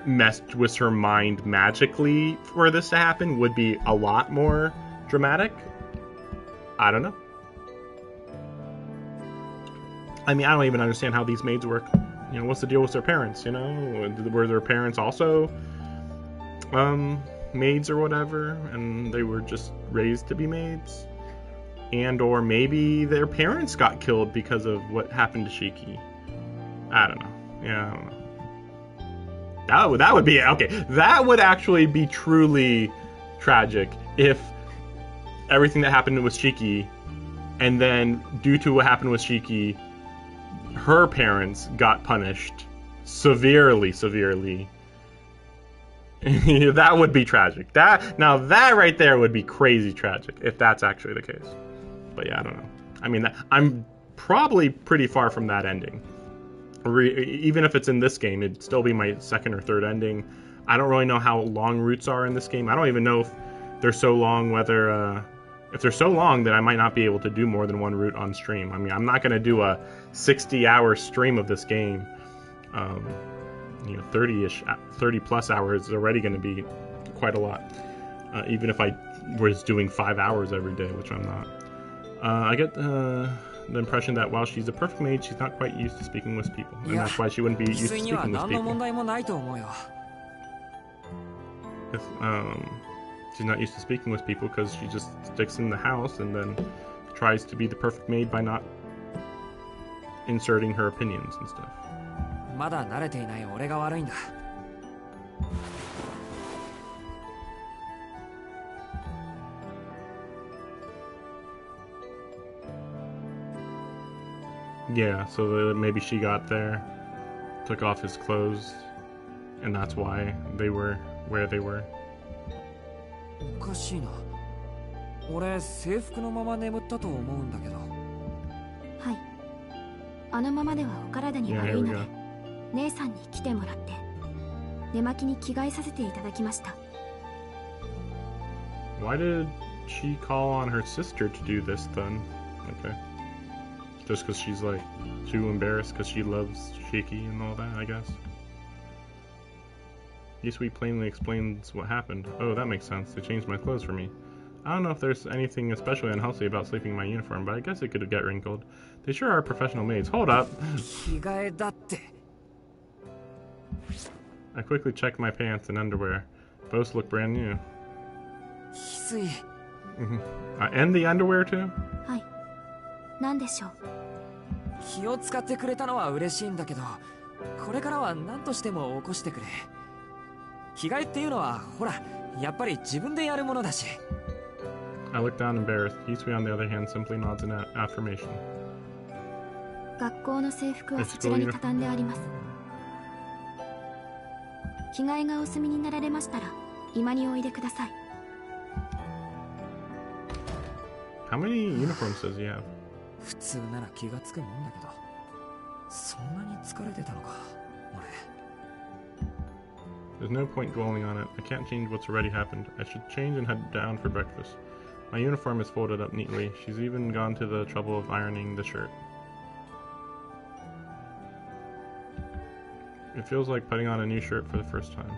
messed with her mind magically for this to happen would be a lot more dramatic. I don't know. I mean, I don't even understand how these maids work. You know, what's the deal with their parents, you know? Were their parents also maids or whatever, and they were just raised to be maids? And or maybe their parents got killed because of what happened to Shiki. I don't know. Yeah, I don't know. That would be... Okay, that would actually be truly tragic if everything that happened with Shiki, and then due to what happened with Shiki, her parents got punished severely. That would be tragic. That right there would be crazy tragic if that's actually the case. But yeah, I don't know. I mean, I'm probably pretty far from that ending. Even if it's in this game, it'd still be my second or third ending. I don't really know how long routes are in this game. I don't even know if they're so long whether if they're so long that I might not be able to do more than one route on stream. I mean, I'm not going to do a 60-hour stream of this game. 30 plus hours is already going to be quite a lot. Even if I was doing 5 hours every day, which I'm not. I get the impression that while she's a perfect maid, she's not quite used to speaking with people. And that's why she wouldn't be used to speaking with people. She's not used to speaking with people because she just sticks in the house and then tries to be the perfect maid by not inserting her opinions and stuff. Yeah, so maybe she got there, took off his clothes, and that's why they were where they were. おかしいな。俺制服のまま眠ったと思うんだけど。はい。あのままではお体に悪いので、姉さんに来てもらって寝巻きに着替えさせていただきました。Why did she call on her sister to do this then? Okay. Just because she's like too embarrassed because she loves Shiki and all that, I guess. Yusui plainly explains what happened. Oh, that makes sense. They changed my clothes for me. I don't know if there's anything especially unhealthy about sleeping in my uniform, but I guess it could get wrinkled. They sure are professional maids. Hold up! I quickly checked my pants and underwear. Both look brand new. And the underwear too? はい。なんでしょう。気を使ってくれたのは嬉しいんだけど、これからは何としても起こしてくれ。着替えっていうのはほらやっぱり自分でやるものだし。I look down embarrassed. Yusui, on the other hand, simply nods in affirmation. 学校の制服はそちらに畳んであります。着替えがお済みになられましたら居間においでください。How many uniforms does he have? 普通なら気がつくもんだけど、そんなに疲れてたのか、俺。There's no point dwelling on it. I can't change what's already happened. I should change and head down for breakfast. My uniform is folded up neatly. She's even gone to the trouble of ironing the shirt. It feels like putting on a new shirt for the first time.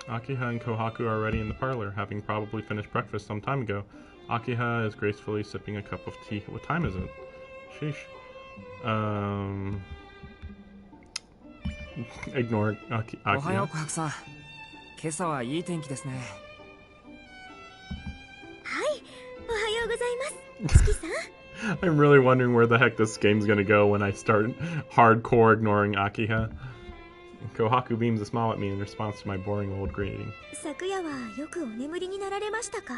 Akiha and Kohaku are already in the parlor, having probably finished breakfast some time ago. Akiha is gracefully sipping a cup of tea. What time is it? Sheesh. Ignore Akiha. おはよう、小白さん。今朝はいい天気ですね。はい、おはようございます。月さん。I'm really wondering where the heck this game's gonna go when I start hardcore ignoring Akiha. Kohaku beams a smile at me in response to my boring old greeting. 昨夜はよくお眠りになられましたか？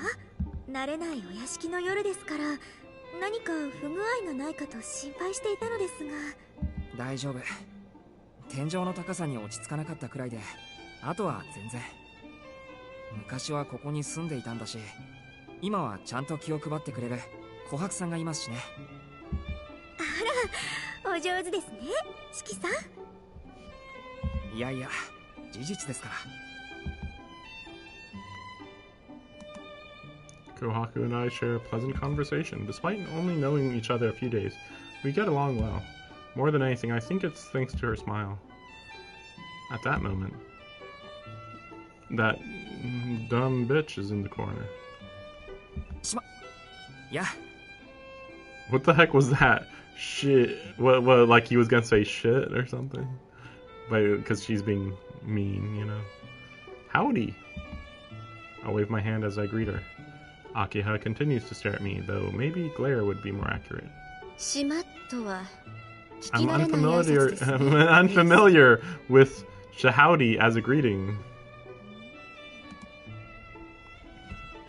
慣れないお屋敷の夜ですから、何か不具合がないかと心配していたのですが。大丈夫。天井の高さに落ち着かなかったくらいで、あとは全然。昔はここに住んでいたんだし、今はちゃんと気を配ってくれる琥珀さんがいますしね。あら、お上手ですね、四季さん。いやいや、事実ですから。Kohaku and I share a pleasant conversation. Despite only knowing each other a few days, we get along well. More than anything, I think it's thanks to her smile. At that moment, that dumb bitch is in the corner. Yeah. What the heck was that? Shit. What, like he was gonna say shit or something? Because she's being mean, you know. Howdy. I wave my hand as I greet her. Akiha continues to stare at me, though maybe glare would be more accurate. I'm unfamiliar with Shahowdy as a greeting.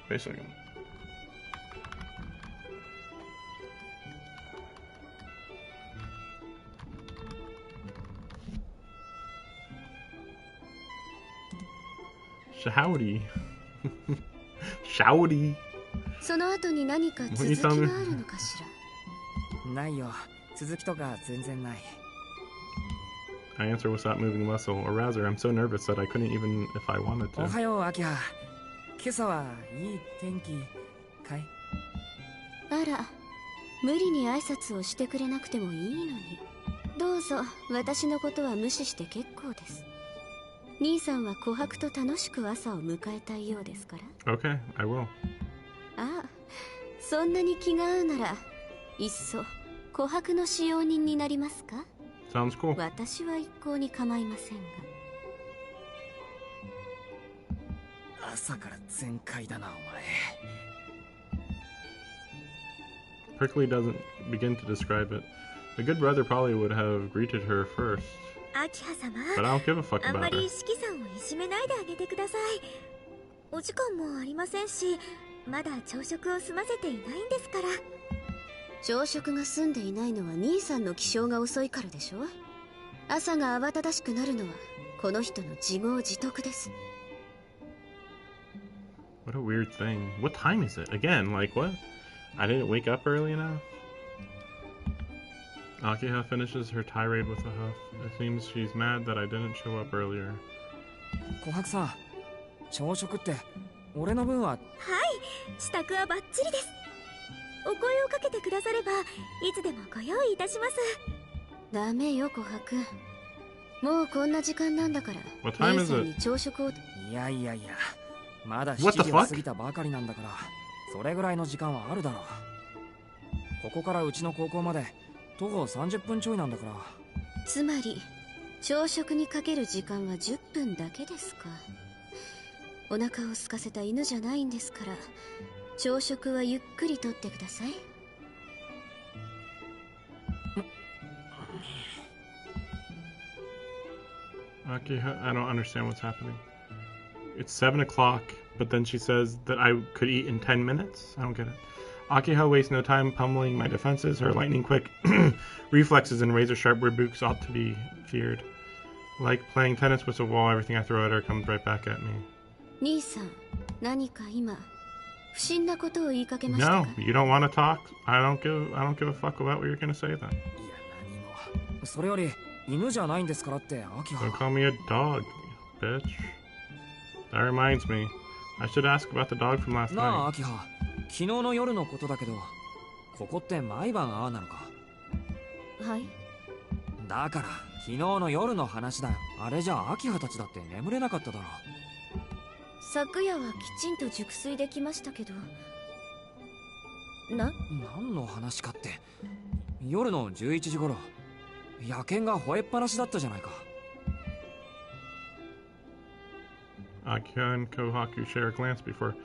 Wait a second. Shahowdy. Shouty. その後に何か続きがあるのかしら。ないよ。続きとか全然ない。I answer without moving a muscle, or rather, I'm so nervous that I couldn't even if I wanted おは to. よう、アキハ。今朝はいい天気かい？あら、無理に挨拶をしてくれなくてもいいのに。どうぞ、私のことは無視して結構です。兄さんは琥珀と楽しく朝を迎えたいようですから。Okay, I will. ああ、そんなに気が合うなら、いっそ琥珀の使用人になりますか？ Sounds cool. 私は一向に構いませんが。朝から全開だな、お前。 Prickly doesn't begin to describe it. The good brother probably would have greeted her first, アキハ様、 but I don't give a fuck あんま about り her. 四季さんをいじめないであげてください。お時間もありませんし、まだ朝食を済ませていないんですから。朝食が済んでいないのは兄さんの起床が遅いからでしょ。朝が慌ただしくなるのはこの人の自業自得です。 What a weird thing. What time is it? Again, like what? I didn't wake up early enough? Akiha finishes her tirade with a huff. It seems she's mad that I didn't show up earlier. 琥珀さん、朝食って俺の分は？はい、支度はバッチリです。お声をかけてくださればいつでもご用意いたします。ダメよ琥珀、もうこんな時間なんだから。 What time 姉 is さん it? に朝食を。いやいやいや、まだ What 7 the 時を fuck? 過ぎたばかりなんだから、それぐらいの時間はあるだろう。ここからうちの高校まで徒歩30分ちょいなんだから。つまり朝食にかける時間は10分だけですか。お腹を空かせた犬じゃないんですから、朝食はゆっくりとってください。Akiha, I don't understand what's happening. It's 7 o'clock, but then she says that I could eat in 10 minutes? I don't get it. Akiha wastes no time pummeling my defenses. Her lightning-quick reflexes and razor-sharp rebukes ought to be feared. Like playing tennis with a wall, everything I throw at her comes right back at me. 兄さん、何か今不審なことを言いかけましたか？ No, you don't want to talk? I don't give a fuck about what you're gonna say then. いや、何も。それより犬じゃないんですからって、アキハ。 Don't call me a dog, bitch. That reminds me. I should ask about the dog from last なあ、 night. アキハ。昨日の夜のことだけど、ここって毎晩ああなのか？はい。だから昨日の夜の話だよ。あれじゃあアキハたちだって眠れなかっただろ。昨夜はきちんと熟睡できましたけど。何の話かって、夜の11時頃野犬が吠えっぱなしだったじゃないか。 Akiha and Kohaku share a glance before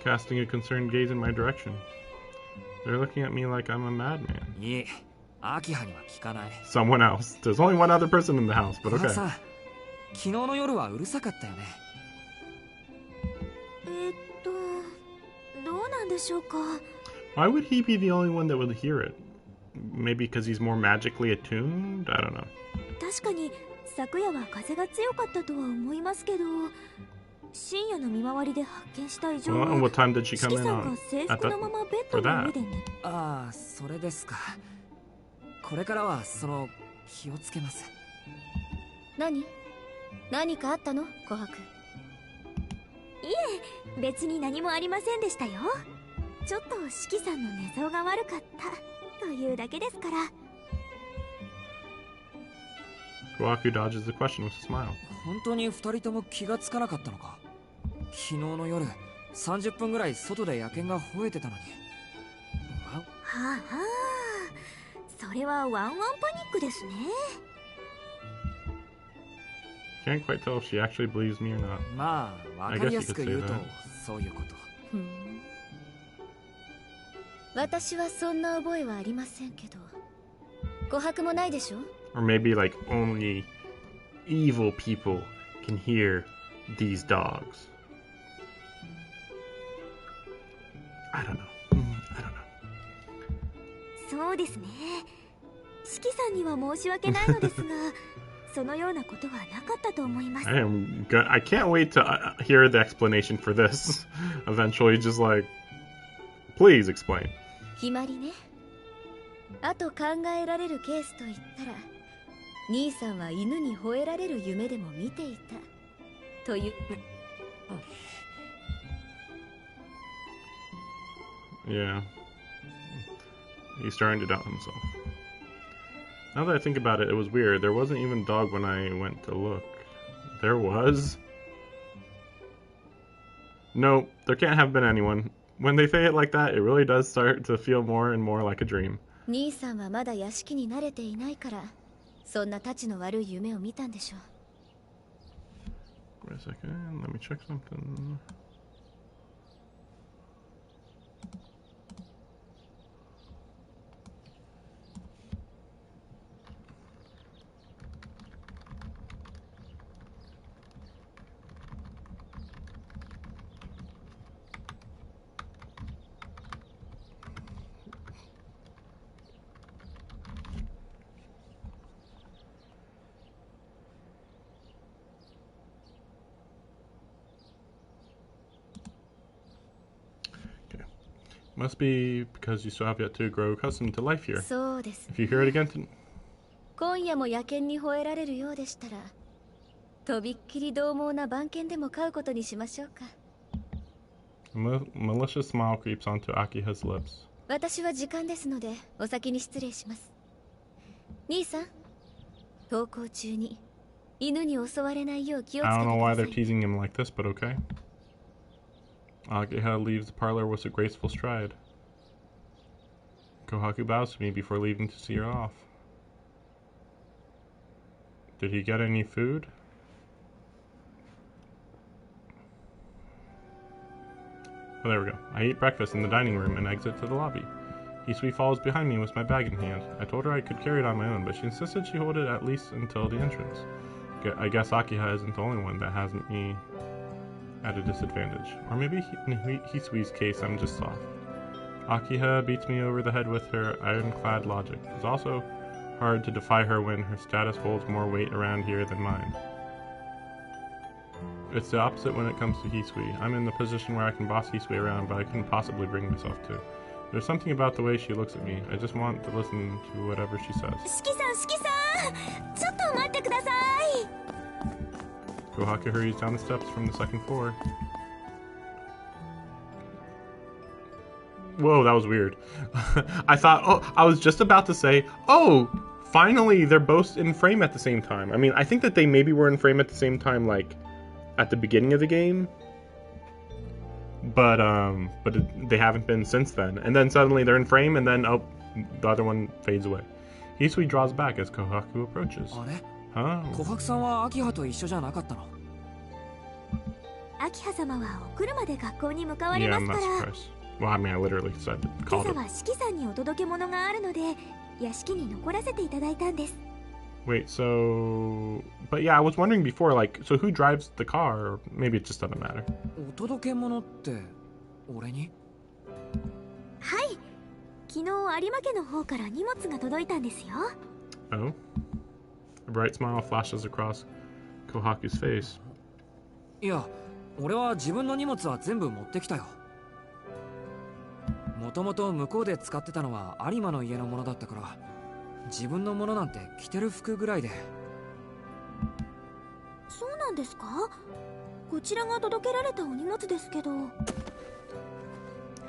casting a concerned gaze in my direction. They're looking at me like I'm a madman. いえ、アキハには聞かない。 Someone else. There's only one other person in the house, but 小田 okay. さん、昨日の夜はうるさかったよね。どうなんでしょうか。 Why would he be the only one that would hear it? Maybe because he's more magically attuned? I don't know. 確かに昨夜は風が強かったとは思いますけど、深夜の見回りで発見した以上 Well, は and what time did she 四 come 季 in さん on? が制 At 服の that? ままベッド for の that? 上で寝。ああ、それですか。これからは気をつけます。何かあったの琥珀？いえ、別に何もありませんでしたよ。ちょっと四季さんの寝相が悪かったというだけですから。 Kohaku dodges the question with a smile. 本当に二人とも気がつかなかったのか？昨日の夜30分ぐらい外で野犬が吠えてたのに。はあはあ、それはワンワンパニックですね。 Can't quite tell if she actually believes me or not. まあ、わかりやすく言うと I guess you could say that. そういうこと。私はそんな覚えはありませんけど、琥珀もないでしょ？ Or maybe like only evil people can hear these dogs. I don't know. I don't know. そうですね。四季さんには申し訳ないのですが、そのようなことはなかったと思います。 I can't wait to hear the explanation for this. Eventually, just like, please explain. 決まりね。あと考えられるケースといったら、兄さんは犬に吠えられる夢でも見ていたという。 Yeah. He's trying to doubt himself. Now that I think about it, it was weird. There wasn't even a dog when I went to look. There was? No, there can't have been anyone. When they say it like that, it really does start to feel more and more like a dream. 兄さんはまだ屋敷に慣れていないから、そんなたちの悪い夢を見たんでしょう。 Wait a second, let me check something. Must be because you still have yet to grow accustomed to life here. そうです、ね。 If you hear it again, 今夜も野犬に吠えられるようでしたら、とびっきり獰猛な番犬でも飼うことにしましょうか。 a malicious smile creeps onto Akiha's lips. 私は時間ですので、お先に失礼します。兄さん、登校中に犬に襲われないよう気をつけてください。 I don't know why they're teasing him like this, but okay. Akiha leaves the parlor with a graceful stride. Kohaku bows to me before leaving to see her off. Did he get any food? Oh, there we go. I eat breakfast in the dining room and exit to the lobby. Hisui follows behind me with my bag in hand. I told her I could carry it on my own, but she insisted she hold it at least until the entrance. I guess Akiha isn't the only one that has me at a disadvantage. Or maybe in Hisui's case, I'm just soft. Akiha beats me over the head with her ironclad logic. It's also hard to defy her when her status holds more weight around here than mine. It's the opposite when it comes to Hisui. I'm in the position where I can boss Hisui around, but I couldn't possibly bring myself to. There's something about the way she looks at me. I just want to listen to whatever she says. 四季さん、ちょっと待ってください。 Kohaku hurries down the steps from the second floor. Whoa, that was weird. I was just about to say, oh, finally they're both in frame at the same time. I mean, I think that they maybe were in frame at the same time, like, at the beginning of the game. But they haven't been since then. And then suddenly they're in frame, and then, oh, the other one fades away. Hisui draws back as Kohaku approaches. Huh? 琥珀さんは秋葉と一緒じゃなかったの？秋葉様はお車で学校に向かわれ Yeah, ます I'm か not ら。 surprised. Well, I mean, I literally said it. 今 Called 朝 it. は四季さんにお届け物があるので、屋敷に残らせていただいたんです。 Wait, so... But yeah, I was wondering before, like, so who drives the car? Or maybe it just doesn't matter. お届け物って俺に？はい。昨日有馬家の方から荷物が届いたんですよ。 Oh? A bright smile flashes across Kohaku's face. いや、俺は自分の荷物は全部持ってきたよ。もともと向こうで使ってたのは有馬の家のものだったから、自分のものなんて着てる服ぐらいで。そうなんですか？こちらが届けられたお荷物ですけど。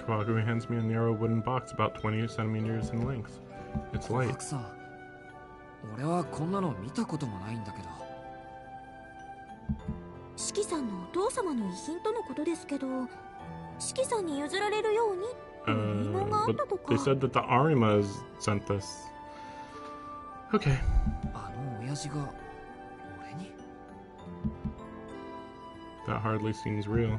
Kohaku hands me a narrow wooden box about 20 centimeters in length. It's 琥 light. 珀さん、俺はこんなの見たこともないんだけど。四季さんのお父様の遺品とのことですけど、四季さんに譲られるようにと遺言があったと But か。 they said that the Arimas sent this. Okay. あの親父が俺に？ That hardly seems real.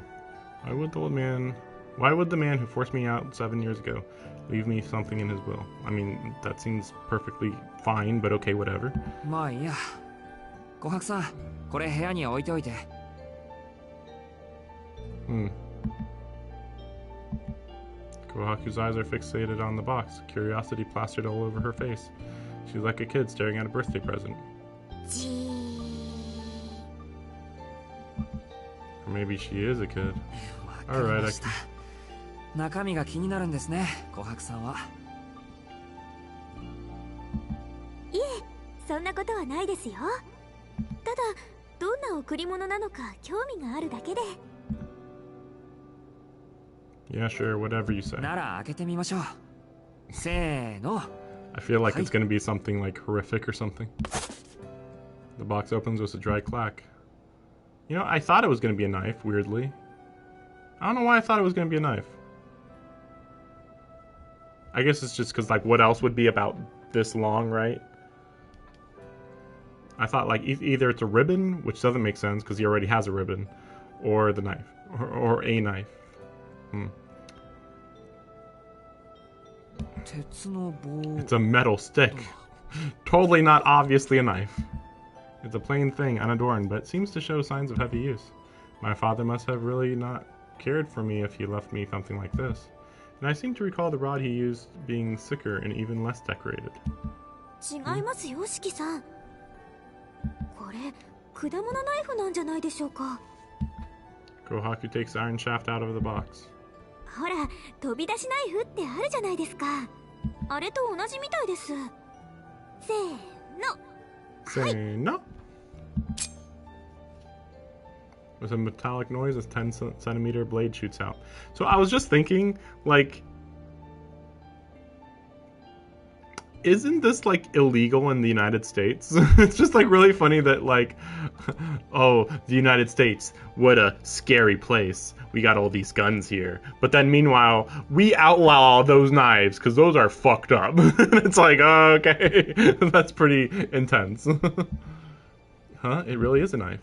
Why would the man who forced me out 7 years ago leave me something in his will? I mean, that seems perfectly fine, but okay, whatever. まあいいや。琥珀さん、これ部屋に置いておいて。Kohaku's eyes are fixated on the box, curiosity plastered all over her face. She's like a kid staring at a birthday present. じー。 Or maybe she is a kid. わかりました。中身が気になるんですね、琥珀さんは。いえ、そんなことはないですよ。ただどんな贈り物なのか興味があるだけで。 Yeah, sure, whatever you say. なら開けてみましょう。せーの。 I feel like it's gonna be something like horrific or something. The box opens with a dry clack. You know, I thought it was gonna be a knife, weirdly. I don't know why I thought it was gonna be a knife. I guess it's just because, like, what else would be about this long, right? I thought, like, either it's a ribbon, which doesn't make sense because he already has a ribbon, or the knife, or a knife. It's a metal stick. Totally not obviously a knife. It's a plain thing, unadorned, but seems to show signs of heavy use. My father must have really not cared for me if he left me something like this. And I seem to recall the rod he used being thicker and even less decorated. 違いますよ、四季さん。これ果物ナイフなんじゃないでしょうか。 Kohaku takes the iron shaft out of the box. ほら、飛び出しナイフってあるじゃないですか。あれと同じみたいです。せーの。Say no. With a metallic noise, a 10-centimeter blade shoots out. So I was just thinking, like, isn't this, like, illegal in the United States? It's just, like, really funny that, like, oh, the United States, what a scary place. We got all these guns here. But then, meanwhile, we outlaw those knives, because those are fucked up. It's like, oh, okay, that's pretty intense. Huh? It really is a knife.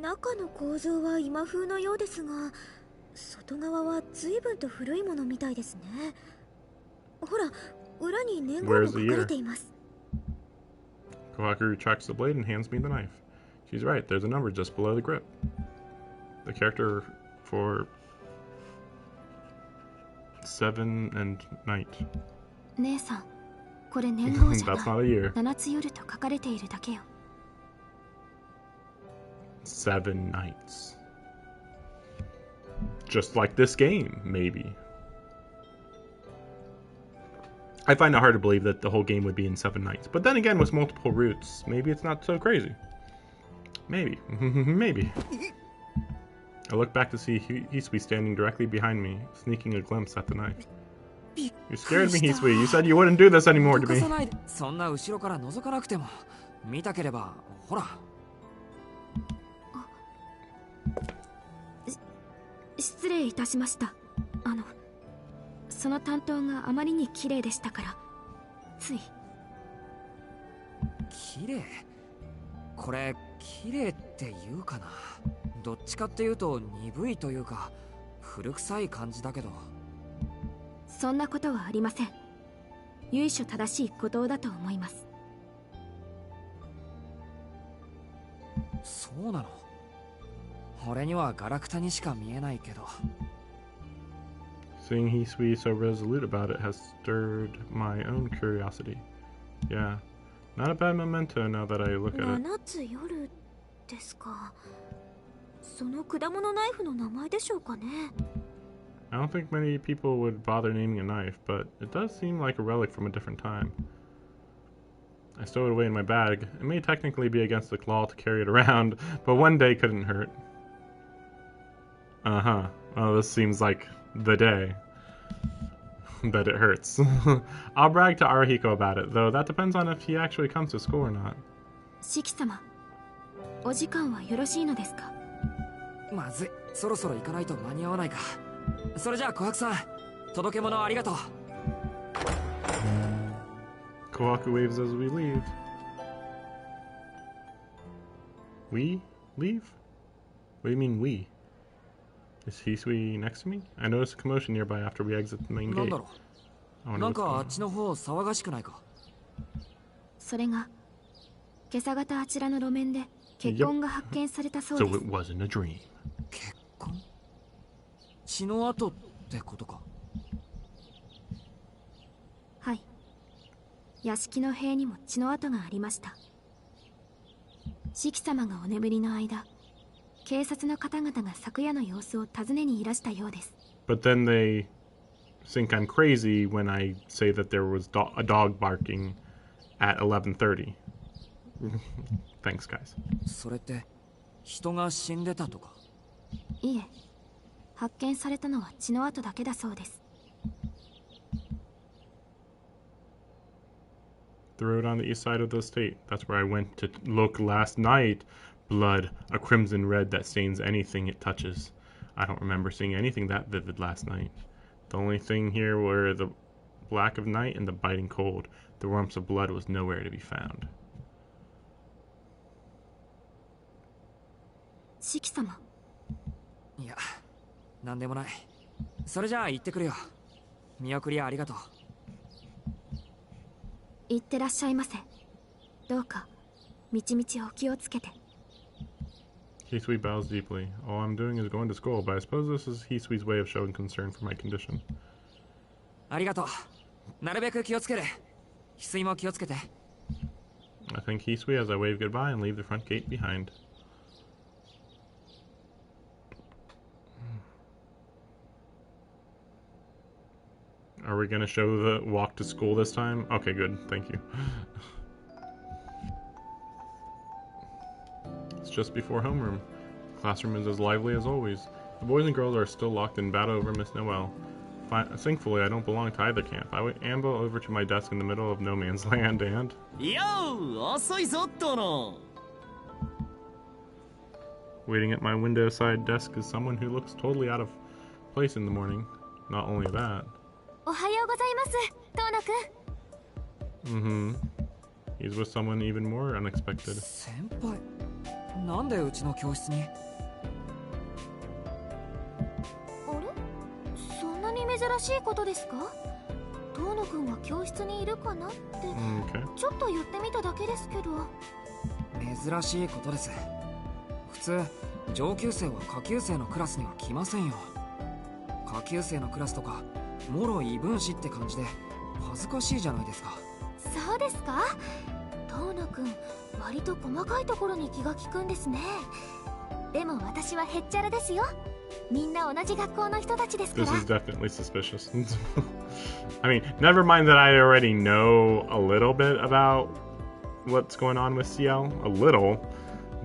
中の構造は今風のようですが、外側は随分と古いものみたいですね。ほら、裏に年号も書かれています。 Kohaku retracts the blade and hands me the knife. She's right, there's a number just below the grip. The character for 7 and night. 姉さん、これ年号じゃない。That's not a year. 7つ夜と書かれているだけよ。 7 nights. Just like this game, maybe. I find it hard to believe that the whole game would be in 7 nights. But then again, with multiple routes, maybe it's not so crazy. Maybe. Maybe. I look back to see Hisui standing directly behind me, sneaking a glimpse at the knife. You scared me, Hisui. You said you wouldn't do this anymore to me. そんな後ろから覗かなくても見たければほら。失礼いたしました。その担当があまりに綺麗でしたから、つい。綺麗？これ綺麗って言うかな。どっちかっていうと鈍いというか古臭い感じだけど。そんなことはありません。由緒正しい鼓動だと思います。そうなの？俺にはガラクタにしか見えないけど。Seeing Hisui so resolute about it has stirred my own curiosity. Yeah, not a bad memento now that I look at it. 7つ夜ですか。その果物ナイフの名前でしょうかね。I don't think many people would bother naming a knife, but it does seem like a relic from a different time. I stowed it away in my bag. It may technically be against the law to carry it around, but one day couldn't hurt. Uh-huh. Well, this seems like the day that it hurts. I'll brag to Arahiko about it, though that depends on if he actually comes to school or not. 四季様、お時間はよろしいのですか？まずい、そろそろ行かないと間に合わないか。それじゃあ琥珀さん、届け物ありがとう。Kohaku waves as we leave. We leave? What do you mean we? Is Hisui next to me? I noticed a commotion nearby after we exit the main なん gate. だろう。なんかあっちの方騒がしくないか。それが今朝方あちらの路面で血痕が発見されたそう So です。 it wasn't a dream. 血痕？血の跡ってことか。はい。屋敷の塀にも血の跡がありました。四季様がお眠りの間、警察の方々が昨夜の様子を尋ねにいらしたようです。But then they think I'm crazy when I say that there was a dog barking at 11:30. Thanks, guys. それって人が死んでたとか？いえ、発見されたのは血の跡だけだそうです。 The road on the east side of the estate. That's where I went to look last night. Blood, a crimson red that stains anything it touches. I don't remember seeing anything that vivid last night. The only thing here were the black of night and the biting cold. The warmth of blood was nowhere to be found. シキ様。いや、なんでもない。それじゃあ行ってくるよ。見送りありがとう。行ってらっしゃいませ。どうかみちみちお気をつけて。 Hisui bows deeply. All I'm doing is going to school, but I suppose this is Hisui's way of showing concern for my condition. ありがとう。なるべく気をつける。翡翠も気をつけて。I thank Hisui as I wave goodbye and leave the front gate behind. Are we gonna show the walk to school this time? Okay, good. Thank you. It's just before homeroom. The classroom is as lively as always. The boys and girls are still locked in battle over Miss Noel. Thankfully, I don't belong to either camp. I amble over to my desk in the middle of no man's land and... Waiting at my window-side desk is someone who looks totally out of place in the morning. Not only that... おはようございます、遠野くん。He's with someone even more unexpected. 先輩、なんでうちの教室に？あれ？そんなに珍しいことですか？遠野くんが教室にいるかなって、ちょっと言ってみただけですけど。珍しいことです。普通、上級生は下級生のクラスには来ませんよ。下級生のクラスとかもろ異分子って感じで恥ずかしいじゃないですか。そうですか？遠野くん、割と細かいところに気が利くんですね。でも私はへっちゃらですよ。みんな同じ学校の人たちですから。This is definitely suspicious. I mean, never mind that I already know a little bit about what's going on with CL, a little,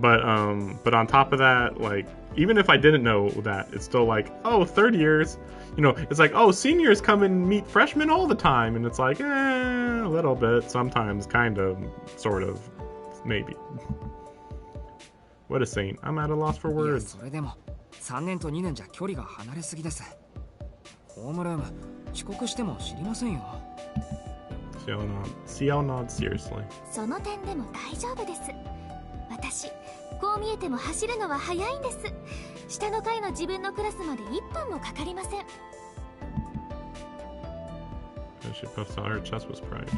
but on top of that, like, even if I didn't know that, it's still like, oh, third years, you know, it's like, oh, seniors come and meet freshmen all the time, and it's like, a little bit, sometimes, kind of, sort of, maybe. What a saint. I'm at a loss for words. それでも3年と2年じゃ距離が離れすぎです。ホームルーム遅刻しても知りませんよ。CL nods seriously. その点でも大丈夫です。私、こう見えても走るのは早いんです。下の階の自分のクラスまで1分もかかりません。She puffs out her chest with pride.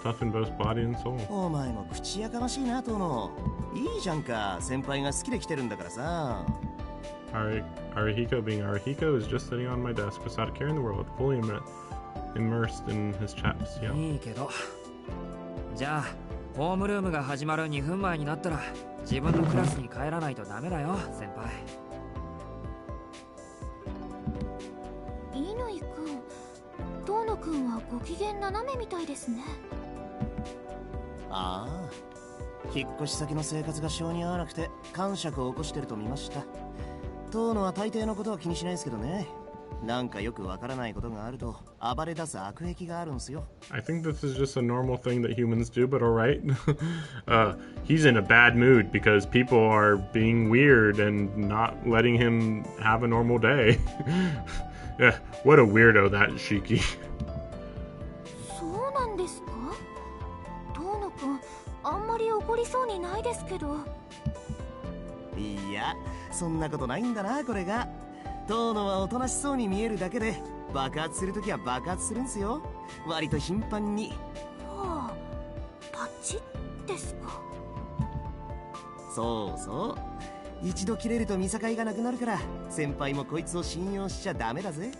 Tough in both body and soul. お前も口やかましいな、トノ。いいじゃんか、先輩が好きで来てるんだからさ。Arihiko being Arihiko is just sitting on my desk without a care in the world, fully immersed in his chaps. Yeah. いいけど。じゃあ、ホームルームが始まる2分前になったら自分のクラスに帰らないとダメだよ、先輩。乾くん、遠野くんはご機嫌斜めみたいですね。ああ、引っ越し先の生活が性に合わなくて感触を起こしてると見ました。遠野は大抵のことは気にしないですけどね。なんかよくわからないことがあると暴れ出す悪癖があるんすよ。I think this is just a normal thing that humans do, but alright. He's in a bad mood because people are being weird and not letting him have a normal day. Yeah, what a weirdo that Shiki. そうなんですか？遠野くん、あんまり怒りそうにないですけど。いや、そんなことないんだな、これが。遠野はおとなしそうに見えるだけで爆発するときは爆発するんすよ。割と頻繁に。はあ、パチッですか。そうそう。一度切れると見境がなくなるから、先輩もこいつを信用しちゃダメだぜ。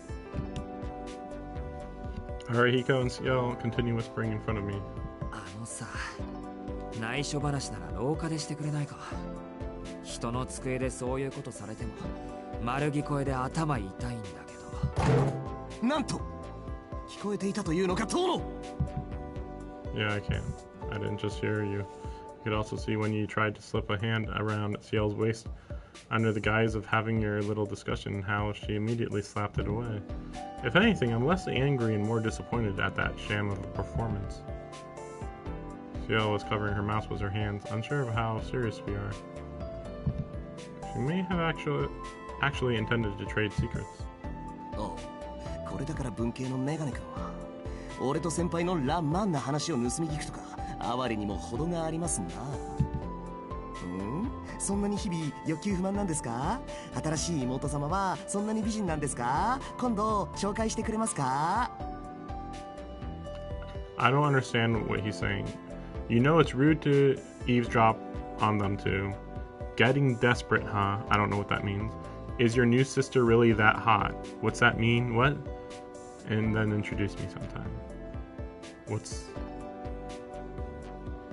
Arihiko and CL continue whispering in front of me. あのさ、内緒話なら廊下でしてくれないか。人の机でそういうことされても丸聞こえで頭痛いんだけど。なんと聞こえていたというのか、遠野。Yeah, I can. I didn't just hear you. You could also see when you tried to slip a hand around Ciel's waist under the guise of having your little discussion, how she immediately slapped it away. If anything, I'm less angry and more disappointed at that sham of a performance. Ciel was covering her mouth with her hands, unsure of how serious we are. She may have actually intended to trade secrets. Oh, これだから文系のメガネ君は俺と先輩のラ・マンな話を盗み聞くとか哀れにも程がありますな。そんなに日々欲求不満なんですか？新しい妹様はそんなに美人なんですか？今度紹介してくれますか？ I don't understand what he's saying. You know it's rude to eavesdrop on them too. Getting desperate, huh? I don't know what that means. Is your new sister really that hot? What's that mean? What? And then introduce me sometime.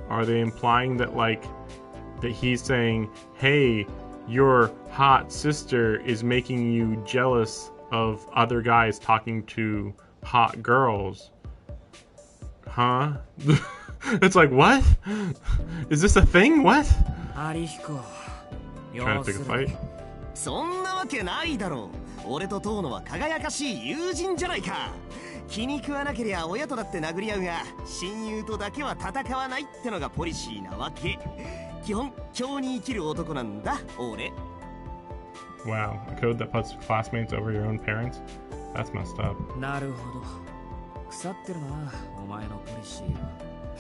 Are they implying that, like, that he's saying, hey, your hot sister is making you jealous of other guys talking to hot girls? Huh? It's like, what? Is this a thing? What? Trying to pick a fight? そんなわけないだろう。俺と遠野は輝かしい友人じゃないか。気に食わなけりゃ親とだって殴り合うが、親友とだけは戦わないってのがポリシーなわけ。基本、今日に生きる男なんだ、俺。Wow, a code that puts classmates over your own parents? That's messed up. なるほど。腐ってるな、お前のポリシー。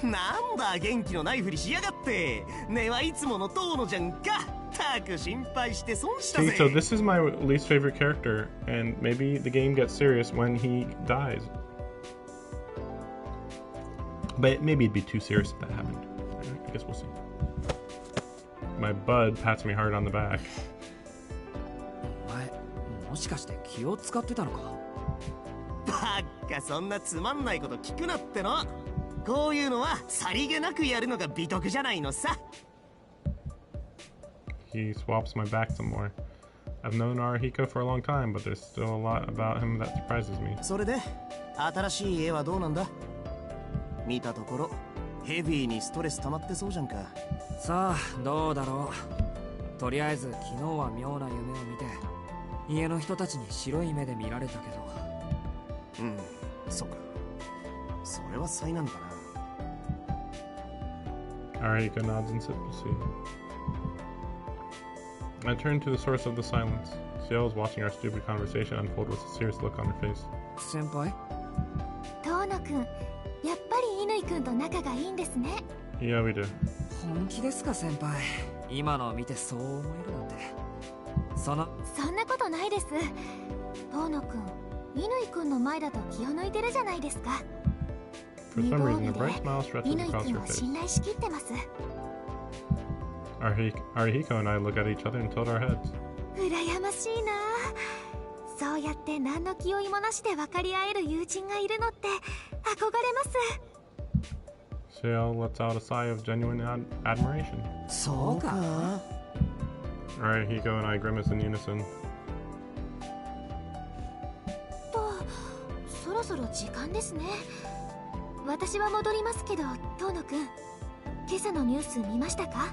なんだ、元気のないふりしやがって。根はいつもの遠野じゃんか。たく心配して損したぜ。See, so this is my least favorite character, and maybe the game gets serious when he dies. But maybe it'd be too serious if that happened. I guess we'll see. My bud pats me hard on the back. お前、もしかして気を使ってたのか？バッカ、そんなつまんないこと聞くなっての。こういうのはさりげなくやるのが美徳じゃないのさ。He swaps my back some more. I've known Arihiko for a long time, but there's still a lot about him that surprises me. それで、新しい絵はどうなんだ？見たところ、ヘビーにストレス溜まってそうじゃんか。さあ、どうだろう。とりあえず、昨日は妙な夢を見て、家の人たちに白い目で見られたけど。そうか。それは災難だな。Arihiko nods in sympathy. I turn to the source of the silence. Ciel is watching our stupid conversation unfold with a serious look on her face. 先輩？遠野くん、やっぱり乾くんと仲がいいんですね。Yeah, we do. 本気ですか、先輩。今のを見てそう思えるなんて。そんなことないです。遠野くん、乾くんの前だと気を抜いてるじゃないですか。For some reason, a bright smile stretches 乾 across くん her を face. 信頼しきってます。Arihiko and I look at each other and tilt our heads. 羨ましいな。そうやって何の気負いもなしで分かり合える友人がいるのって憧れます。Ciel lets out a sigh of genuine admiration. そうか。Arihiko and I grimace in unison. と、そろそろ時間ですね。私は戻りますけど、遠野くん、今朝のニュース見ましたか？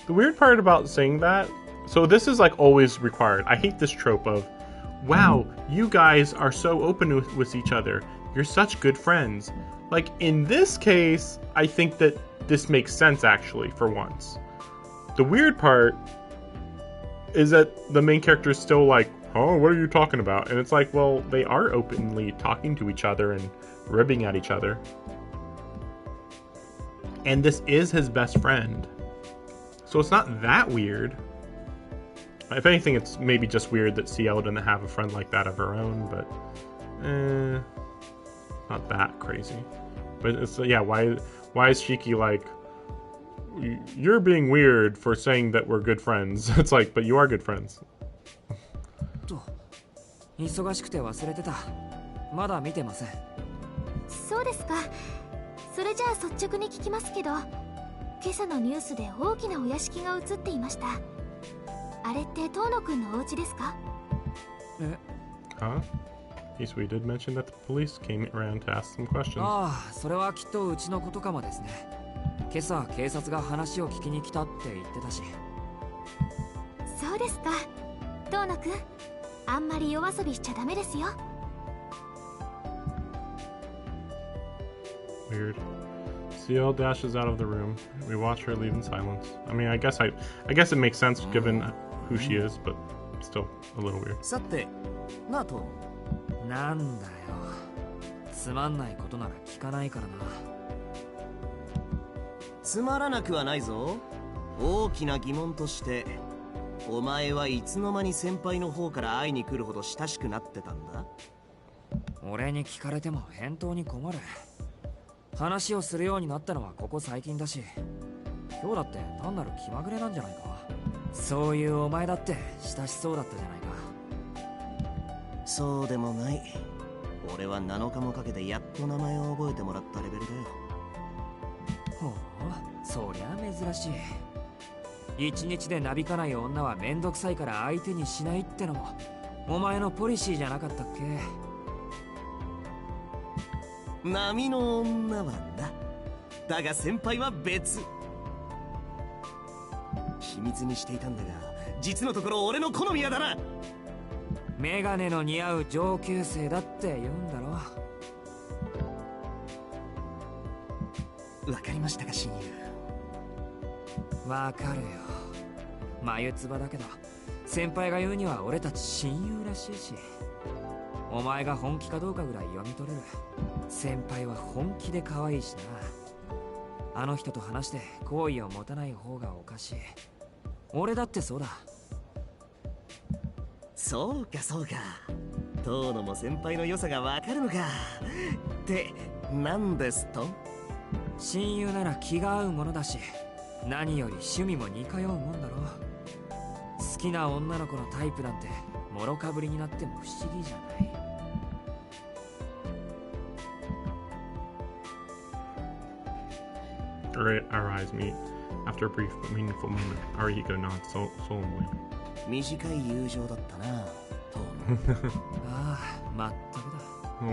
The weird part about saying that, so this is like always required. I hate this trope of, wow, you guys are so open with each other. You're such good friends. Like in this case, I think that this makes sense actually for once. The weird part is that the main character is still like, oh, what are you talking about? And it's like, well, they are openly talking to each other and ribbing at each other. And this is his best friend. So it's not that weird. If anything, it's maybe just weird that Ciel didn't have a friend like that of her own, but not that crazy. But it's, yeah, why is Shiki like, you're being weird for saying that we're good friends? It's like, but you are good friends. 忙しくて忘れてた。まだ見てません。そうですか。それじゃあ率直に聞きますけど、今朝のニュースで大きなお屋敷が映っていました。あれって遠野くんのお家ですか？Huh? case we did mention that the police came around to ask some questions. ああ、それはきっとうちのことかもですね。今朝警察が話を聞きに来たって言ってたし。そうですか。遠野くん、あんまり夜遊びしちゃダメですよ。Weird. Ciel dashes out of the room. We watch her leave in silence. I mean, I guess it makes sense given who she is, but still a little weird. さて、なと。なんだよ。つまんないことなら聞かないからな。つまらなくはないぞ。大きな疑問として、お前はいつの間に先輩の方から会いに来るほど親しくなってたんだ？俺に聞かれても返答に困る。話をするようになったのはここ最近だし、今日だって単なる気まぐれなんじゃないか。そういうお前だって親しそうだったじゃないか。そうでもない。俺は7日もかけてやっと名前を覚えてもらったレベルだよ。ほう、そりゃ珍しい。一日でなびかない女はめんどくさいから相手にしないってのもお前のポリシーじゃなかったっけ？波の女はな。だが先輩は別。秘密にしていたんだが、実のところ俺の好みはだな。メガネの似合う上級生だって言うんだろ。わかりましたか、親友。わかるよ。眉唾だけど先輩が言うには俺たち親友らしいし、お前が本気かどうかぐらい読み取れる。先輩は本気で可愛いしな。あの人と話して好意を持たない方がおかしい。俺だってそうだ。そうかそうか。遠野も先輩の良さがわかるのか。って何ですと？親友なら気が合うものだし、何より趣味も似通うもんだろ。好きな女の子のタイプなんてもろかぶりになっても不思議じゃない。Our eyes meet. After a brief but meaningful moment, Arihiko nods solemnly. 短い友情だったな、遠野。ああ、まったくだ。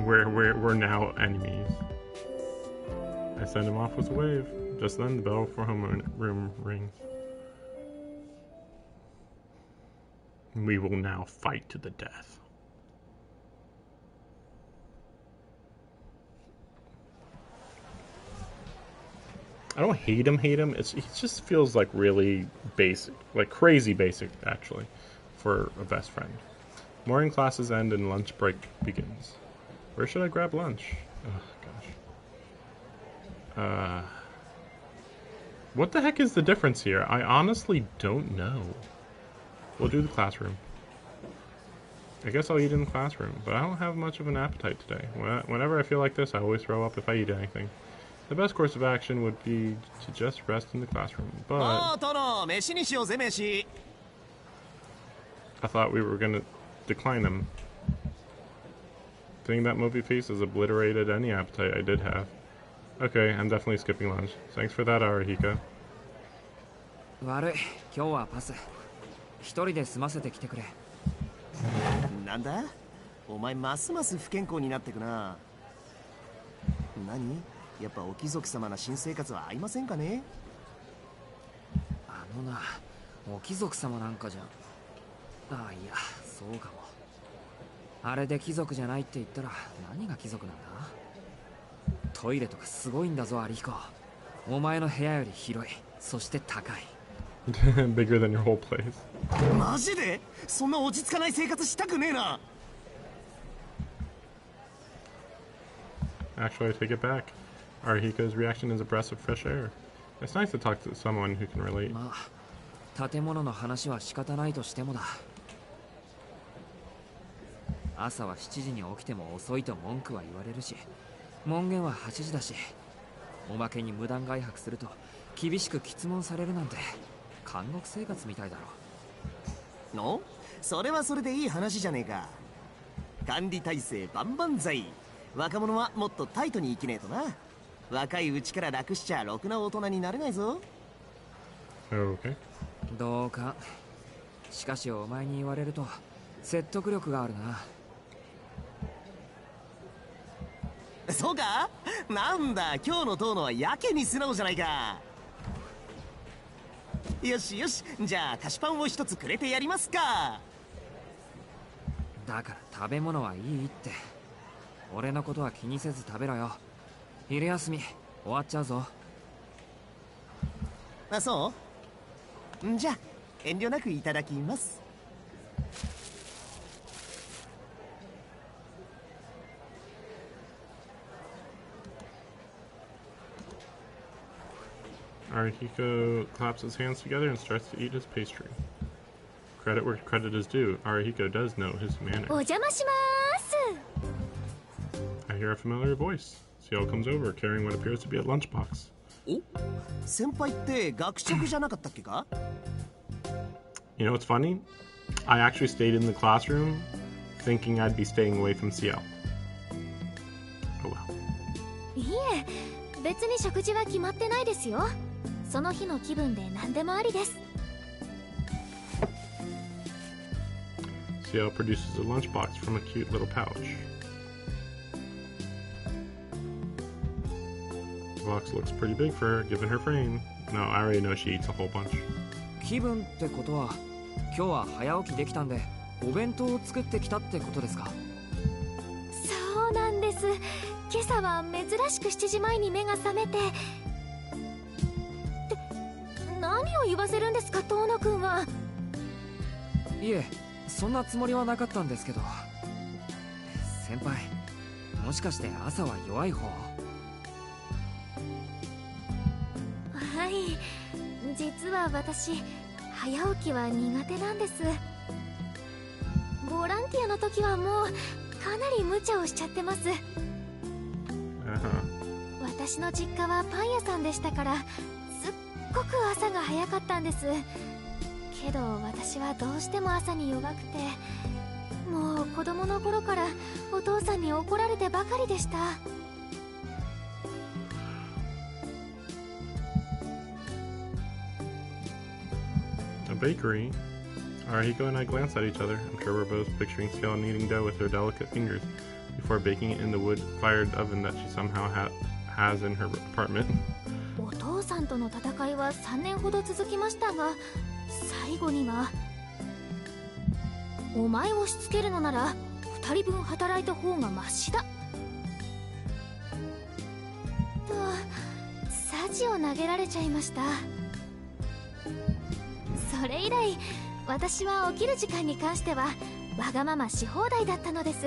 We're now enemies. I send him off with a wave. Just then, the bell for homeroom rings. We will now fight to the death. I don't hate him. He just feels like really basic, like crazy basic, actually, for a best friend. Morning classes end and lunch break begins. Where should I grab lunch? Oh, gosh. What the heck is the difference here? I honestly don't know. We'll do the classroom. I guess I'll eat in the classroom, but I don't have much of an appetite today. Whenever I feel like this, I always throw up if I eat anything. The best course of action would be to just rest in the classroom, but I thought we were gonna decline them. Seeing that movie face has obliterated any appetite I did have. Okay, I'm definitely skipping lunch. Thanks for that, Arihiko. 悪い、今日はパス。一人で済ませてきてくれ。なんだ？お前ますます不健康になってくな。何？やっぱお貴族様な新生活は合いませんかね？あのな、お貴族様なんかじゃ。ああ、いや、そうかも。あれで貴族じゃないって言ったら何が貴族なんだ？トイレとかすごいんだぞ、アリヒコ。お前の部屋より広い、そして高い。Bigger than your whole place. マジで？そんな落ち着かない生活したくねえな。Actually, I take it back. Arihiko's reaction is a breath of fresh air. It's nice to talk to someone who can relate. まあ、建物の話は仕方ないとしてもだ。朝は7時に起きても遅いと文句は言われるし、門限は8時だし、おまけに無断外泊すると厳しく詰問されるなんて監獄生活みたいだろ。の？それはそれでいい話じゃねえか。管理体制万々歳。若者はもっとタイトに生きねえとな。若いうちから楽しちゃろくな大人になれないぞ。Okay. どうか。しかしお前に言われると説得力があるな。そうか。なんだ、今日の遠野はやけに素直じゃないか。よしよし、じゃあ菓子パンを一つくれてやりますか。だから食べ物はいいって。俺のことは気にせず食べろよ。昼休み終わっちゃうぞ。あ、そう。じゃあ遠慮なくいただきます。Arihiko claps his hands together and starts to eat his pastry. Credit where credit is due. Arihiko does know his manners. お邪魔します。 I hear a familiar voice. Ciel comes over carrying what appears to be a lunchbox. お、先輩って学食じゃなかったっけか？ You know what's funny? I actually stayed in the classroom thinking I'd be staying away from Ciel. Oh well. いえ、別に食事は決まってないですよ。その日の気分で何でもありです。 Ciel produces a lunchbox from a cute little pouch. The box looks pretty big for her, given her frame. No, I already know she eats a whole bunch. 気分ってことは今日は早起きできたんでお弁当を作ってきたってことですか？そうなんです。今朝は珍しく7時前に目が覚めて。って何を言わせるんですか、遠野くんは。いえ、そんなつもりはなかったんですけど。先輩、もしかして朝は弱い方？はい、実は私早起きは苦手なんです。ボランティアの時はもうかなり無茶をしちゃってます。私の実家はパン屋さんでしたからすっごく朝が早かったんです。けど私はどうしても朝に弱くて、もう子供の頃からお父さんに怒られてばかりでした。A bakery. Arihiko and I glance at each other. I'm sure we're both picturing Ciel kneading dough with her delicate fingers before baking it in the wood-fired oven that she somehow has in her apartment. お父さんとの戦いは3年ほど続きましたが、最後にはお前をしつけるのなら2人分働いた方がマシだとサジを投げられちゃいました。それ以来私は起きる時間に関してはわがままし放題だったのです。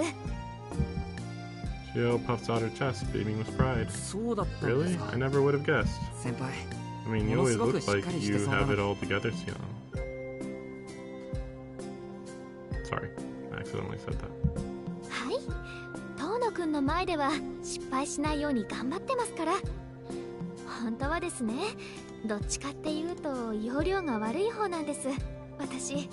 Ciel puffs out her chest, beaming with pride. そうだったんで Really? すか？ I never would have guessed. 先輩、 I mean, you always look like you have it all together, Ciel. Sorry, I accidentally said that. はい、遠野くんの前では失敗しないように頑張ってますから。本当はですね、どっちかっていうと容量が悪い方なんです、私。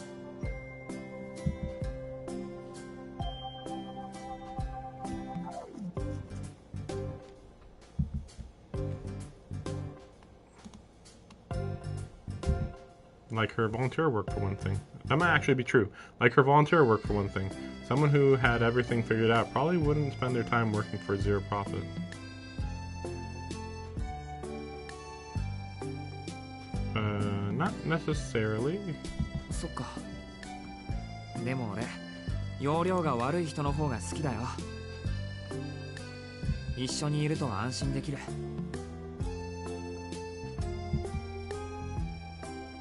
Like her volunteer work for one thing. That might actually be true. Like her volunteer work for one thing. Someone who had everything figured out probably wouldn't spend their time working for zero profit. Not necessarily. そっか。でも俺、容量が悪い人の方が好きだよ。一緒にいると安心できる。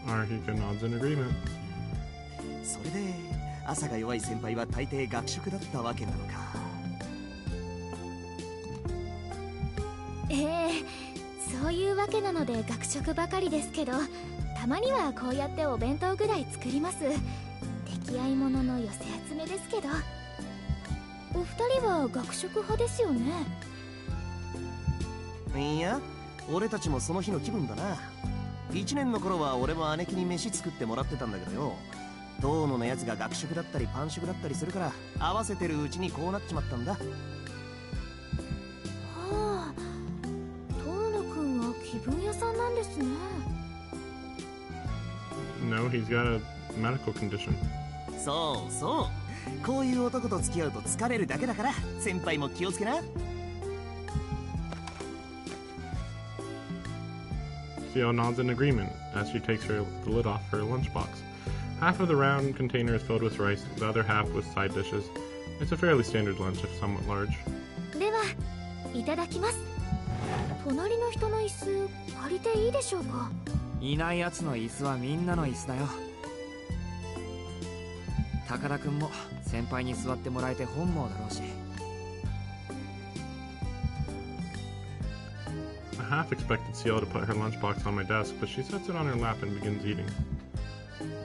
Arihiko nods in agreement. それで朝が弱い先輩は大抵学食だったわけなのか。そういうわけなので学食ばかりですけど、たまにはこうやってお弁当ぐらい作ります。出来合いものの寄せ集めですけど。お二人は学食派ですよね？いや、俺たちもその日の気分だな。1年の頃は俺も姉貴に飯作ってもらってたんだけどよ、遠野のやつが学食だったりパン食だったりするから合わせてるうちにこうなっちまったんだ。はあ、遠野くんは気分屋さんなんですね。 No, he's got a medical condition. そうそう、こういう男と付き合うと疲れるだけだから先輩も気をつけな。Theo nods in agreement as she takes the lid off her lunchbox. Half of the round container is filled with rice, the other half with side dishes. It's a fairly standard lunch, if somewhat large. では、いただきます。隣の人の椅子、借りていいでしょうか？いないやつの椅子はみんなの椅子だよ。高田くんも先輩に座ってもらえて本望だろうし。I half expected Ciel to put her lunchbox on my desk, but she sets it on her lap and begins eating.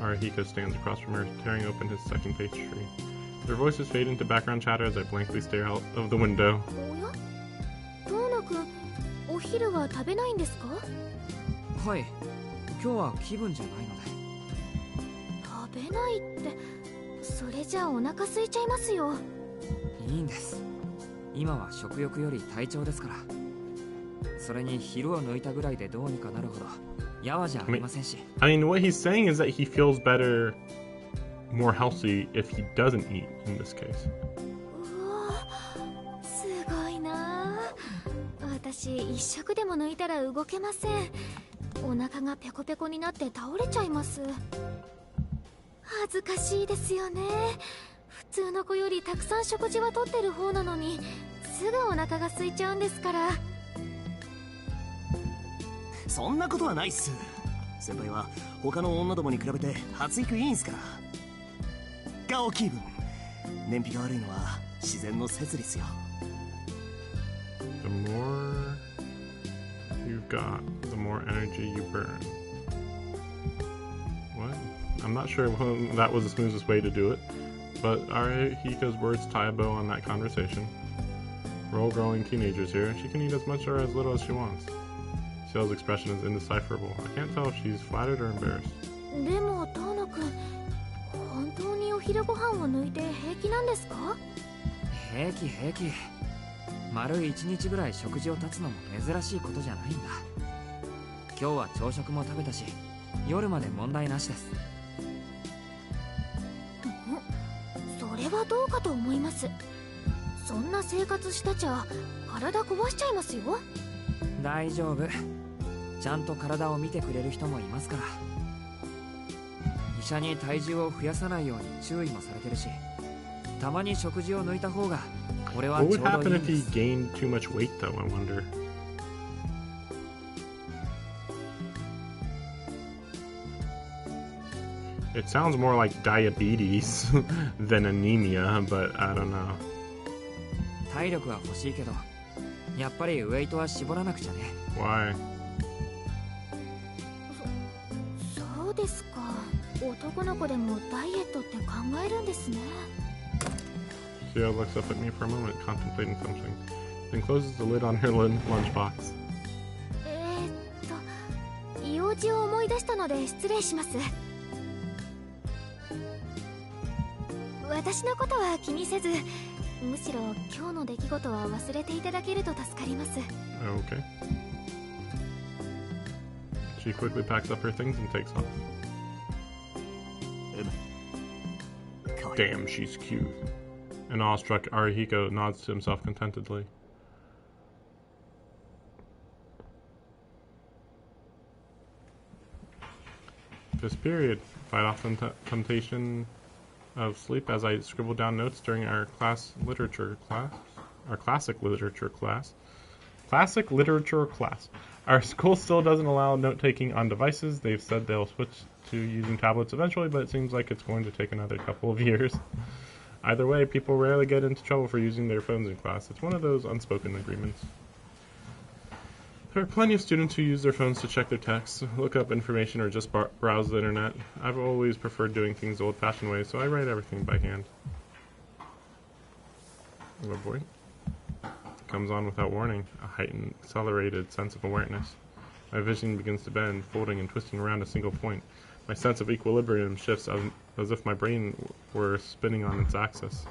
Arahiko stands across from her, tearing open his second pastry. Their voices fade into background chatter as I blankly stare out of the window. おや？遠野くん、お昼は食べないんですか？はい、今日は気分じゃないので。食べないって、それじゃあお腹空いちゃいますよ。いいんです。今は食欲より体調ですから。それに昼を抜いたぐらいでどうにかなるほどやわじゃありませんし。I mean, what he's saying is that he feels better, more healthy if he doesn't eat in this case. うわ、すごいな。私一食でも抜いたら動けません。お腹がペコペコになって倒れちゃいます。恥ずかしいですよね。普通の子よりたくさん食事はとってる方なのに、すぐお腹が空いちゃうんですから。そんなことはないっす。先輩は他の女どもに比べて発育いいんすから。顔気分、燃費が悪いのは自然の摂理っすよ。The more you've got, the more energy you burn. What? I'm not sure that was the smoothest way to do it, but Arahiko's words tie a bow on that conversation. We're all growing teenagers here. She can eat as much or as little as she wants. Ciel's expression is indecipherable. I can't tell if she's flattered or embarrassed. でも遠野くん、本当にお昼ご飯を抜いて平気なんですか？平気平気。丸1日ぐらい食事を断つのも珍しいことじゃないんだ。今日は朝食も食べたし、夜まで問題なしです。それはどうかと思います。そんな生活したちゃ体壊しちゃいますよ。大丈夫。ちゃんと体を見てくれる人もいますから。医者に体重を増やさないように注意もされてるし、たまに食事を抜いた方が俺はちょうどいいんです。What would happen if he gained too much weight though, I wonder? It sounds more like diabetes than anemia, but I don't know. 体力は欲しいけど、やっぱりウェイトは絞らなくちゃね。Why? そうですか。男の子でもダイエットって考えるんですね。Ciel looks up at me for a moment, contemplating something, then closes the lid on her lunchbox. 用事を思い出したので失礼します。私のことは気にせず、むしろ今日の出来事は忘れていただけると助かります。Okay. She quickly packs up her things and takes off. Damn, she's cute. An awestruck Arahiko nods to himself contentedly. This period, fight off the temptation of sleep as I scribble down notes during our classic literature class. Our school still doesn't allow note-taking on devices. They've said they'll switch to using tablets eventually, but it seems like it's going to take another couple of years. Either way, people rarely get into trouble for using their phones in class. It's one of those unspoken agreements. There are plenty of students who use their phones to check their texts, look up information, or just browse the internet. I've always preferred doing things the old-fashioned way, so I write everything by hand. Oh boy. It comes on without warning, a heightened, accelerated sense of awareness. My vision begins to bend, folding and twisting around a single point. My sense of equilibrium shifts as if my brain were spinning on its axis.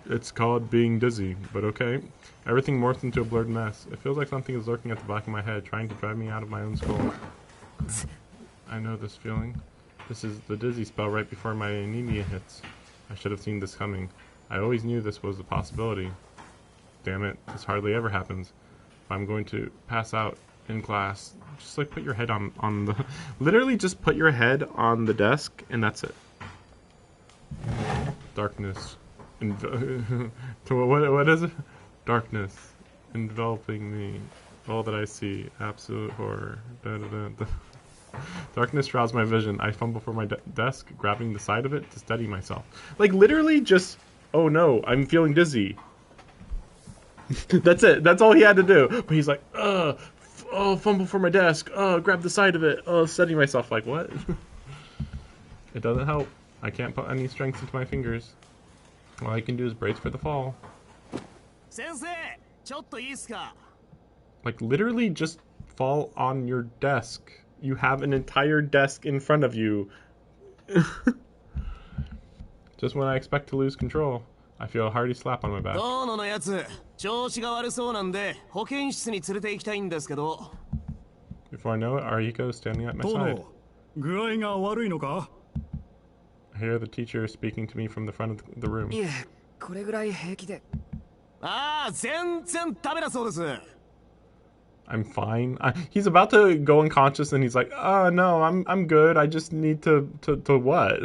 It's called being dizzy, but okay. Everything morphs into a blurred mess. It feels like something is lurking at the back of my head, trying to drive me out of my own skull. I know this feeling. This is the dizzy spell right before my anemia hits. I should have seen this coming. I always knew this was a possibility. Damn it, this hardly ever happens. If I'm going to pass out in class, Just like put your head on the... Literally just put your head on the desk and that's it. Darkness. What is it? Darkness. Enveloping me. All that I see. Absolute horror. Da, da, da, da. Darkness shrouds my vision. I fumble for my desk, grabbing the side of it to steady myself. Like, literally just... Oh no, I'm feeling dizzy. That's it. That's all he had to do. But he's like, fumble for my desk. Grab the side of it. Steady myself. Like, what? It doesn't help. I can't put any strength into my fingers. All I can do is brace for the fall. Sensei, like, literally just fall on your desk. You have an entire desk in front of you. Just when I expect to lose control, I feel a hearty slap on my back. Before I know it, Arihiko is standing at my side. I hear the teacher speaking to me from the front of the room. I'm fine. He's about to go unconscious and he's like, no, I'm good. I just need to what?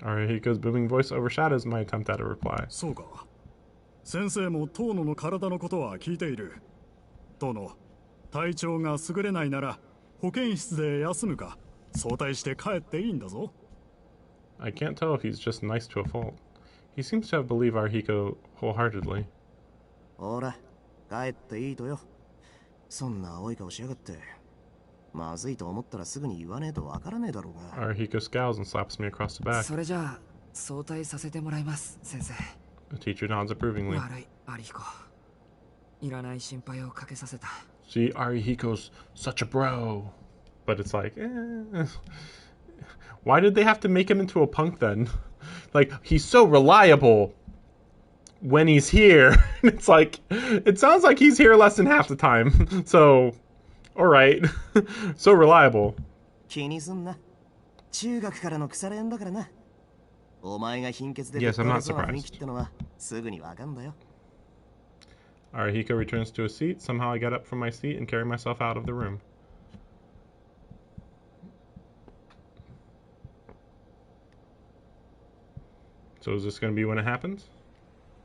Arihiko's booming voice overshadows my attempt at a reply. I can't tell if he's just nice to a fault. He seems to have believed Arihiko wholeheartedly. Arihiko scowls and slaps me across the back. The teacher nods approvingly. See, Arihiko's such a bro. But it's like, why did they have to make him into a punk then? Like, he's so reliable when he's here. It's like, it sounds like he's here less than half the time. So, alright. So reliable. Yes, I'm not surprised. Arihiko returns to a seat. Somehow I get up from my seat and carry myself out of the room. So is this going to be when it happens?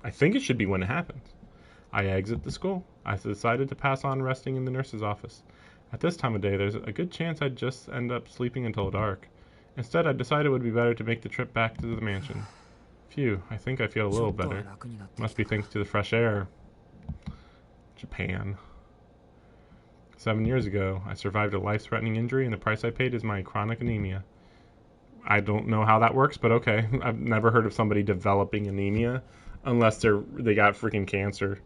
I think it should be when it happens. I exit the school. I decided to pass on resting in the nurse's office. At this time of day, there's a good chance I'd just end up sleeping until dark. Instead, I decided it would be better to make the trip back to the mansion. Phew, I think I feel a little better. Must be thanks to the fresh air. Japan. 7 years ago, I survived a life-threatening injury, and the price I paid is my chronic anemia. I don't know how that works, but okay. I've never heard of somebody developing anemia unless they got freaking cancer.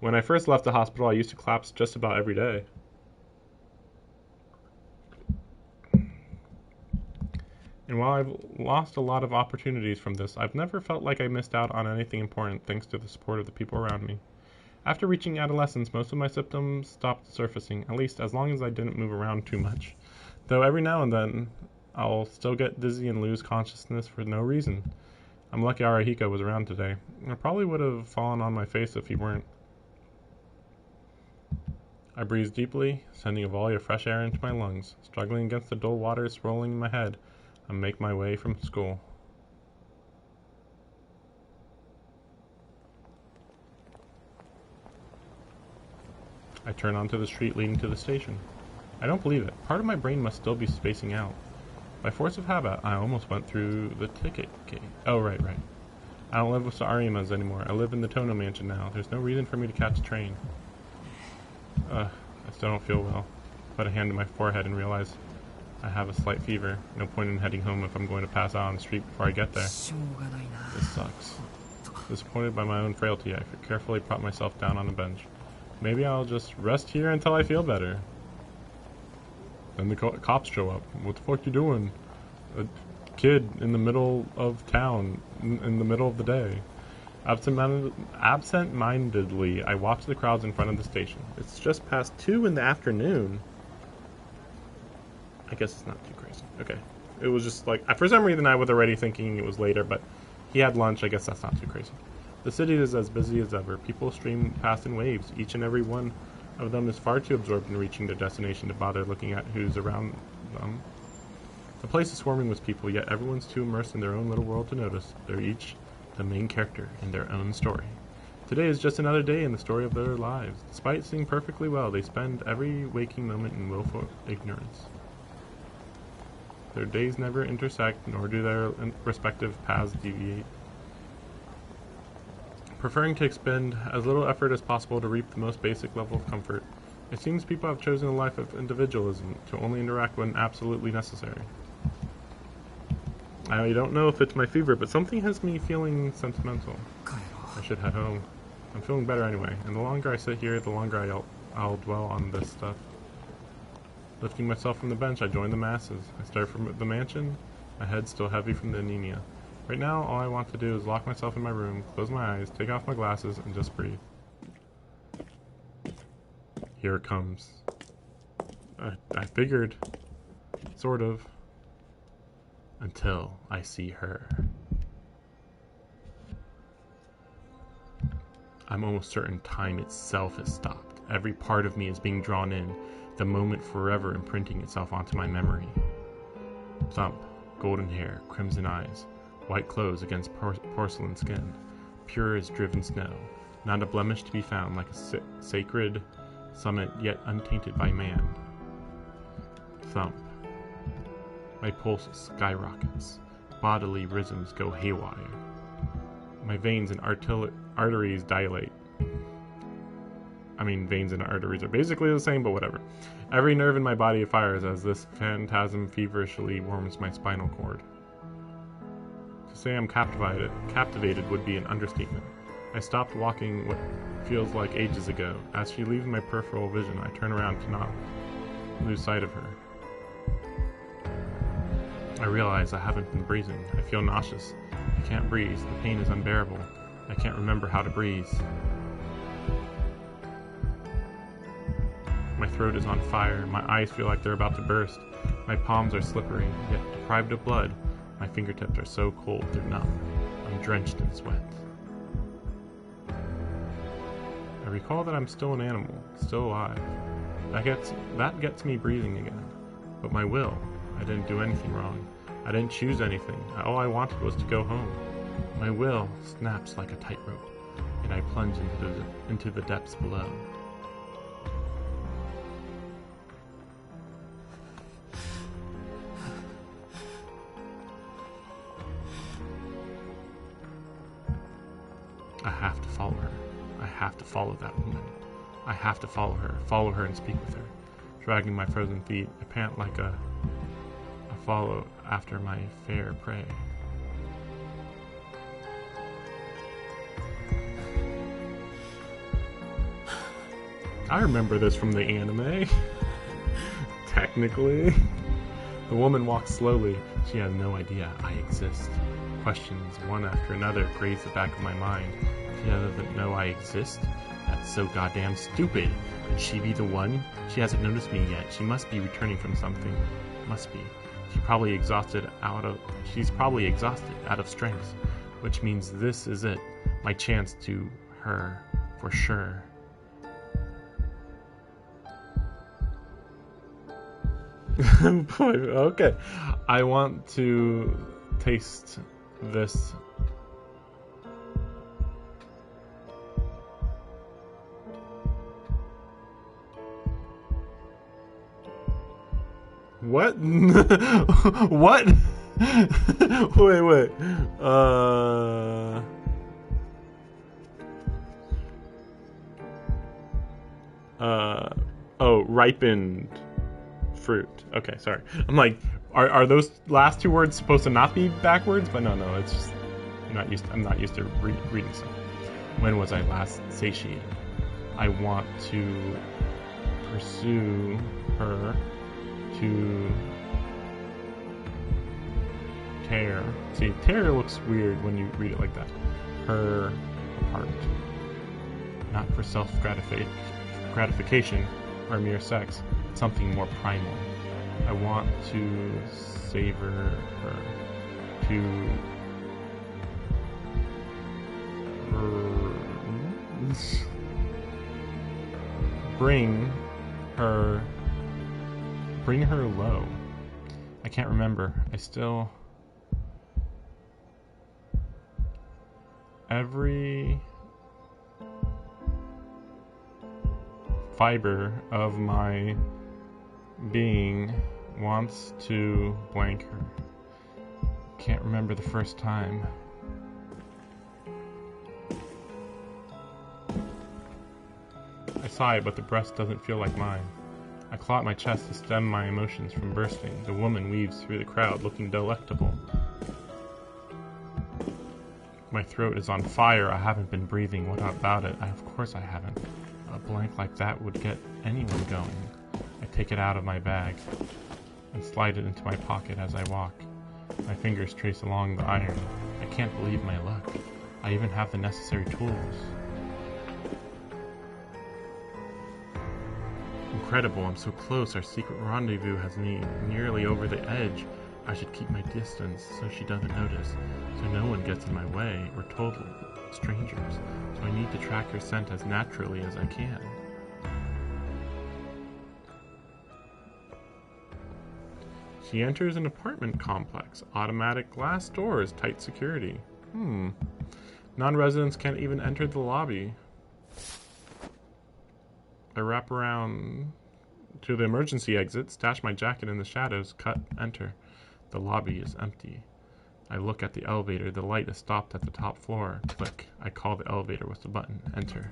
When I first left the hospital, I used to collapse just about every day. And while I've lost a lot of opportunities from this, I've never felt like I missed out on anything important thanks to the support of the people around me. After reaching adolescence, most of my symptoms stopped surfacing, at least as long as I didn't move around too much. Though every now and then, I'll still get dizzy and lose consciousness for no reason. I'm lucky Arihiko was around today. I probably would have fallen on my face if he weren't. I breathe deeply, sending a volley of fresh air into my lungs. Struggling against the dull water swirling in my head, I make my way from school. I turn onto the street leading to the station. I don't believe it. Part of my brain must still be spacing out. By force of habit, I almost went through the ticket gate. Oh, right. I don't live with the Arimas anymore. I live in the Tono mansion now. There's no reason for me to catch a train. I still don't feel well. Put a hand to my forehead and realize I have a slight fever. No point in heading home if I'm going to pass out on the street before I get there. This sucks. Disappointed by my own frailty, I carefully prop myself down on a bench. Maybe I'll just rest here until I feel better. Then the cops show up. What the fuck you doing? A kid in the middle of town, in the middle of the day. Absent-mindedly, I watch the crowds in front of the station. It's just past 2 in the afternoon. I guess it's not too crazy. Okay. It was just like, for some reason I was already thinking it was later, but he had lunch. I guess that's not too crazy. The city is as busy as ever. People stream past in waves. Each and every one of them is far too absorbed in reaching their destination to bother looking at who's around them. The place is swarming with people, yet everyone's too immersed in their own little world to notice. They're each the main character in their own story. Today is just another day in the story of their lives. Despite seeing perfectly well, they spend every waking moment in willful ignorance. Their days never intersect, nor do their respective paths deviate. Preferring to expend as little effort as possible to reap the most basic level of comfort, it seems people have chosen a life of individualism, to only interact when absolutely necessary. I don't know if it's my fever, but something has me feeling sentimental. I should head home. I'm feeling better anyway, and the longer I sit here, the longer I'll dwell on this stuff. Lifting myself from the bench, I join the masses. I start from the mansion, my head still heavy from the anemia. Right now, all I want to do is lock myself in my room, close my eyes, take off my glasses, and just breathe. Here it comes. I figured. Sort of. Until I see her. I'm almost certain time itself has stopped. Every part of me is being drawn in, the moment forever imprinting itself onto my memory. Thump, golden hair, crimson eyes, white clothes against porcelain skin, pure as driven snow, not a blemish to be found, like a sacred summit yet untainted by man. Thump. My pulse skyrockets. Bodily rhythms go haywire. My veins and arteries dilate. I mean, veins and arteries are basically the same, but whatever. Every nerve in my body fires as this phantasm feverishly warms my spinal cord. To say I'm captivated would be an understatement. I stopped walking what feels like ages ago. As she leaves my peripheral vision, I turn around to not lose sight of her. I realize I haven't been breathing. I feel nauseous. I can't breathe. The pain is unbearable. I can't remember how to breathe. My throat is on fire. My eyes feel like they're about to burst. My palms are slippery, yet deprived of blood. My fingertips are so cold they're numb. I'm drenched in sweat. I recall that I'm still an animal, still alive. That gets me breathing again. But my will, I didn't do anything wrong. I didn't choose anything. All I wanted was to go home. My will snaps like a tightrope, and I plunge into the depths below. I have to follow her. I have to follow that woman. I have to follow her and speak with her. Dragging my frozen feet, I pant like I follow after my fair prey. I remember this from the anime. Technically. The woman walks slowly. She has no idea I exist. Questions, one after another, graze the back of my mind. She doesn't know I exist? That's so goddamn stupid. Could she be the one? She hasn't noticed me yet. She must be returning from something. Must be. She's probably exhausted out of strength. Which means this is it. My chance to her. For sure. Okay. I want to taste this. What? What? Wait. Oh, ripened fruit. Okay, sorry. I'm like, are those last two words supposed to not be backwards? But no, it's just I'm not used to reading stuff. When was I last satiated? I want to pursue her, to tear. See, tear looks weird when you read it like that. Her apart. Not for self-gratification or mere sex, but something more primal. I want to savor her. To Bring her low. I can't remember. Every fiber of my being wants to blank her. Can't remember the first time. I sigh, but the breast doesn't feel like mine. I claw at my chest to stem my emotions from bursting. The woman weaves through the crowd, looking delectable. My throat is on fire. I haven't been breathing. What about it? Of course I haven't. A blank like that would get anyone going. I take it out of my bag and slide it into my pocket as I walk. My fingers trace along the iron. I can't believe my luck. I even have the necessary tools. Incredible, I'm so close. Our secret rendezvous has me nearly over the edge. I should keep my distance so she doesn't notice, so no one gets in my way. We're total strangers, so I need to track her scent as naturally as I can. She enters an apartment complex. Automatic glass doors, tight security. Non-residents can't even enter the lobby. I wrap around to the emergency exit, stash my jacket in the shadows, cut, enter. The lobby is empty. I look at the elevator. The light is stopped at the top floor. Click. I call the elevator with the button. Enter.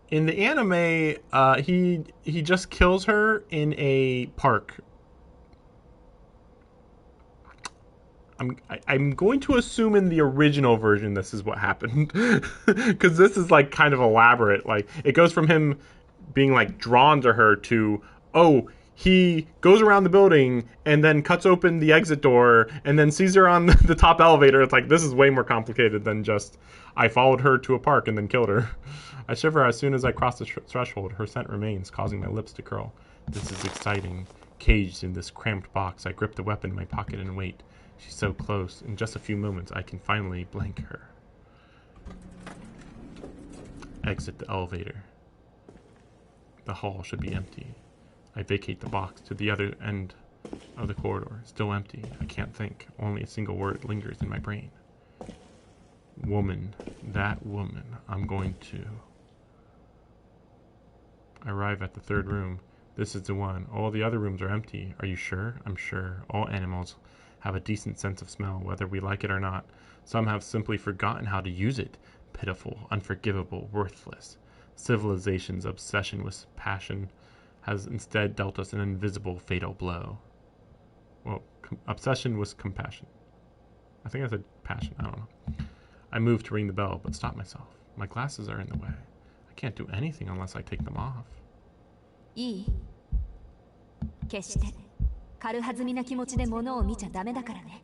In the anime, he just kills her in a park. I'm going to assume in the original version this is what happened, because this is like kind of elaborate. Like it goes from him being like drawn to her to, oh, he goes around the building and then cuts open the exit door and then sees her on the top elevator. It's like, this is way more complicated than just I followed her to a park and then killed her. I shiver as soon as I cross the threshold. Her scent remains, causing my lips to curl. This is exciting. Caged in this cramped box, I grip the weapon in my pocket and wait. She's so close. In just a few moments, I can finally blank her. Exit the elevator. The hall should be empty. I vacate the box to the other end of the corridor. Still empty. I can't think. Only a single word lingers in my brain. Woman. That woman. I'm going to... I arrive at the third room. This is the one. All the other rooms are empty. Are you sure? I'm sure. All animals have a decent sense of smell, whether we like it or not. Some have simply forgotten how to use it. Pitiful, unforgivable, worthless. Civilization's obsession with passion has instead dealt us an invisible, fatal blow. Well, obsession with compassion. I think I said passion. I don't know. I move to ring the bell, but stop myself. My glasses are in the way. I can't do anything unless I take them off. いい？決して軽はずみな気持ちで物を見ちゃダメだからね。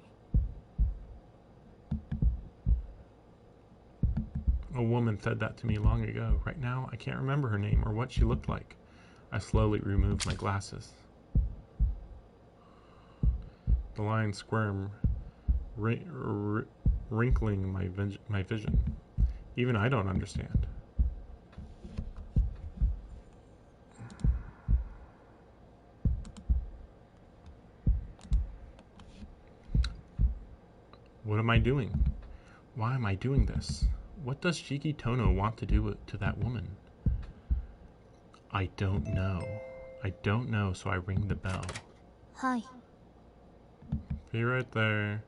A woman said that to me long ago. Right now, I can't remember her name or what she looked like. I slowly remove my glasses. The lines squirm, wrinkling my vision. Even I don't understand. What am I doing? Why am I doing this? What does Shiki Tono want to do to that woman? I don't know. I don't know, so I ring the bell. Hi. Be right there.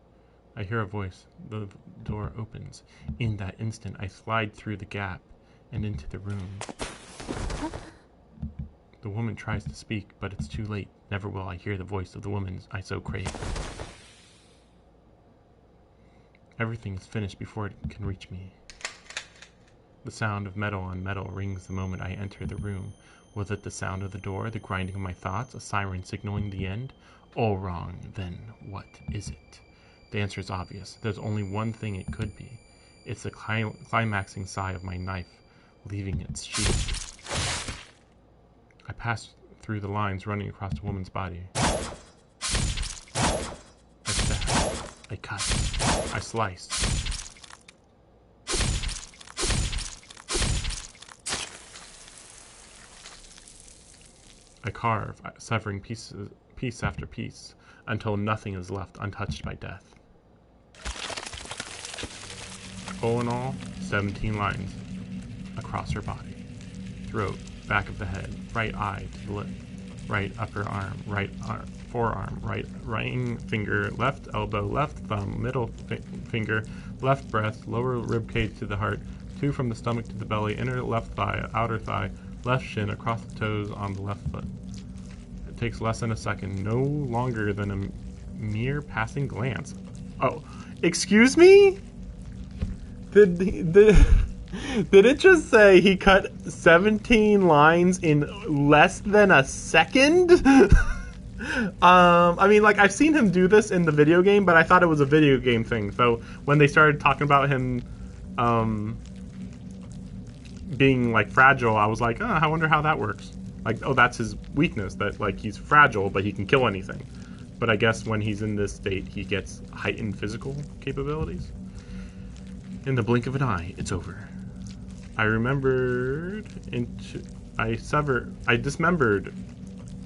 I hear a voice. The door opens. In that instant, I slide through the gap and into the room. Huh? The woman tries to speak, but it's too late. Never will I hear the voice of the woman I so crave. Everything is finished before it can reach me. The sound of metal on metal rings the moment I enter the room. Was it the sound of the door, the grinding of my thoughts, a siren signaling the end? All wrong. Then what is it? The answer is obvious. There's only one thing it could be. It's the climaxing sigh of my knife, leaving its sheath. I pass through the lines running across the woman's body. I stab. I cut. I slice. I carve, severing piece after piece, until nothing is left untouched by death. All in all, 17 lines across her body. Throat, back of the head, right eye to the lip, right upper arm, right arm, forearm, right ring finger, left elbow, left thumb, middle finger, left breast, lower rib cage to the heart, 2 from the stomach to the belly, inner left thigh, outer thigh, left shin, across the toes on the left foot. It takes less than a second, no longer than a mere passing glance. Oh, excuse me? Did it just say he cut 17 lines in less than a second? I mean, like, I've seen him do this in the video game, but I thought it was a video game thing. So when they started talking about him being, like, fragile, I was like, oh, I wonder how that works. Like, oh, that's his weakness, that, like, he's fragile, but he can kill anything. But I guess when he's in this state, he gets heightened physical capabilities. In the blink of an eye, it's over. I dismembered.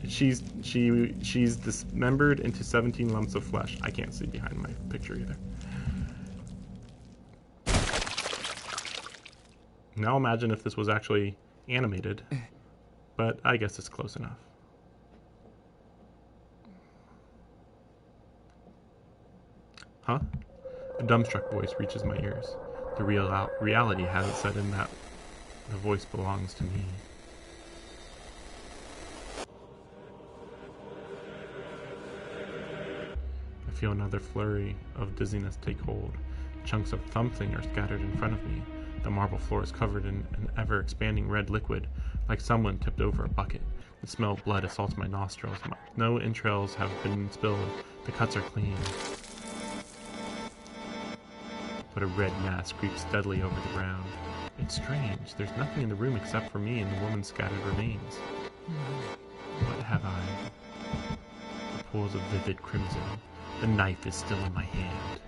She's dismembered into 17 lumps of flesh. I can't see behind my picture either. Now imagine if this was actually animated, but I guess it's close enough. Huh? A dumbstruck voice reaches my ears. The reality has it set in that the voice belongs to me. I feel another flurry of dizziness take hold. Chunks of something are scattered in front of me. The marble floor is covered in an ever-expanding red liquid, like someone tipped over a bucket. The smell of blood assaults my nostrils. No entrails have been spilled. The cuts are clean. But a red mass creeps steadily over the ground. It's strange. There's nothing in the room except for me and the woman's scattered remains. What have I? The pools of vivid crimson. The knife is still in my hand.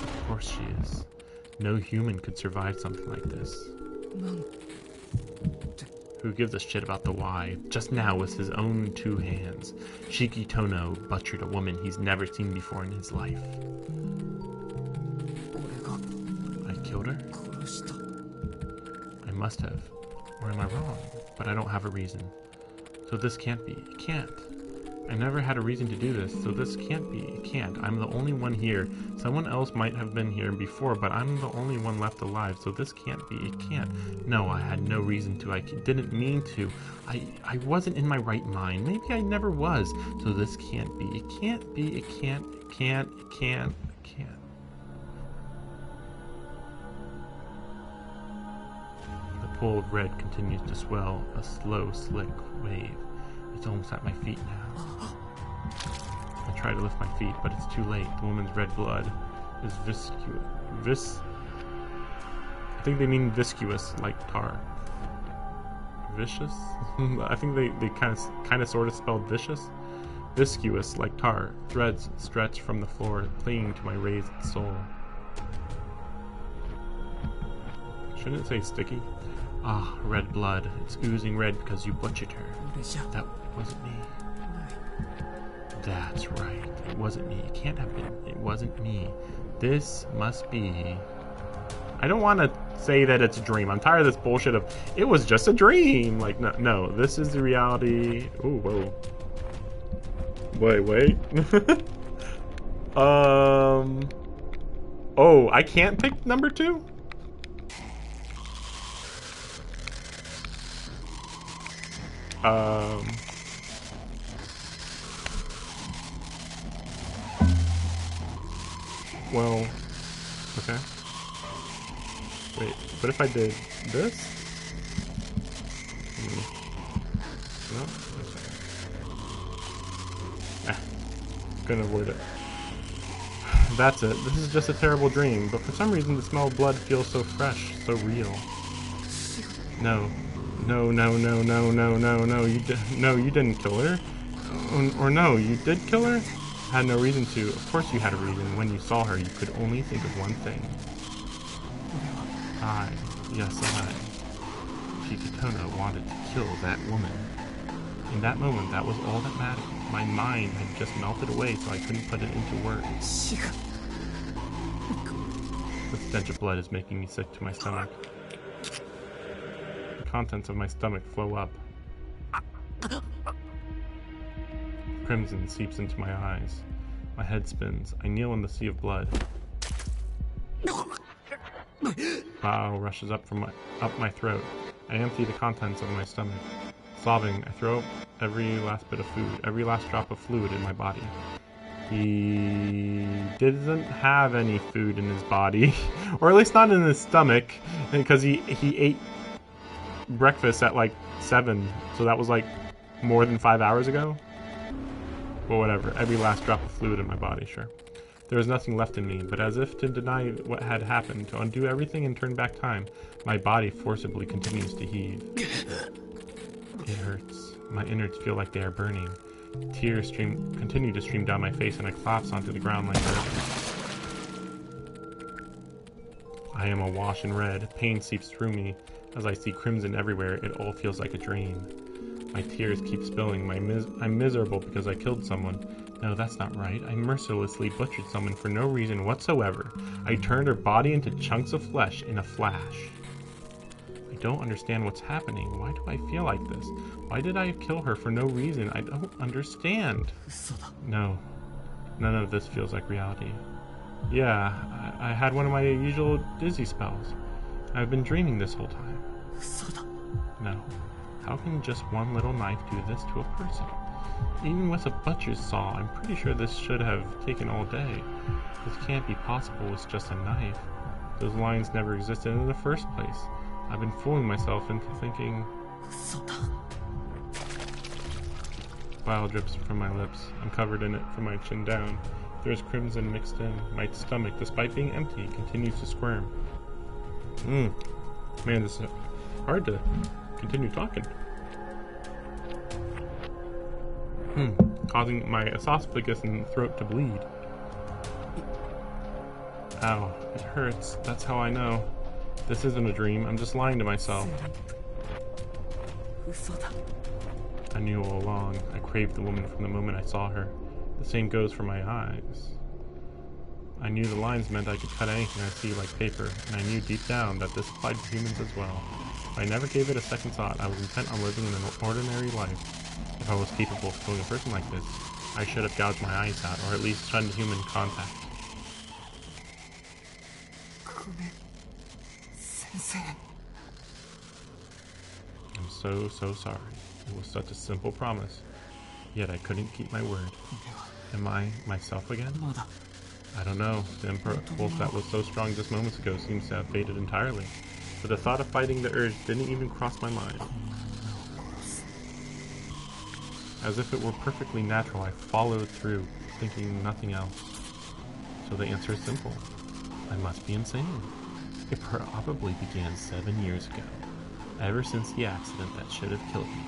Of course she is. No human could survive something like this. Who gives a shit about the why? Just now with his own 2 hands, Shiki Tono butchered a woman he's never seen before in his life. I killed her? I must have. Or am I wrong? But I don't have a reason. So this can't be. It can't. I never had a reason to do this, so this can't be. It can't. I'm the only one here. Someone else might have been here before, but I'm the only one left alive, so this can't be. It can't. No, I had no reason to. I didn't mean to. I wasn't in my right mind. Maybe I never was. So this can't be. It can't be. It can't. It can't. It can't. It can't. The pool of red continues to swell, a slow, slick wave. It's almost at my feet now. I try to lift my feet, but it's too late. The woman's red blood is viscous. I think they mean viscous, like tar. Vicious? I think they kind of sort of spelled vicious. Viscous, like tar. Threads stretch from the floor, clinging to my raised soul. Shouldn't it say sticky? Ah, red blood. It's oozing red because you butchered her. That wasn't me. That's right. It wasn't me. It can't have been. It wasn't me. This must be... I don't want to say that it's a dream. I'm tired of this bullshit of, it was just a dream. Like, no, this is the reality. Ooh, whoa. Wait. Oh, I can't pick number 2? Well, okay. Wait, what if I did this? No? Couldn't avoid it. That's it. This is just a terrible dream, but for some reason the smell of blood feels so fresh, so real. No, you didn't kill her. Or no, you did kill her? Had no reason to. Of course you had a reason. When you saw her, you could only think of one thing. Yes, I. Chikatona wanted to kill that woman. In that moment, that was all that mattered. My mind had just melted away, so I couldn't put it into words. The stench of blood is making me sick to my stomach. The contents of my stomach flow up. Crimson seeps into my eyes. My head spins. I kneel in the sea of blood. Bile rushes up my throat. I empty the contents of my stomach. Sobbing, I throw up every last bit of food, every last drop of fluid in my body. He doesn't have any food in his body, or at least not in his stomach, because he ate breakfast at like 7, so that was like more than 5 hours ago. Well, whatever. Every last drop of fluid in my body, sure. There was nothing left in me, but as if to deny what had happened, to undo everything and turn back time, my body forcibly continues to heave. It hurts. My innards feel like they are burning. Tears continue to stream down my face, and I collapse onto the ground like earth. I am awash in red. Pain seeps through me. As I see crimson everywhere, it all feels like a dream. My tears keep spilling. I'm miserable because I killed someone. No, that's not right. I mercilessly butchered someone for no reason whatsoever. I turned her body into chunks of flesh in a flash. I don't understand what's happening. Why do I feel like this? Why did I kill her for no reason? I don't understand. No. None of this feels like reality. Yeah, I had one of my usual dizzy spells. I've been dreaming this whole time. No. How can just one little knife do this to a person? Even with a butcher's saw, I'm pretty sure this should have taken all day. This can't be possible with just a knife. Those lines never existed in the first place. I've been fooling myself into thinking... Bile drips from my lips. I'm covered in it from my chin down. There's crimson mixed in. My stomach, despite being empty, continues to squirm. Man, this is hard to continue talking. Causing my esophagus and throat to bleed. Ow, it hurts. That's how I know. This isn't a dream. I'm just lying to myself. I knew all along. I craved the woman from the moment I saw her. The same goes for my eyes. I knew the lines meant I could cut anything I see like paper, and I knew deep down that this applied to humans as well. I never gave it a second thought. I was intent on living an ordinary life. If I was capable of killing a person like this, I should have gouged my eyes out, or at least shunned human contact. I'm so sorry. It was such a simple promise, yet I couldn't keep my word. Am I myself again? I don't know. The impulse that was so strong just moments ago seems to have faded entirely. But the thought of fighting the urge didn't even cross my mind. As if it were perfectly natural, I followed through, thinking nothing else. So the answer is simple. I must be insane. It probably began 7 years ago. Ever since the accident that should have killed me.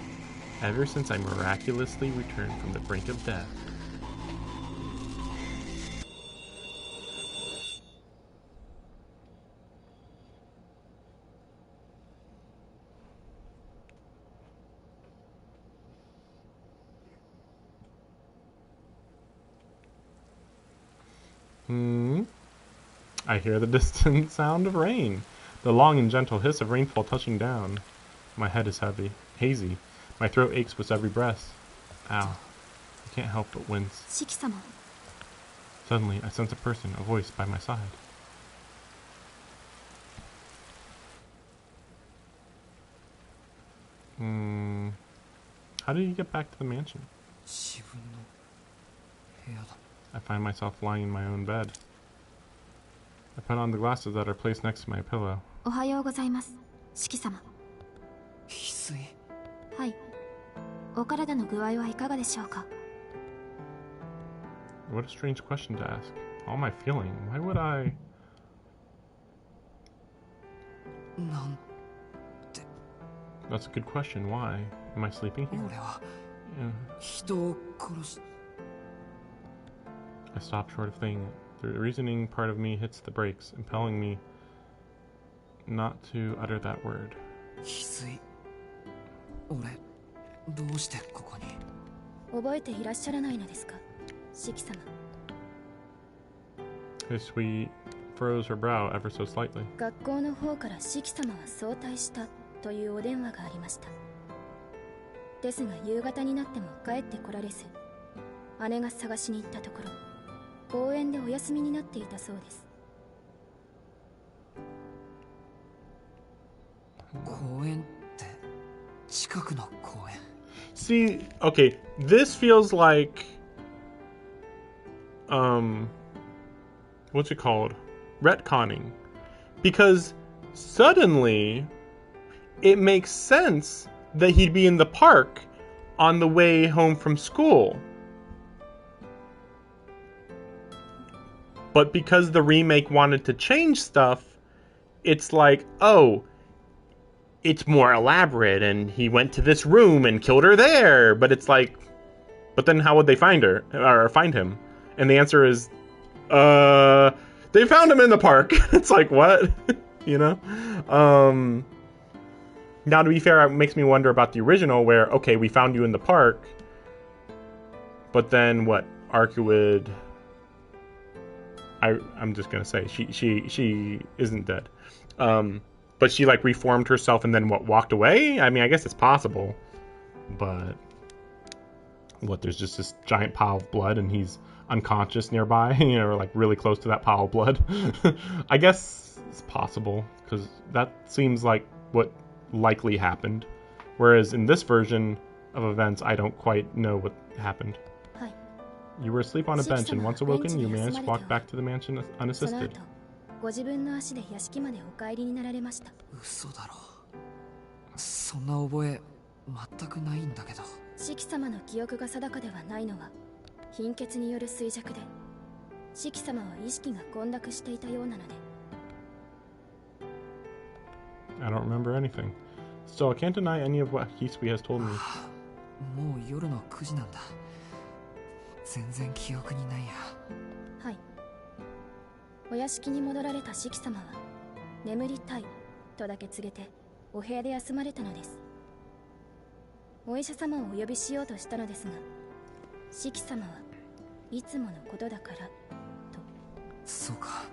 Ever since I miraculously returned from the brink of death. I hear the distant sound of rain. The long and gentle hiss of rainfall touching down. My head is heavy, hazy. My throat aches with every breath. Ow. I can't help but wince. Suddenly, I sense a person, a voice by my side. How did you get back to the mansion? I find myself lying in my own bed. I put on the glasses that are placed next to my pillow. What a strange question to ask. How am I feeling? Why would I... That's a good question. Why? Am I sleeping here? 人を殺し I stop short of saying it. The reasoning part of me hits the brakes, impelling me not to utter that word. 翡翠俺どうしてここに覚えていらっしゃらないのですか、シキ様。 Hisui froze her brow ever so slightly. 学校の方からシキ様は早退したというお電話がありました。ですが夕方になっても帰ってこられず、姉が探しに行ったところ公園でお休みになっていたそうです。公園って近くの公園 See, okay, this feels like what's it called? Retconning. Because suddenly it makes sense that he'd be in the park on the way home from school. But because the remake wanted to change stuff, it's like, oh, it's more elaborate and he went to this room and killed her there. But it's like, but then how would they find her or find him? And the answer is, they found him in the park. It's like, what? You know? Now, to be fair, it makes me wonder about the original where, okay, we found you in the park, but then what? Arcuid, I'm just gonna say, she isn't dead. But she, like, reformed herself and then, what, walked away? I mean, I guess it's possible. But, what, there's just this giant pile of blood and he's unconscious nearby, you know, or, like, really close to that pile of blood. I guess it's possible, because that seems like what likely happened. Whereas in this version of events, I don't quite know what happened. You were asleep on a bench, and once awoken, you managed to walk back to the mansion unassisted. ご自分の足で屋敷までお帰りになられました。嘘だろそんな覚え全くないんだけどシキ様の記憶が定かではないのは貧血による衰弱で、シキ様は意識が混濁していたようなので。 I don't remember anything. Still, I can't deny any of what Hisui has told me. もう夜の9時なんだ全然記憶にないやはい。お屋敷に戻られたシキ様は眠りたいとだけ告げてお部屋で休まれたのです。お医者様をお呼びしようとしたのですが、シキ様はいつものことだからと。そうか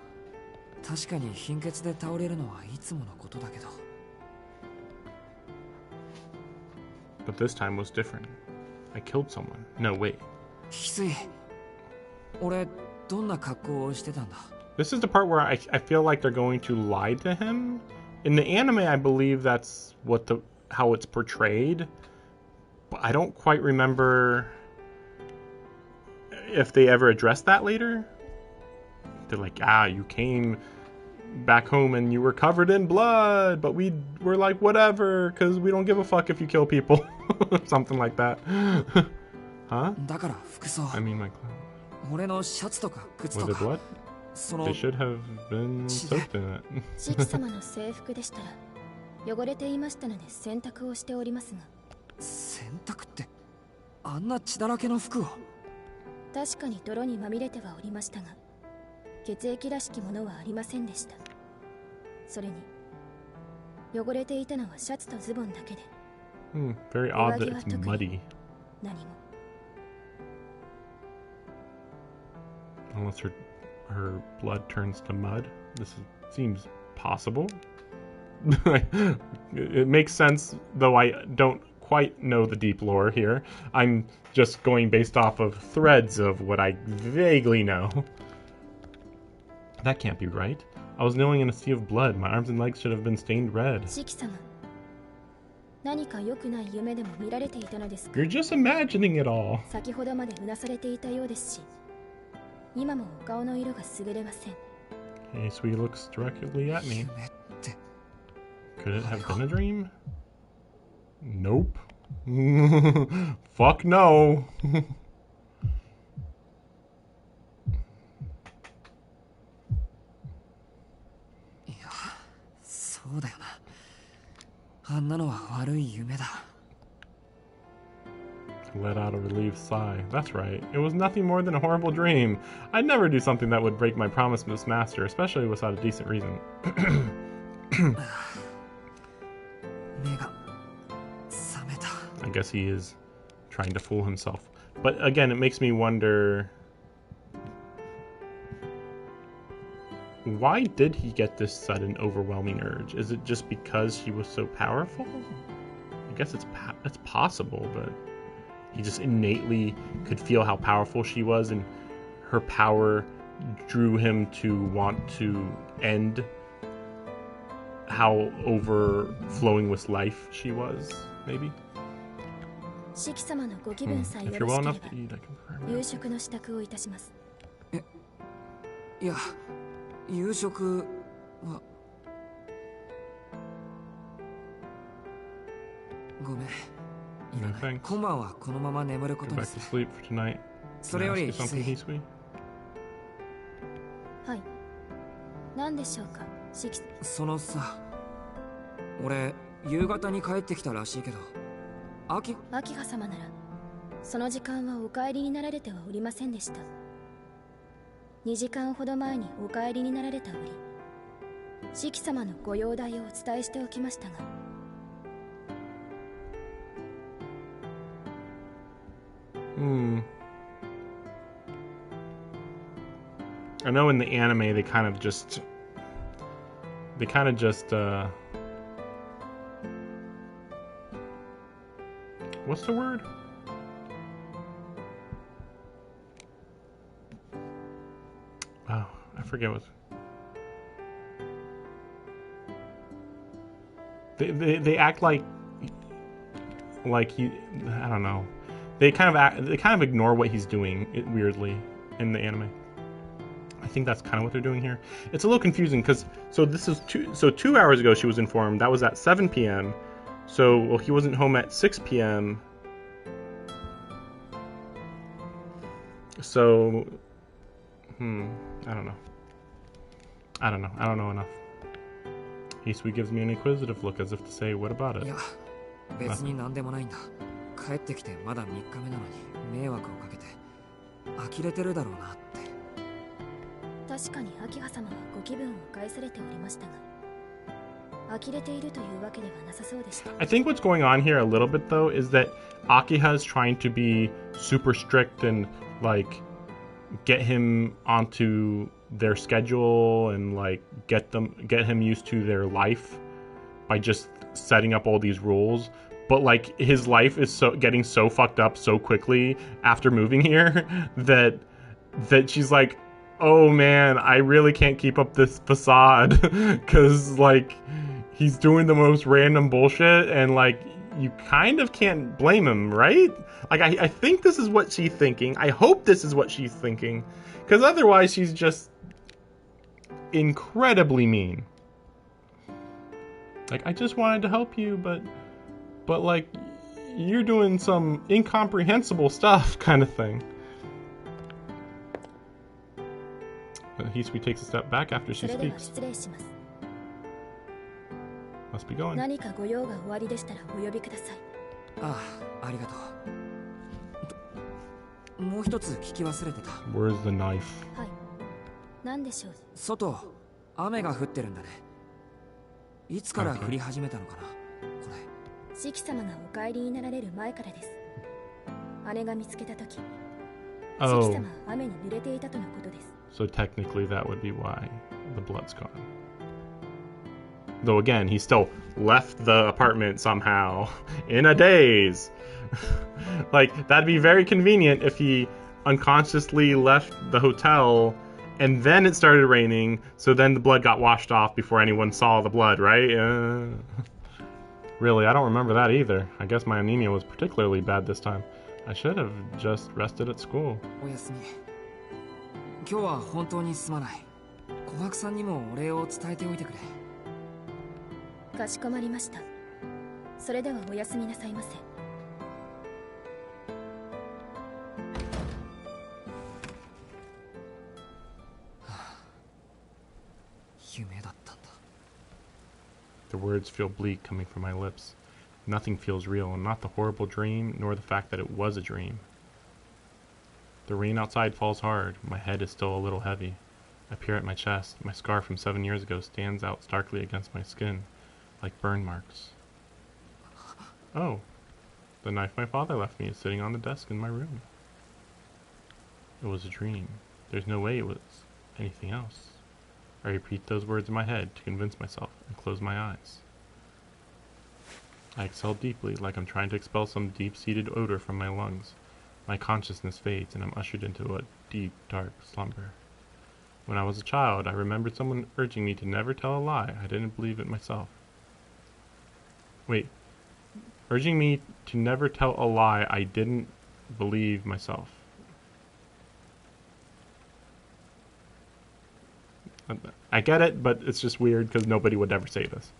確かに貧血で倒れるのはいつものことだけど But this time was different. I killed someone. No, wait. 翡翠俺どんな格好をしてたんだ This is the part where I feel like they're going to lie to him. In the anime, I believe that's how it's portrayed. But I don't quite remember if they ever addressed that later. They're like, you came back home and you were covered in blood, but we were like, whatever, because we don't give a fuck if you kill people. Something like that. Huh? だから服装 I mean, like, 俺のシャツとか靴 was と it か blood? その They should have been soaked in it. シキ様の制服でしたら汚れていましたので洗濯をしておりますが。洗濯ってあんな血だらけの服を確かに泥にまみれてはおりましたが、血液らしきものはありませんでした。それに汚れていたのはシャツとズボンだけで。Very odd that it's muddy. 何も。 Unless her blood turns to mud. Seems possible. It makes sense, though I don't quite know the deep lore here. I'm just going based off of threads of what I vaguely know. That can't be right. I was kneeling in a sea of blood. My arms and legs should have been stained red. シキ様、何か良くない夢でも見られていたのですか。 You're just imagining it all. 先ほどまでうなされていたようですし、今もお顔の色が優れません。 Hey, Sweet looks directly at me. 夢って Could it have been a dream? Nope. Fuck no. いやそうだよなあんなのは悪い夢だ It let out a relieved sigh. That's right. It was nothing more than a horrible dream. I'd never do something that would break my promise, Miss Master, especially without a decent reason. I guess he is trying to fool himself. But again, it makes me wonder... why did he get this sudden, overwhelming urge? Is it just because she was so powerful? I guess it's possible, but he just innately could feel how powerful she was, and her power drew him to want to end how overflowing with life she was, maybe? If you're well enough to eat, I can prepare my いや、夕食はごめん。いらない。今晩はこのまま眠ることにする。それより、はい。何でしょうか、そのさ、俺夕方に帰ってきたらしいけど、秋葉様ならその時間はお帰りになられてはおりませんでした。2時間ほど前にお帰りになられた折、四季様のご容体をお伝えしておきましたが。I know in the anime they kind of just what's the word? Oh, I forget what. They act like he, I don't know. They kind of ignore what he's doing weirdly in the anime. I think that's kind of what they're doing here. It's a little confusing because this is 2 hours ago she was informed. That was at 7 p.m. So he wasn't home at 6 p.m. So I don't know. I don't know enough. Hisui gives me an inquisitive look as if to say, what about it? いや、別に何でもないんだ。帰ってきてまだ3日目なのに迷惑をかけて呆れてるだろうなって。確かに秋葉様はご気分を害されておりましたが、呆れているというわけではなさそうでした。I think what's going on here a little bit though is that Akiha is trying to be super strict and like get him onto their schedule and like get him used to their life by just setting up all these rules. But like his life is getting so fucked up so quickly after moving here that she's like, oh man, I really can't keep up this facade because like he's doing the most random bullshit and like you kind of can't blame him, right? Like I think this is what she's thinking. I hope this is what she's thinking because otherwise she's just incredibly mean. Like, I just wanted to help you, but like you're doing some incomprehensible stuff kind of thing. Hisui takes a step back after she speaks. Must be going. 何かご用がおありでしたらお呼びください。ああ、ありがとう。もう一つ聞き忘れてた。Where's the knife? はい。何でしょう。外、雨が降ってるんだね。いつから降り始めたのかな、これ。四季様がお帰りになられる前からです。姉が見つけたとき、四季様は雨に濡れていたとのことです。So technically that would be why the blood's gone. Though again, he still left the apartment somehow in a daze. Like, that'd be very convenient if he unconsciously left the hotel and then it started raining, so then the blood got washed off before anyone saw the blood, right? Really, I don't remember that either. I guess my anemia was particularly bad this time. I should have just rested at school. おやすみ。今日は本当にすまない。琥珀さんにもお礼を伝えておいてくれ。かしこまりました。それではおやすみなさいませ。夢だったんだ。 The words feel bleak coming from my lips. Nothing feels real, not the horrible dream, nor the fact that it was a dream. The rain outside falls hard. My head is still a little heavy. I peer at my chest. My scar from 7 years ago stands out starkly against my skin, like burn marks. Oh, the knife my father left me is sitting on the desk in my room. It was a dream. There's no way it was anything else. I repeat those words in my head to convince myself and close my eyes. I exhale deeply, like I'm trying to expel some deep-seated odor from my lungs. My consciousness fades, and I'm ushered into a deep, dark slumber. When I was a child, I remembered someone urging me to never tell a lie. I didn't believe it myself. Wait. Urging me to never tell a lie I didn't believe myself. I get it, but it's just weird because nobody would ever say this.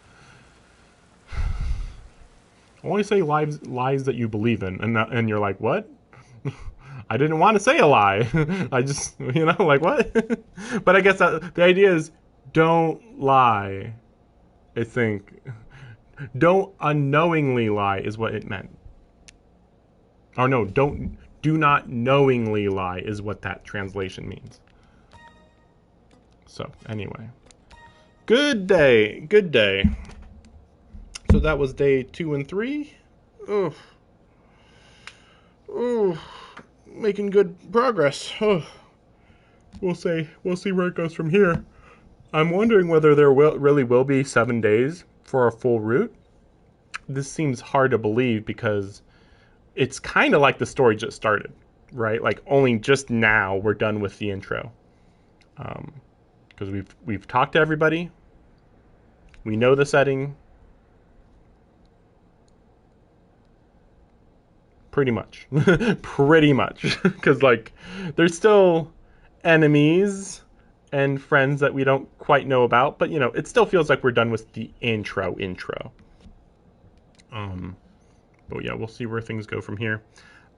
Only say lies that you believe in, and you're like, what? I didn't want to say a lie. I just, like, what? But I guess the idea is don't lie. I think. Don't unknowingly lie is what it meant. Or no, do not knowingly lie is what that translation means. So, anyway. Good day. So that was day 2 and 3. Making good progress. We'll see where it goes from here. I'm wondering whether there really will be 7 days for a full route. This seems hard to believe because it's kind of like the story just started, right? Like only just now we're done with the intro. Because we've talked to everybody. We know the setting. Pretty much. Because, like, there's still enemies and friends that we don't quite know about. But, it still feels like we're done with the intro. But, yeah, we'll see where things go from here.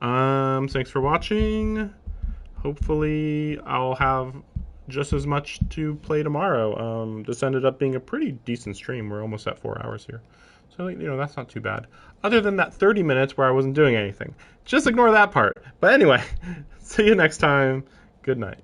Thanks for watching. Hopefully I'll have just as much to play tomorrow. This ended up being a pretty decent stream. We're almost at 4 hours here. So, that's not too bad. Other than that 30 minutes where I wasn't doing anything. Just ignore that part. But anyway, see you next time. Good night.